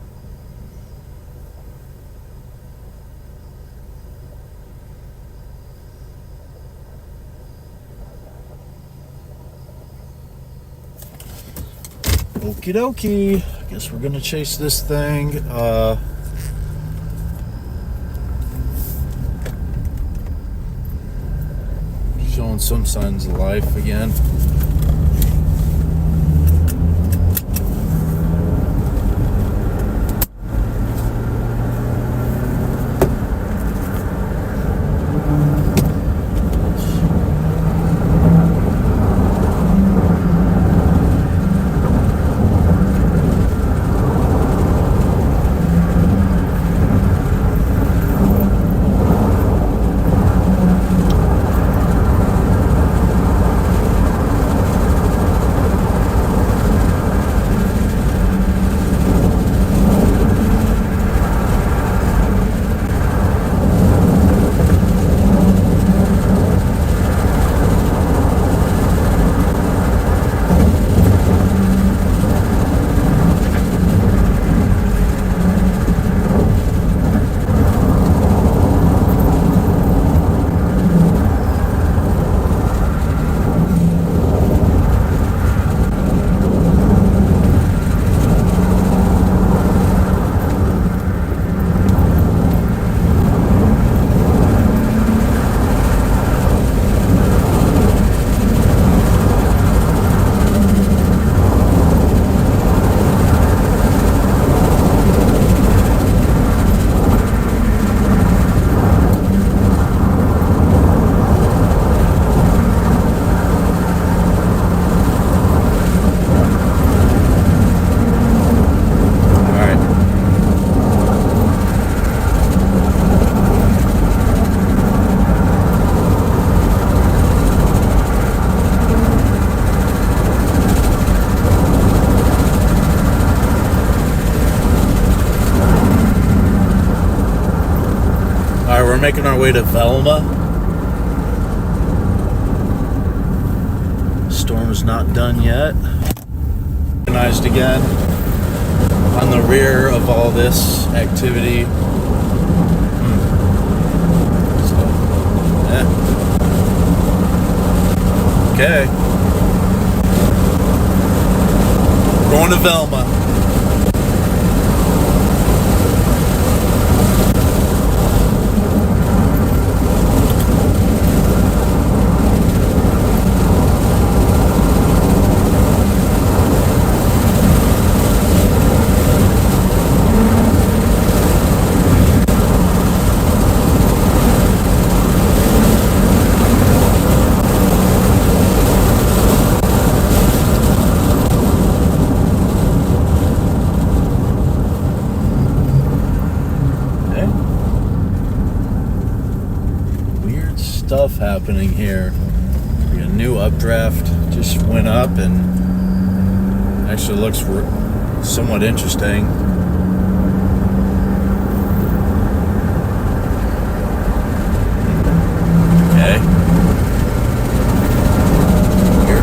Okie dokie. Guess we're gonna chase this thing. Showing some signs of life again. making our way to Velma. Storm is not done yet. Organized again on the rear of all this activity. So, yeah. Okay. Going to Velma. Stuff happening here. We got a new updraft just went up and actually looks somewhat interesting. Okay. Here.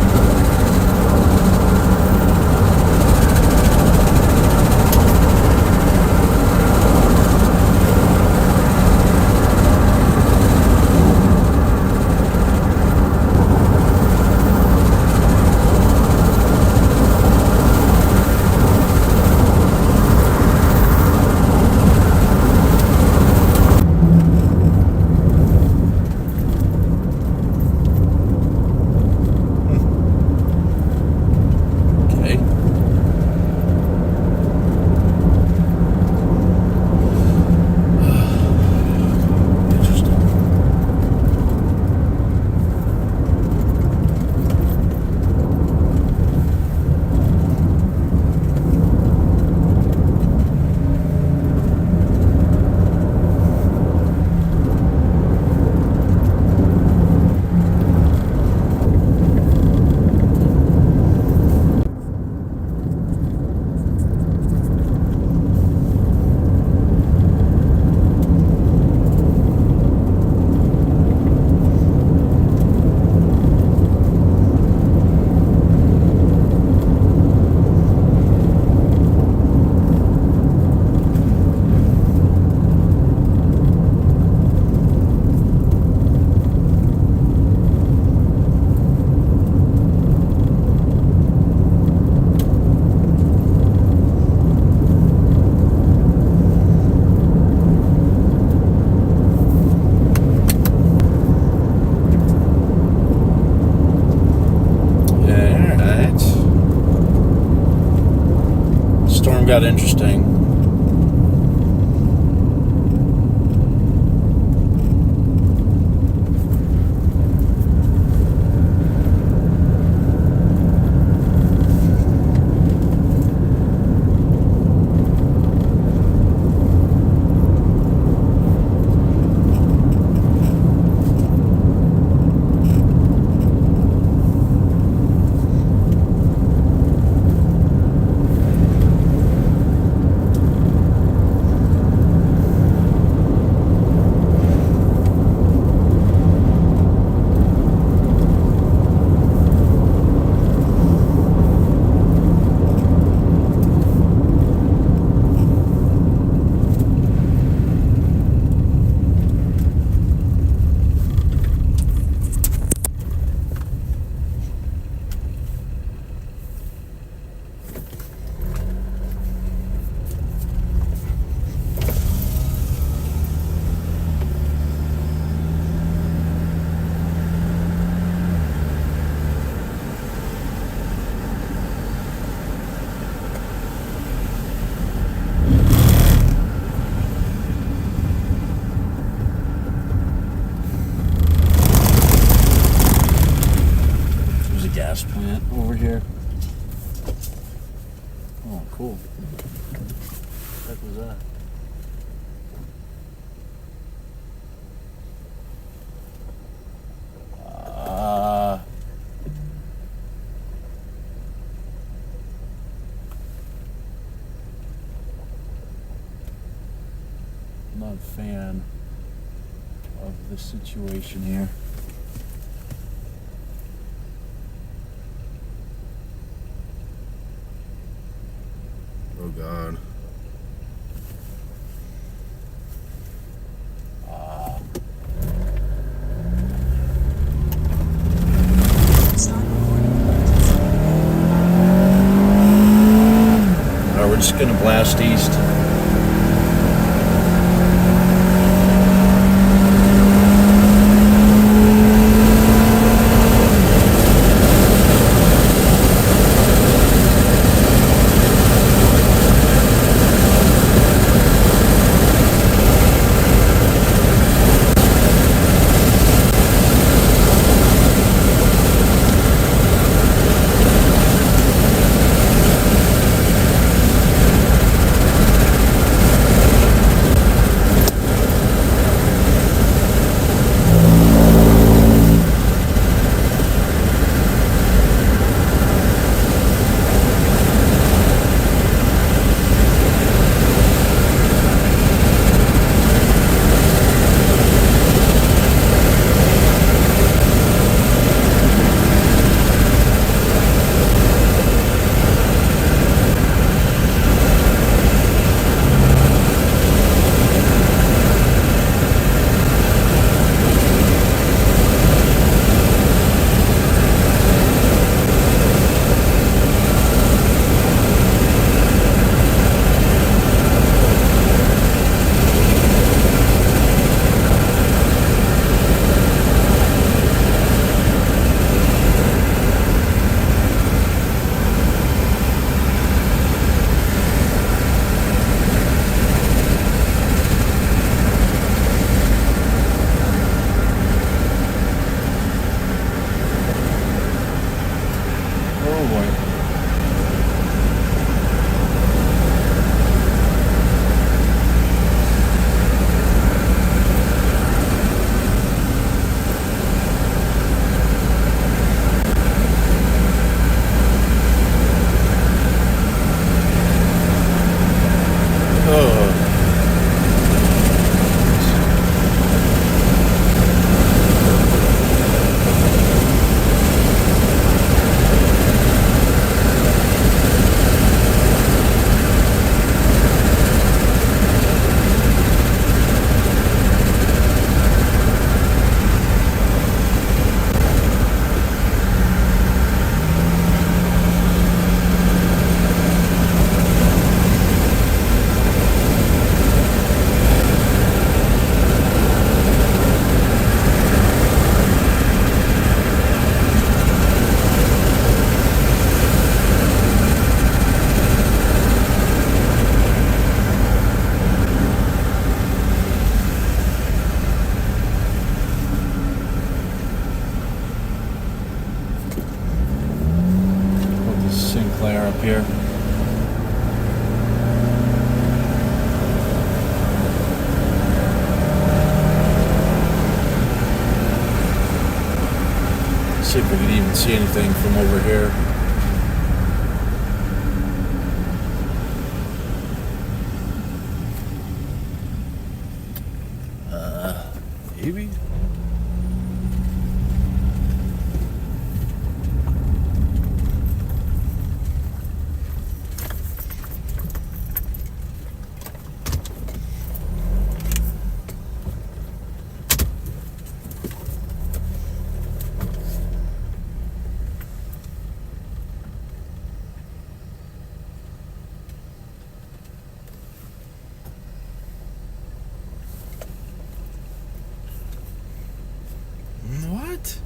Got interesting. Gas plant over here. Oh, cool. What the heck was that? Not a fan. of the situation here. Oh God. Alright, we're just gonna blast east. Here. See if we can even see anything from over here. Maybe. What?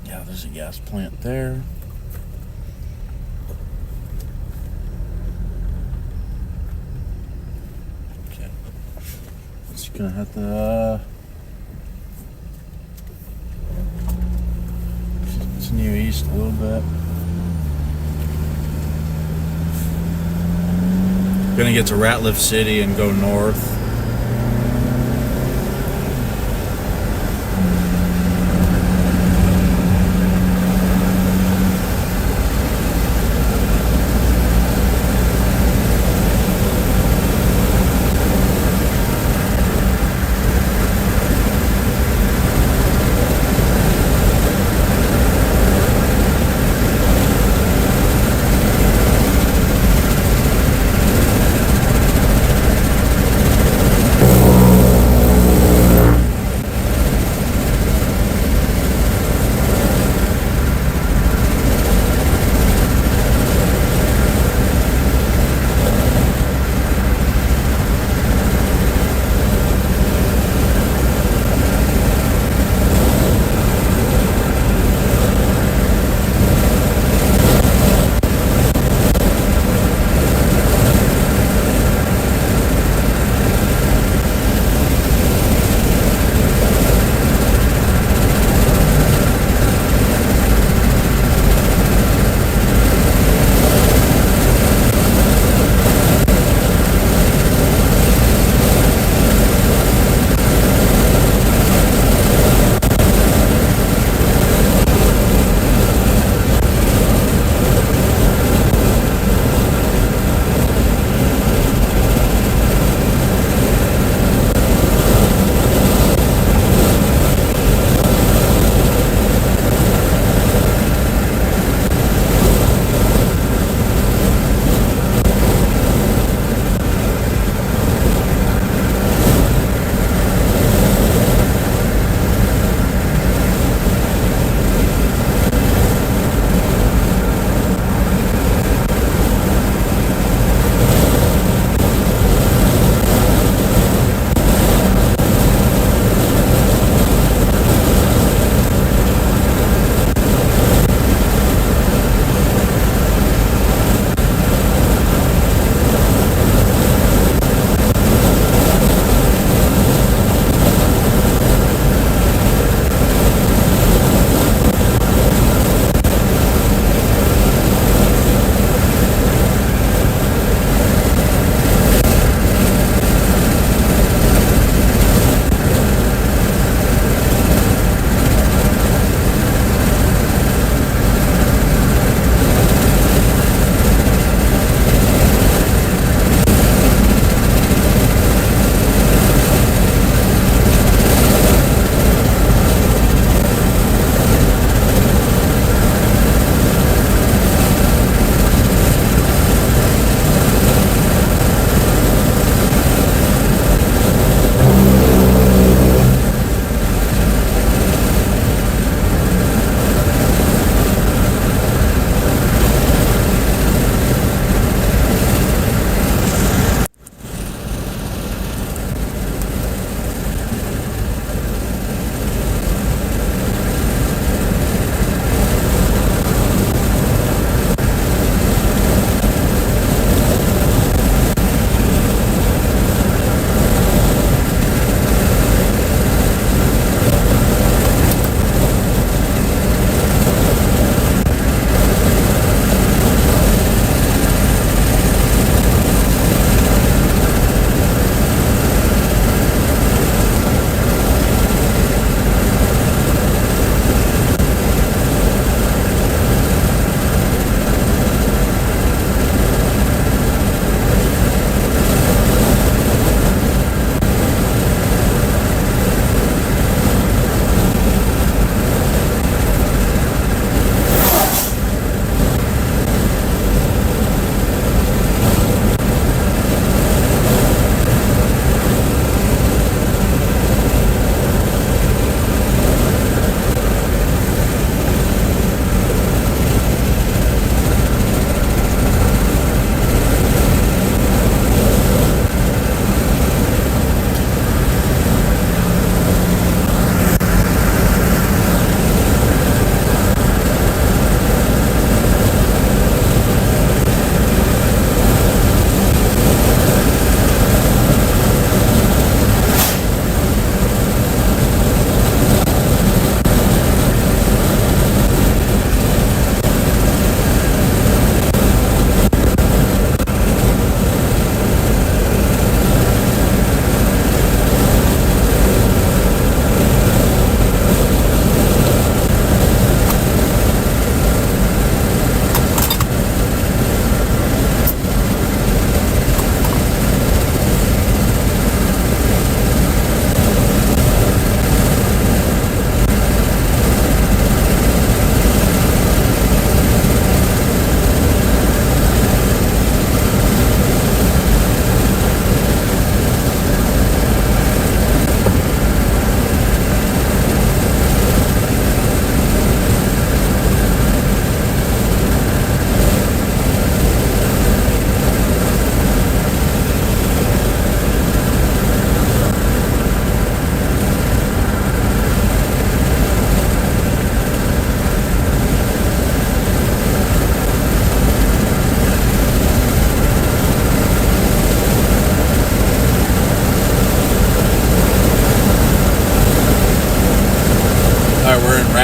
Yeah, there's a gas plant there. Okay. Just gonna have to continue east a little bit. Gonna get to Ratliff City and go north.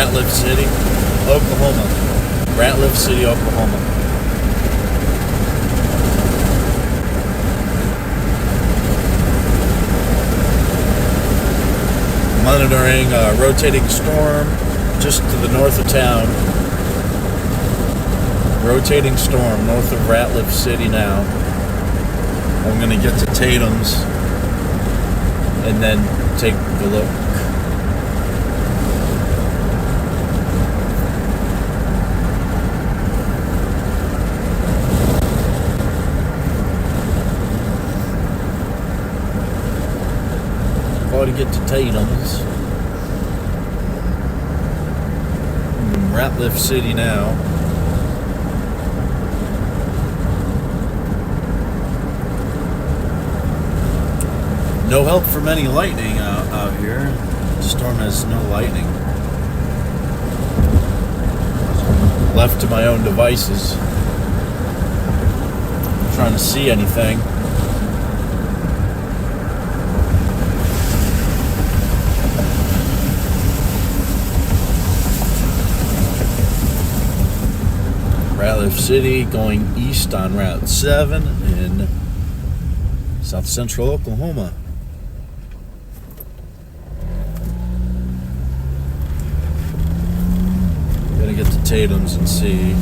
Ratliff City, Oklahoma. Ratliff City, Oklahoma. Monitoring a rotating storm just to the north of town. Rotating storm north of Ratliff City now. I'm going to get to Tatum's and then take a look. Got to get to Tatum's. Ratliff City now. No help from any lightning out here. The storm has no lightning. Left to my own devices. I'm trying to see anything. Ratliff City going east on Route 7 in South Central Oklahoma. Gotta get to Tatum's and see.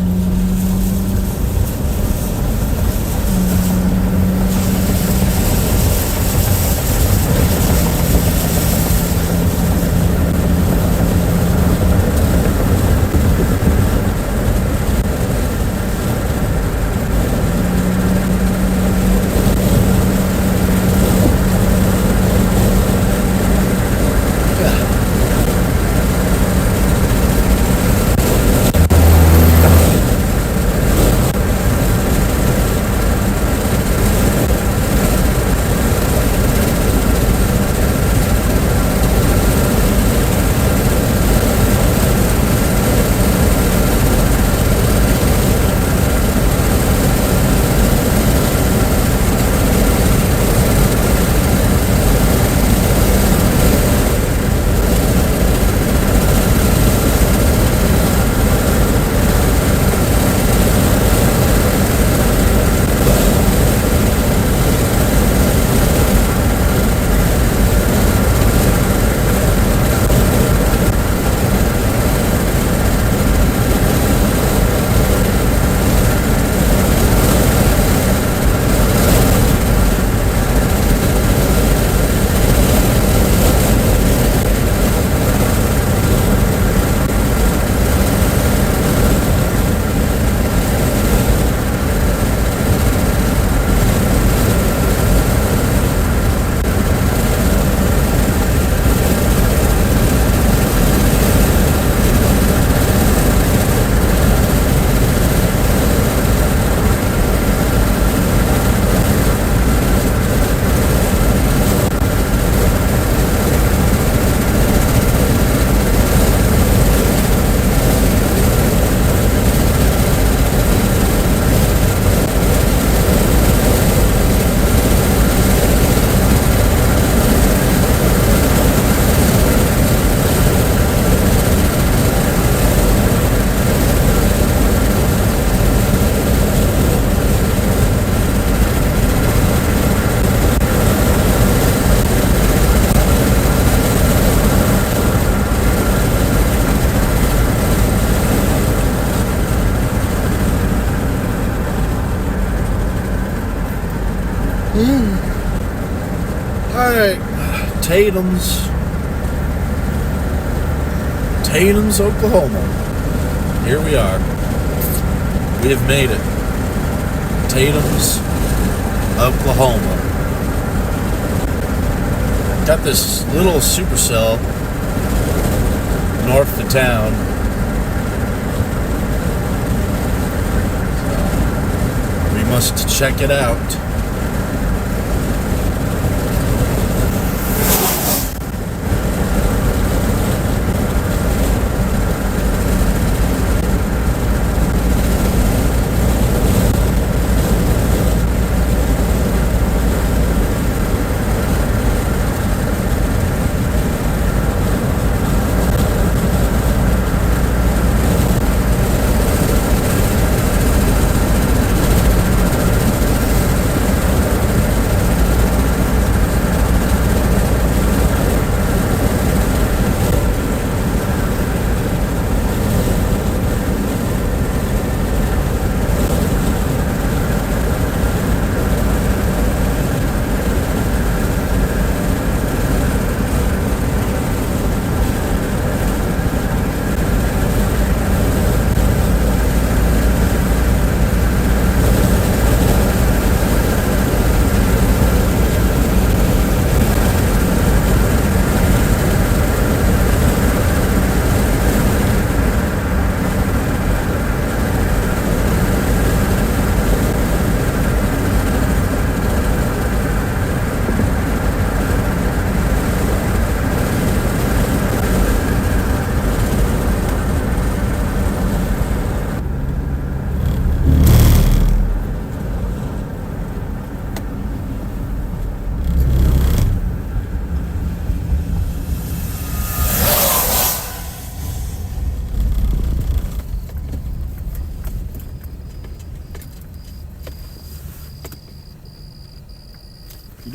Alright, Tatum's, Oklahoma. Here we are. We have made it. Tatum's, Oklahoma. Got this little supercell north of town. We must check it out.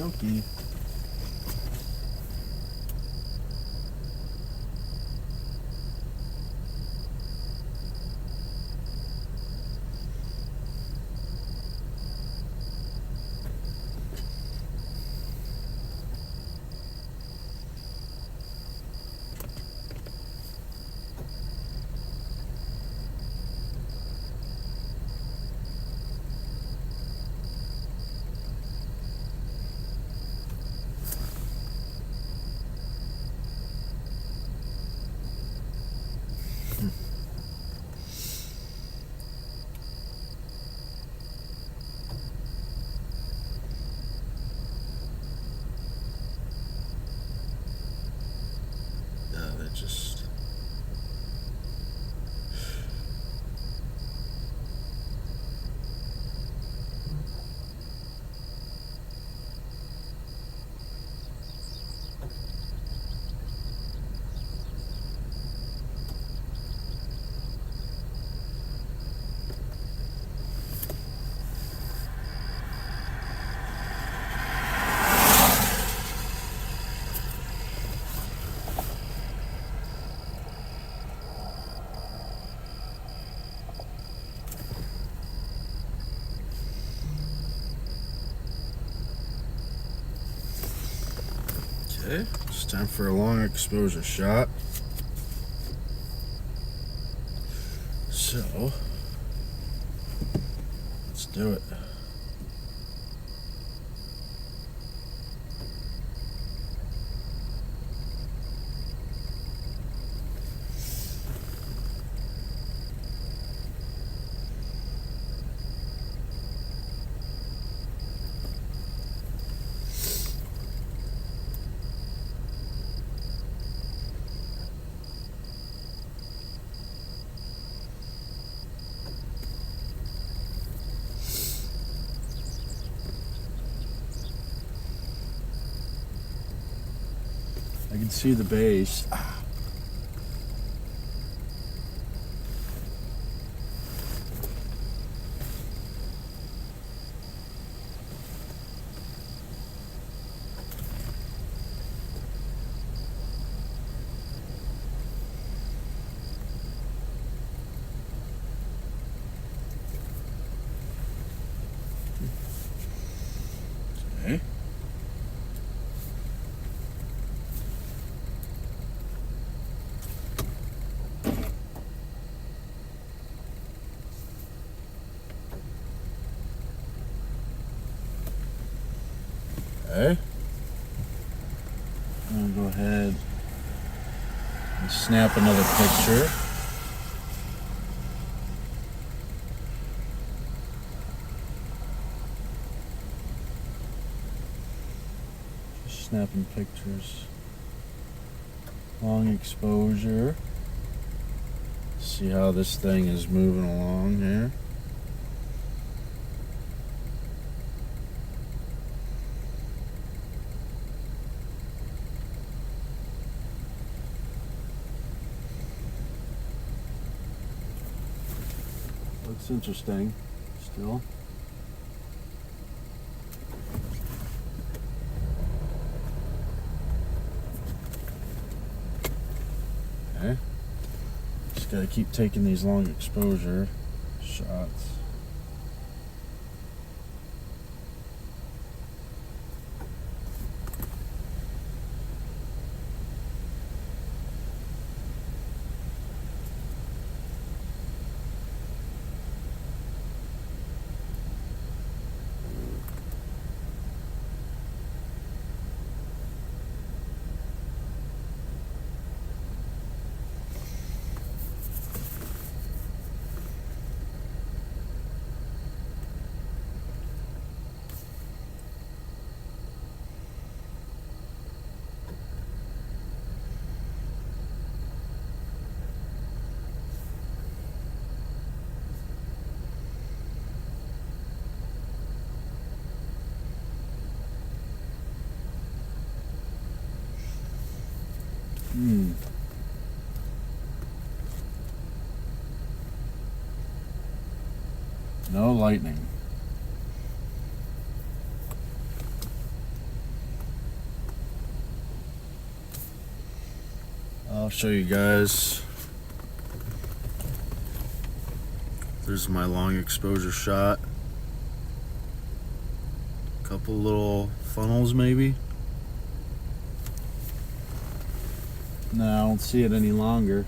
dokey. That just... Okay, it's time for a long exposure shot. So, let's do it. I can see the base. Okay. Okay. I'm gonna go ahead and snap another picture. Just snapping pictures. Long exposure. See how this thing is moving along here. Looks interesting still. Okay. Just gotta keep taking these long exposure shots. No lightning. show you guys. There's my long exposure shot. Couple little funnels maybe. No, I don't see it any longer.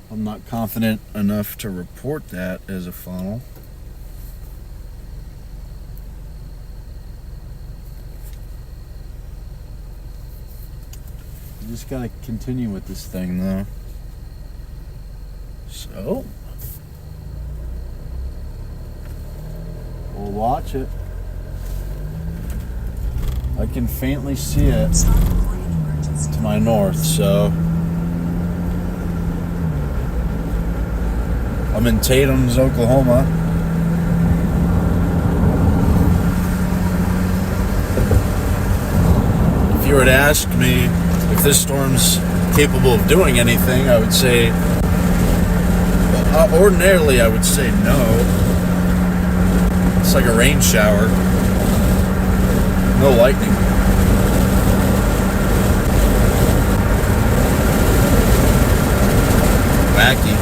I'm not confident enough to report that as a funnel. You just gotta continue with this thing though. So we'll watch it. I can faintly see it to my north, so I'm in Tatum's, Oklahoma. If you were to ask me if this storm's capable of doing anything, I would say, well, ordinarily I would say no. It's like a rain shower. No lightning. Wacky.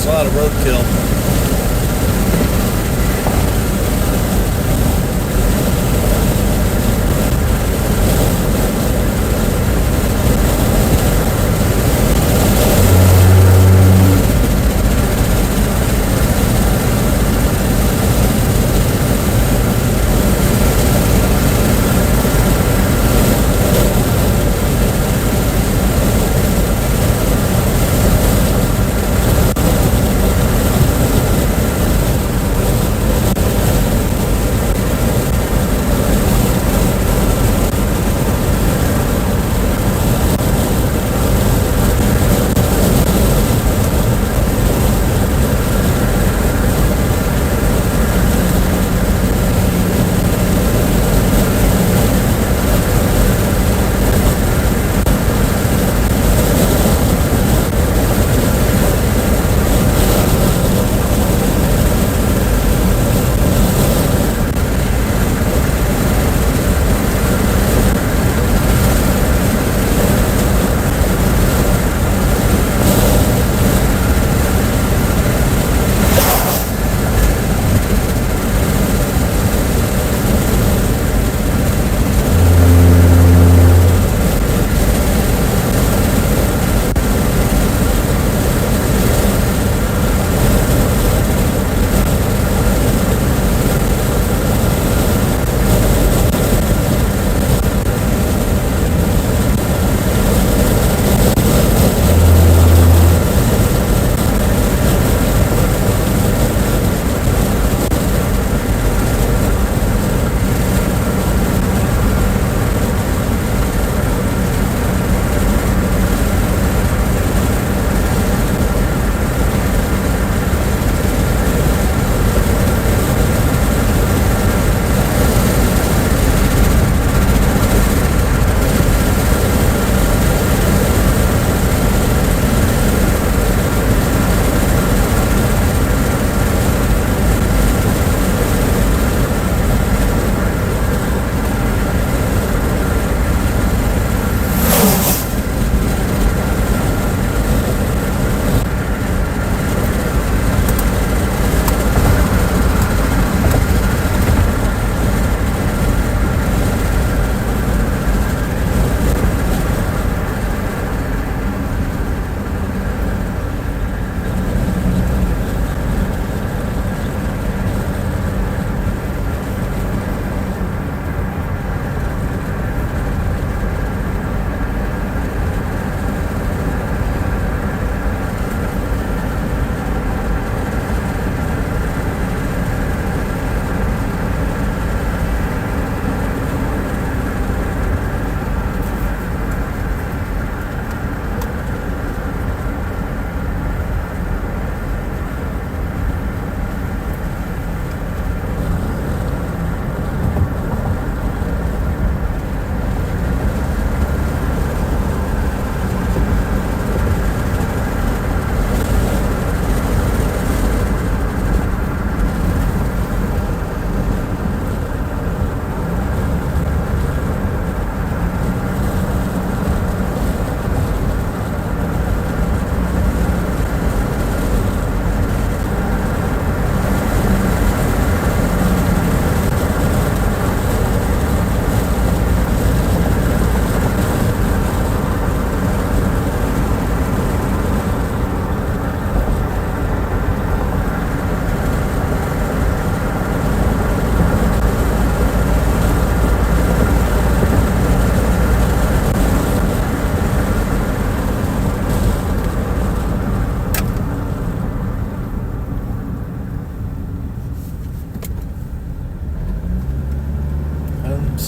There's a lot of roadkill.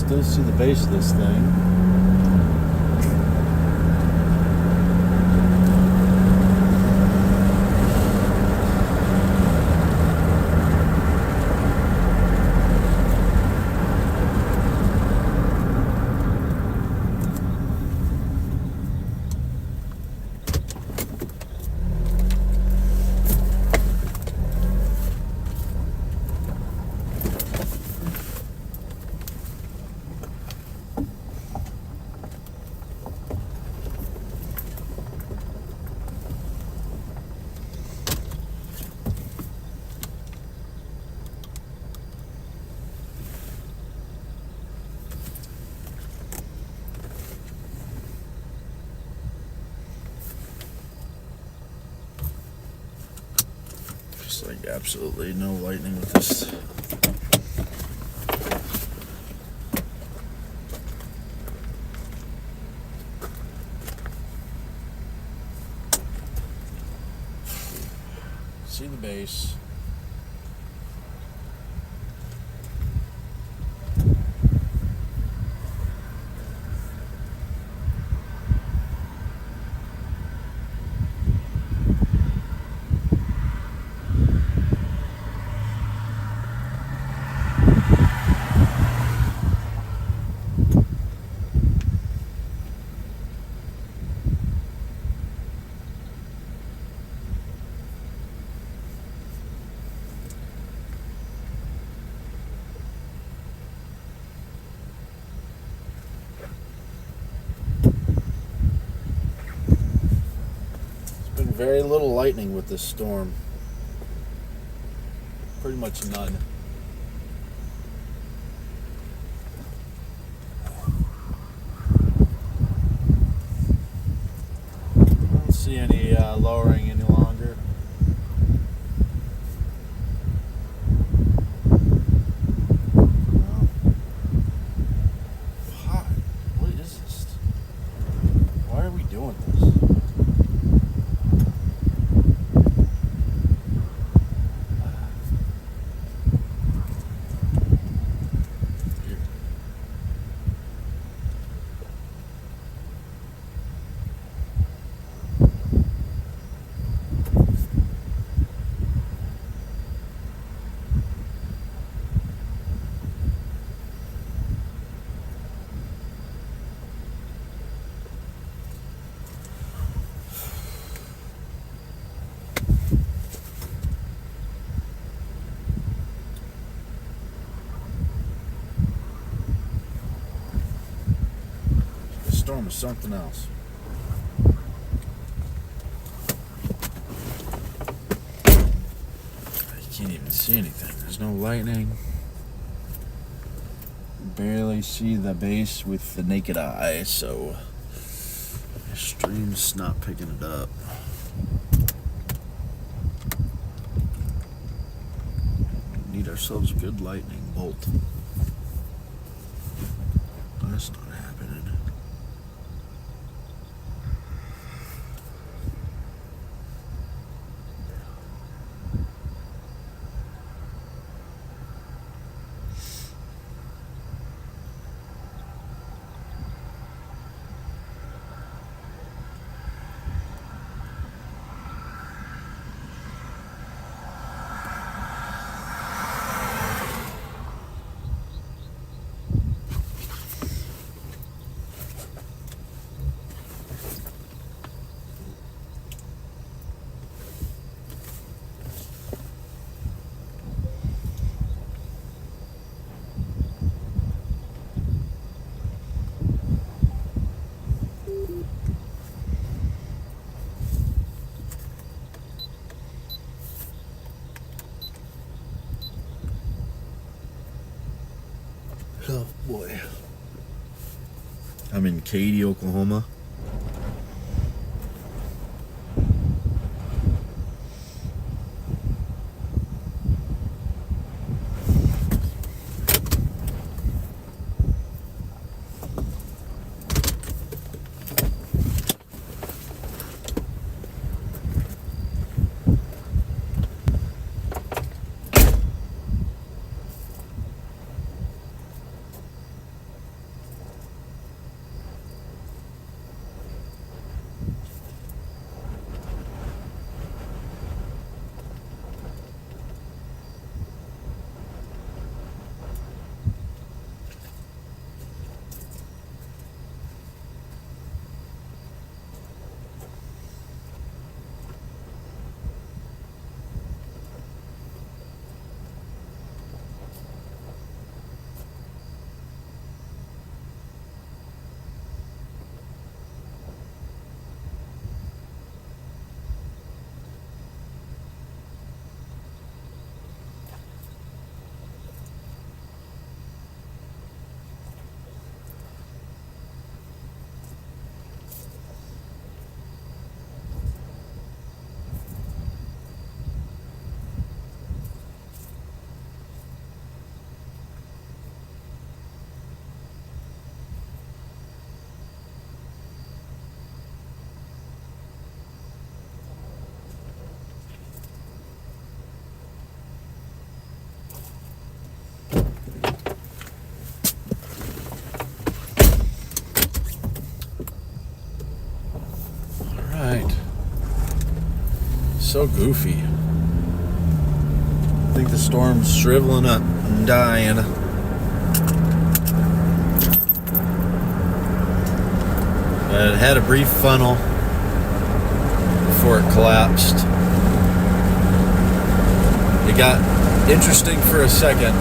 still see the base of this thing. Just like absolutely no lightning with this. See the base. Very little lightning with this storm. Pretty much none. I don't see any lowering any longer. No. God, what is this? Why are we doing this? Storm is something else. You can't even see anything. There's no lightning. Barely see the base with the naked eye, so the stream's not picking it up. Need ourselves a good lightning bolt. That's not happening. Oh boy. I'm in Katy, Oklahoma. So goofy. I think the storm's shriveling up and dying. But it had a brief funnel before it collapsed. It got interesting for a second.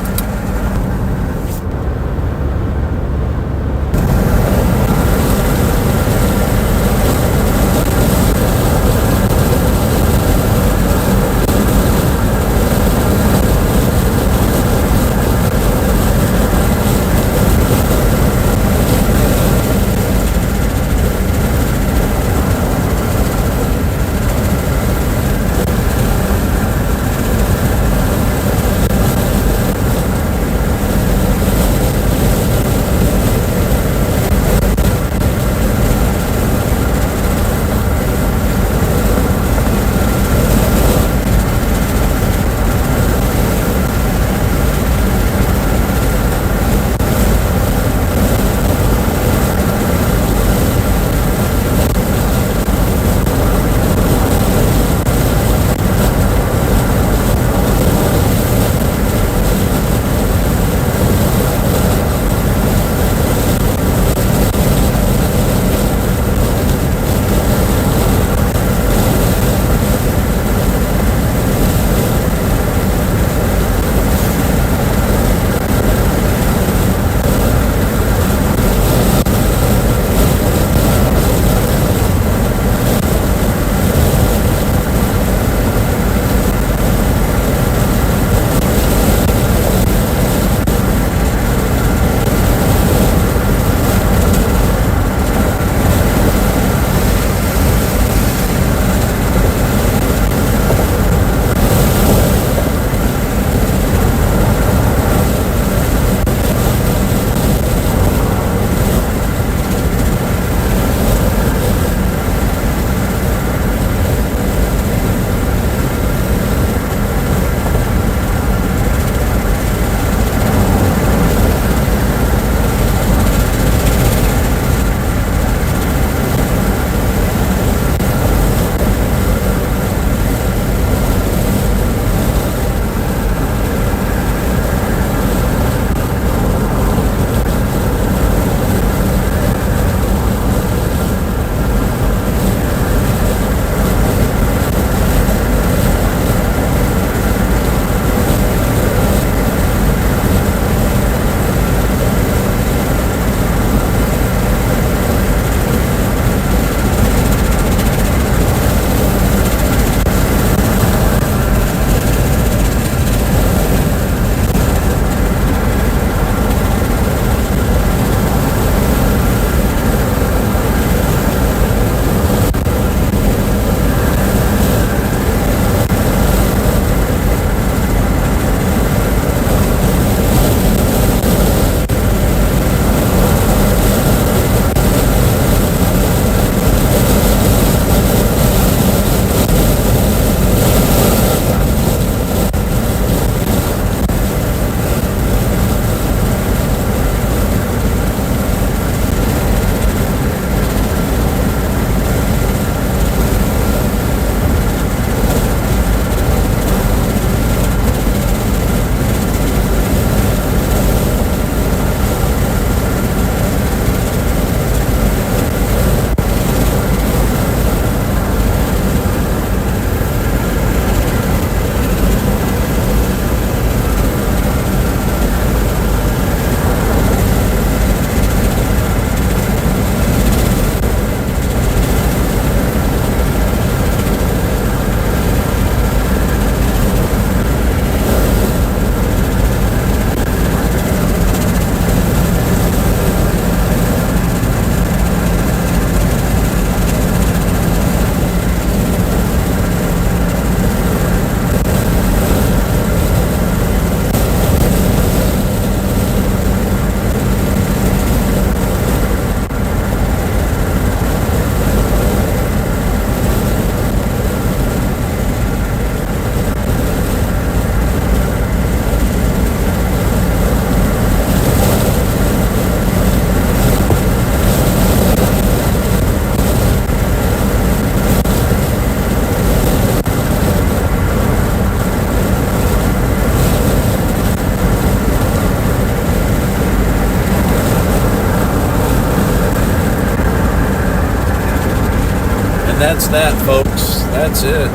that's that, folks. That's it.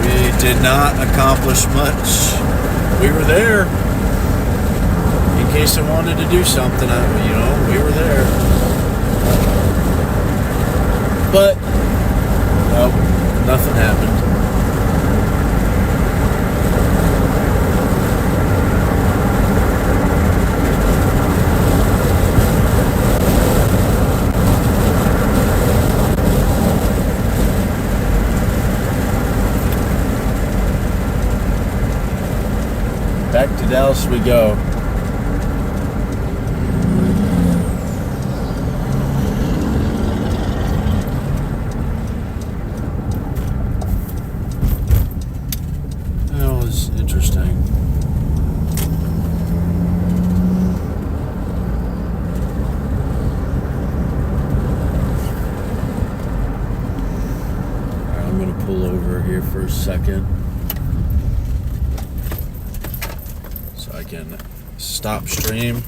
We did not accomplish much. We were there. In case I wanted to do something, we were there. But, no, nothing happened. Back to Dallas we go. That was interesting. I'm going to pull over here for a second. I can stop stream.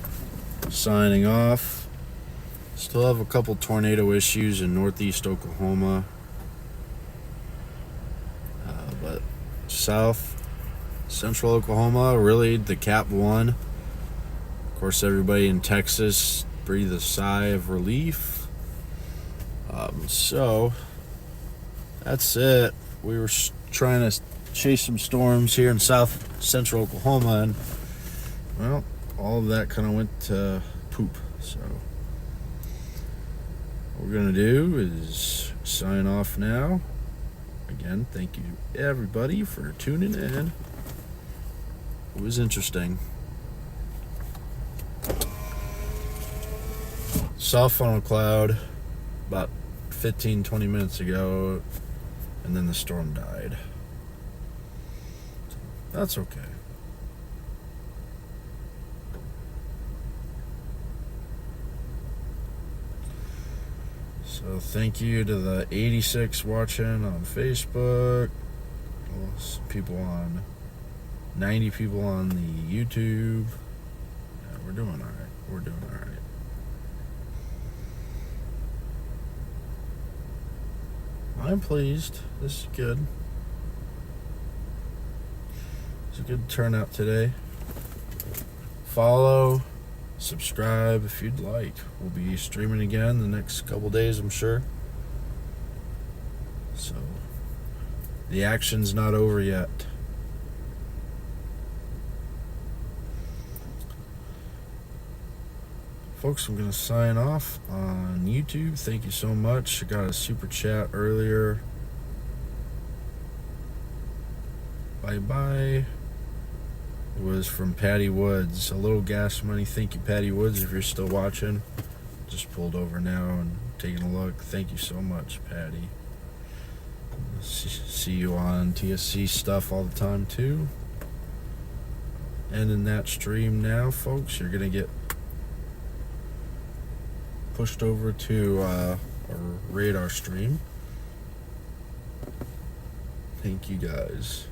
Signing off. Still have a couple tornado issues in northeast Oklahoma, but south central Oklahoma, really the Cap 1. Of course, everybody in Texas breathe a sigh of relief. So that's it. We were trying to chase some storms here in south central Oklahoma, and well, all of that kind of went to poop. So what we're going to do is sign off now. Again, thank you everybody for tuning in. It was interesting. Saw funnel cloud about 15-20 minutes ago, and then the storm died. So that's okay. So thank you to the 86 watching on Facebook. Well, some people on 90 people on the YouTube. Yeah, we're doing all right. We're doing all right. I'm pleased. This is good. It's a good turnout today. Follow, subscribe if you'd like. We'll be streaming again the next couple days, I'm sure. So the action's not over yet. Folks, I'm going to sign off on YouTube. Thank you so much. I got a super chat earlier. Bye-bye. It was from Patty Woods. A little gas money. Thank you, Patty Woods, if you're still watching. Just pulled over now and taking a look. Thank you so much, Patty. See you on TSC stuff all the time, too. Ending that stream now, folks. You're going to get pushed over to our radar stream. Thank you, guys.